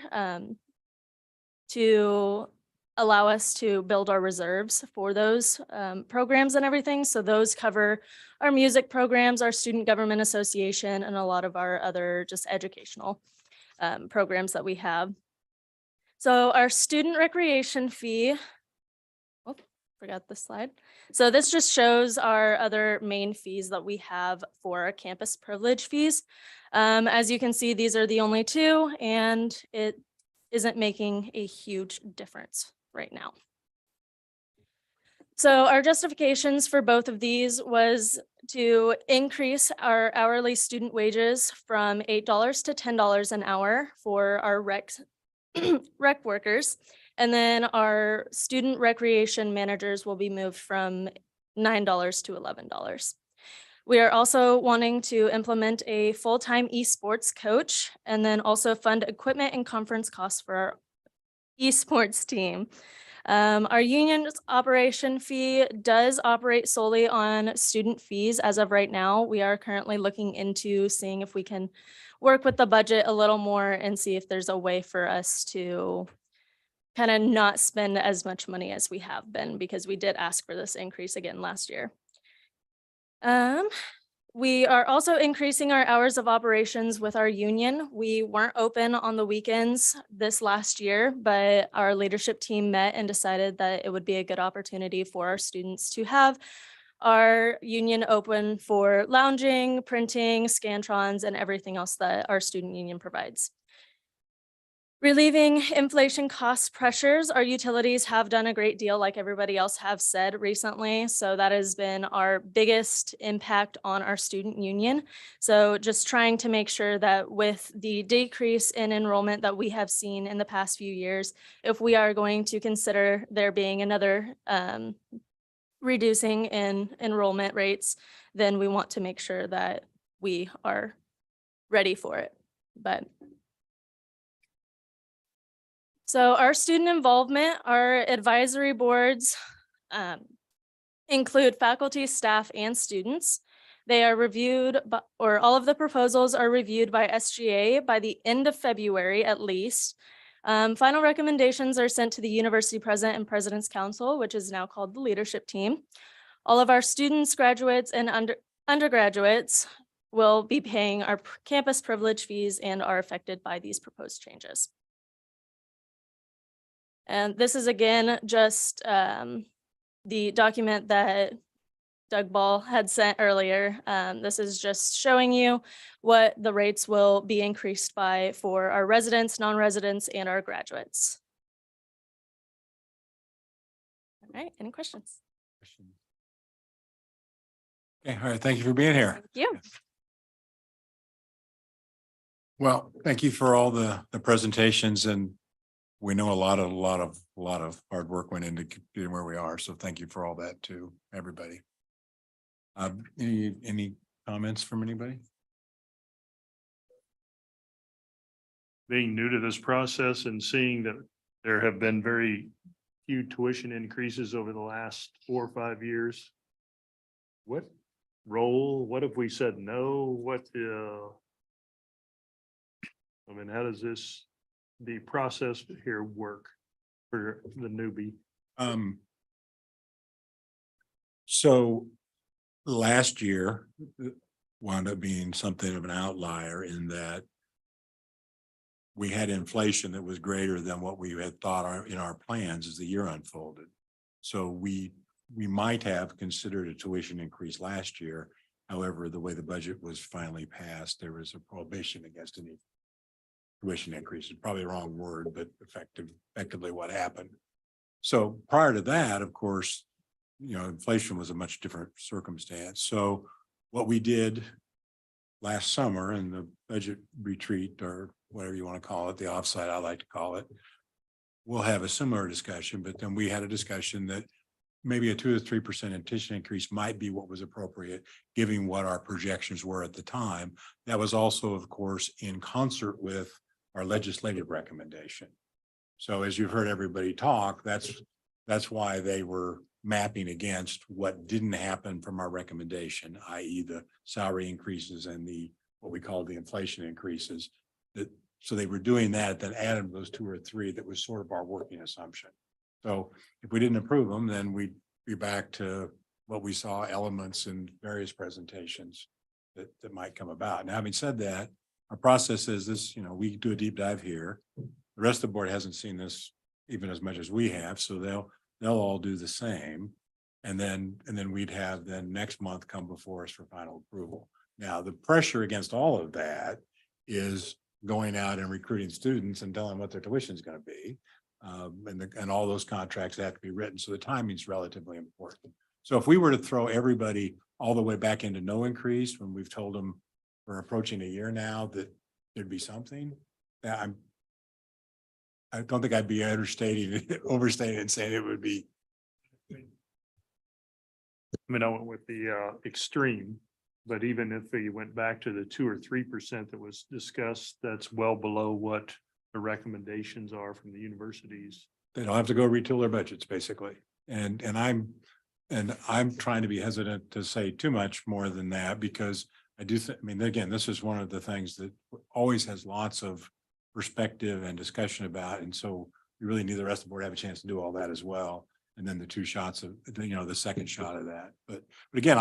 to allow us to build our reserves for those programs and everything. So those cover our music programs, our student government association, and a lot of our other just educational programs that we have. So our student recreation fee, oh, forgot this slide. So this just shows our other main fees that we have for our campus privilege fees. As you can see, these are the only two, and it isn't making a huge difference right now. So our justifications for both of these was to increase our hourly student wages from $8 to $10 an hour for our rec workers. And then our student recreation managers will be moved from $9 to $11. We are also wanting to implement a full-time esports coach and then also fund equipment and conference costs for our esports team. Our union's operation fee does operate solely on student fees as of right now. We are currently looking into seeing if we can work with the budget a little more and see if there's a way for us to kind of not spend as much money as we have been, because we did ask for this increase again last year. We are also increasing our hours of operations with our union. We weren't open on the weekends this last year, but our leadership team met and decided that it would be a good opportunity for our students to have our union open for lounging, printing, scantrons, and everything else that our student union provides. Relieving inflation cost pressures, our utilities have done a great deal, like everybody else have said recently. So that has been our biggest impact on our student union. So just trying to make sure that with the decrease in enrollment that we have seen in the past few years, if we are going to consider there being another reducing in enrollment rates, then we want to make sure that we are ready for it. So our student involvement, our advisory boards include faculty, staff, and students. They are reviewed, or all of the proposals are reviewed by SGA by the end of February at least. Final recommendations are sent to the university president and president's council, which is now called the leadership team. All of our students, graduates, and undergraduates will be paying our campus privilege fees and are affected by these proposed changes. And this is again just the document that Doug Ball had sent earlier. This is just showing you what the rates will be increased by for our residents, non-residents, and our graduates. All right, any questions? Okay, all right, thank you for being here. Thank you. Well, thank you for all the presentations, and we know a lot of hard work went into getting where we are. So thank you for all that too, everybody. Any comments from anybody? Being new to this process and seeing that there have been very few tuition increases over the last 4 or 5 years. What what if we said no? I mean, how does the process here work for the newbie? So last year wound up being something of an outlier in that we had inflation that was greater than what we had thought in our plans as the year unfolded. So we might have considered a tuition increase last year. However, the way the budget was finally passed, there was a prohibition against any tuition increase. Probably the wrong word, but effectively what happened. So prior to that, of course, inflation was a much different circumstance. So what we did last summer in the budget retreat, or whatever you want to call it, the offsite, I like to call it, we'll have a similar discussion, but then we had a discussion that maybe a 2 to 3% tuition increase might be what was appropriate, given what our projections were at the time. That was also, of course, in concert with our legislative recommendation. So as you've heard everybody talk, that's why they were mapping against what didn't happen from our recommendation, i.e. the salary increases and what we call the inflation increases. So they were doing that, then added those 2 or 3 that was sort of our working assumption. So if we didn't approve them, then we'd be back to what we saw elements in various presentations that might come about. Now, having said that, our process is this, we do a deep dive here. The rest of the board hasn't seen this even as much as we have, so they'll all do the same. And then we'd have next month come before us for final approval. Now, the pressure against all of that is going out and recruiting students and telling them what their tuition is going to be. And all those contracts have to be written. So the timing is relatively important. So if we were to throw everybody all the way back into no increase, when we've told them we're approaching a year now that there'd be something, I don't think I'd be overstating and saying it would be. I mean, I went with the extreme, but even if we went back to the 2 or 3% that was discussed, that's well below what the recommendations are from the universities. They don't have to go retool their budgets, basically. And I'm trying to be hesitant to say too much more than that, because I mean, again, this is one of the things that always has lots of perspective and discussion about. And so we really need the rest of the board to have a chance to do all that as well. And then the 2 shots of, the second shot of that. But again,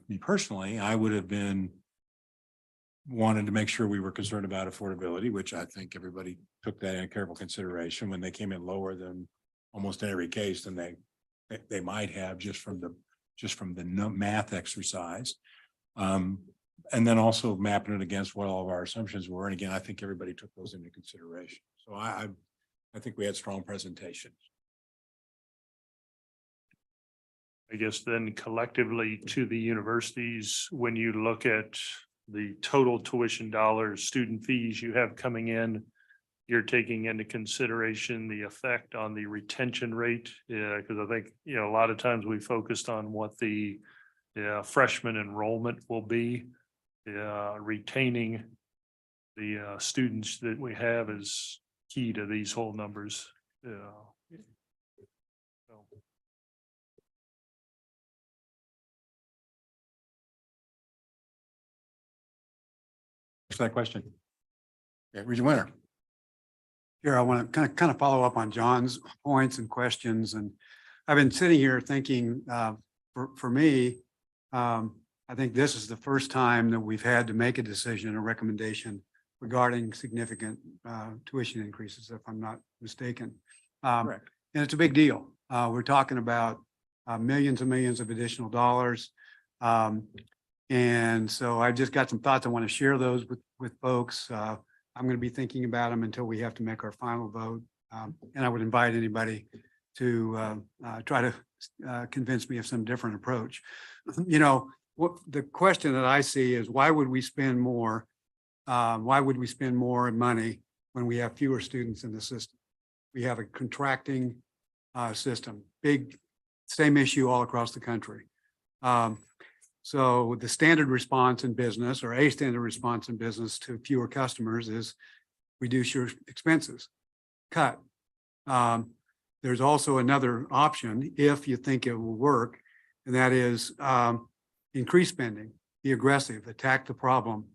me personally, I would have been wanted to make sure we were concerned about affordability, which I think everybody took that in careful consideration when they came in lower than almost in every case than they might have just from the math exercise. And then also mapping it against what all of our assumptions were. And again, I think everybody took those into consideration. So I think we had strong presentations. I guess then collectively to the universities, when you look at the total tuition dollars, student fees you have coming in, you're taking into consideration the effect on the retention rate. Yeah, because I think, a lot of times we focused on what the freshman enrollment will be. Retaining the students that we have is key to these whole numbers. What's that question? Yeah, Regent Winter. Here, I want to kind of follow up on John's points and questions. And I've been sitting here thinking, for me, I think this is the first time that we've had to make a decision, a recommendation regarding significant tuition increases, if I'm not mistaken. Correct. And it's a big deal. We're talking about millions and millions of additional dollars. And so I've just got some thoughts. I want to share those with folks. I'm going to be thinking about them until we have to make our final vote. And I would invite anybody to try to convince me of some different approach. You know, what the question that I see is why would we spend more? Why would we spend more money when we have fewer students in the system? We have a contracting system, big, same issue all across the country. So the standard response in business, or a standard response in business to fewer customers, is reduce your expenses, cut. There's also another option if you think it will work, and that is increase spending, be aggressive, attack the problem,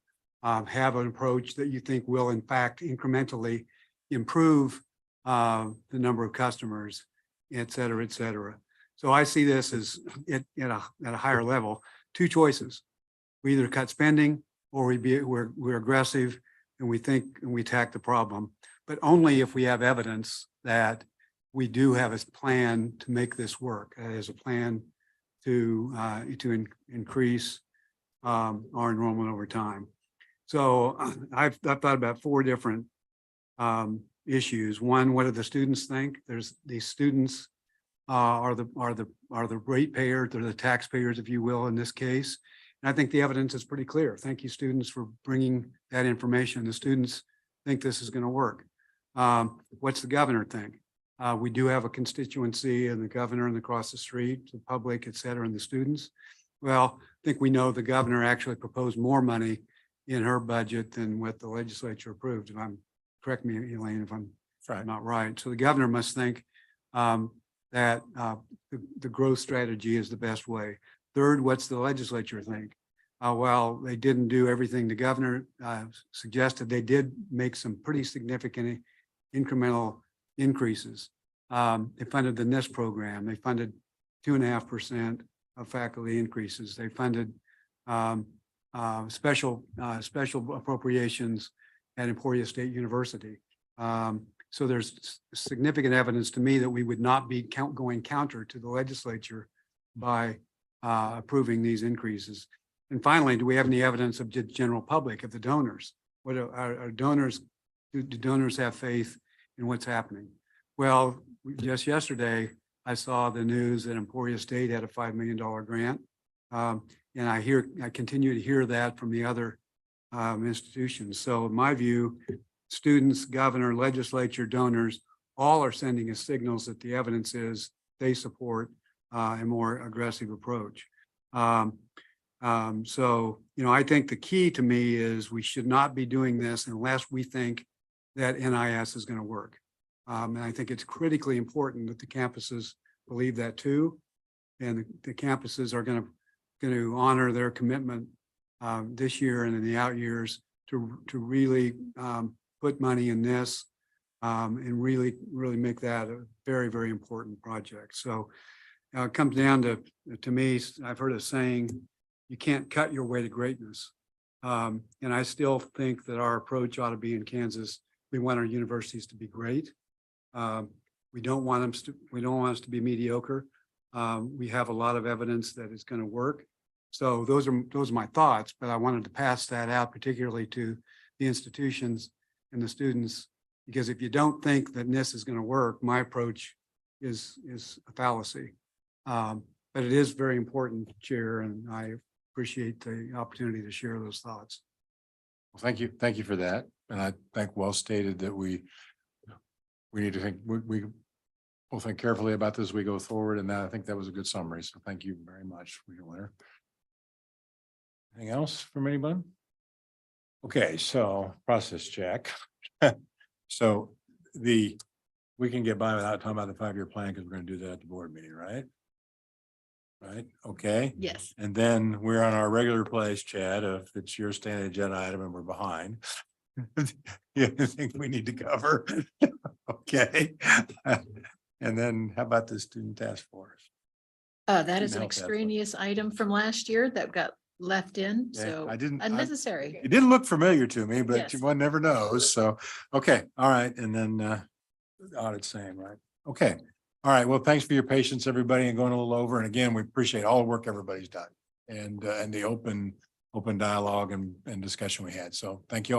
have an approach that you think will in fact incrementally improve the number of customers, et cetera, et cetera. So I see this as at a higher level. Two choices. We either cut spending or we're aggressive and we think and we attack the problem, but only if we have evidence that we do have a plan to make this work. As a plan to increase our enrollment over time. So I've thought about four different issues. One, what do the students think? There's these students are the ratepayer, they're the taxpayers, if you will, in this case. And I think the evidence is pretty clear. Thank you, students, for bringing that information. The students think this is going to work. What's the governor think? We do have a constituency and the governor and across the street, the public, et cetera, and the students. Well, I think we know the governor actually proposed more money in her budget than what the legislature approved. Correct me, Elaine, if I'm not right. So the governor must think that the growth strategy is the best way. Third, what's the legislature think? Well, they didn't do everything the governor suggested. They did make some pretty significant incremental increases. They funded the NIST program. They funded 2.5% of faculty increases. They funded special appropriations at Emporia State University. So there's significant evidence to me that we would not be going counter to the legislature by approving these increases. And finally, do we have any evidence of the general public, of the donors? What are donors? Do donors have faith in what's happening? Well, just yesterday, I saw the news that Emporia State had a $5 million grant. And I continue to hear that from the other institutions. So in my view, students, governor, legislature, donors, all are sending us signals that the evidence is they support a more aggressive approach. So, you know, I think the key to me is we should not be doing this unless we think that NIS is going to work. And I think it's critically important that the campuses believe that too. And the campuses are going to honor their commitment this year and in the out years to really put money in this and really make that a very, very important project. So it comes down to me, I've heard a saying, you can't cut your way to greatness. And I still think that our approach ought to be in Kansas. We want our universities to be great. We don't want us to be mediocre. We have a lot of evidence that it's going to work. So those are my thoughts, but I wanted to pass that out, particularly to the institutions and the students, because if you don't think that NIST is going to work, my approach is a fallacy. But it is very important, Chair, and I appreciate the opportunity to share those thoughts. Well, thank you for that. And I think well stated that we need to think, we will think carefully about this as we go forward. And I think that was a good summary. So thank you very much, Regent Winter. Anything else from anyone? Okay, so process check. So we can get by without talking about the 5-year plan because we're going to do that at the board meeting, right? Right, okay. Yes. And then we're on our regular place, Chad, if it's your standing agenda item and we're behind. You think we need to cover? Okay. And then how about the student task force? That Student is an health task force. extraneous item from last year that got left in, Okay, so I didn't- I- unnecessary. It didn't look familiar to me, but Yes. one never knows. So, okay, all right. And then audit same, right? Okay. All right. Well, thanks for your patience, everybody, and going a little over. And again, we appreciate all the work everybody's done and the open dialogue and discussion we had. So thank you all.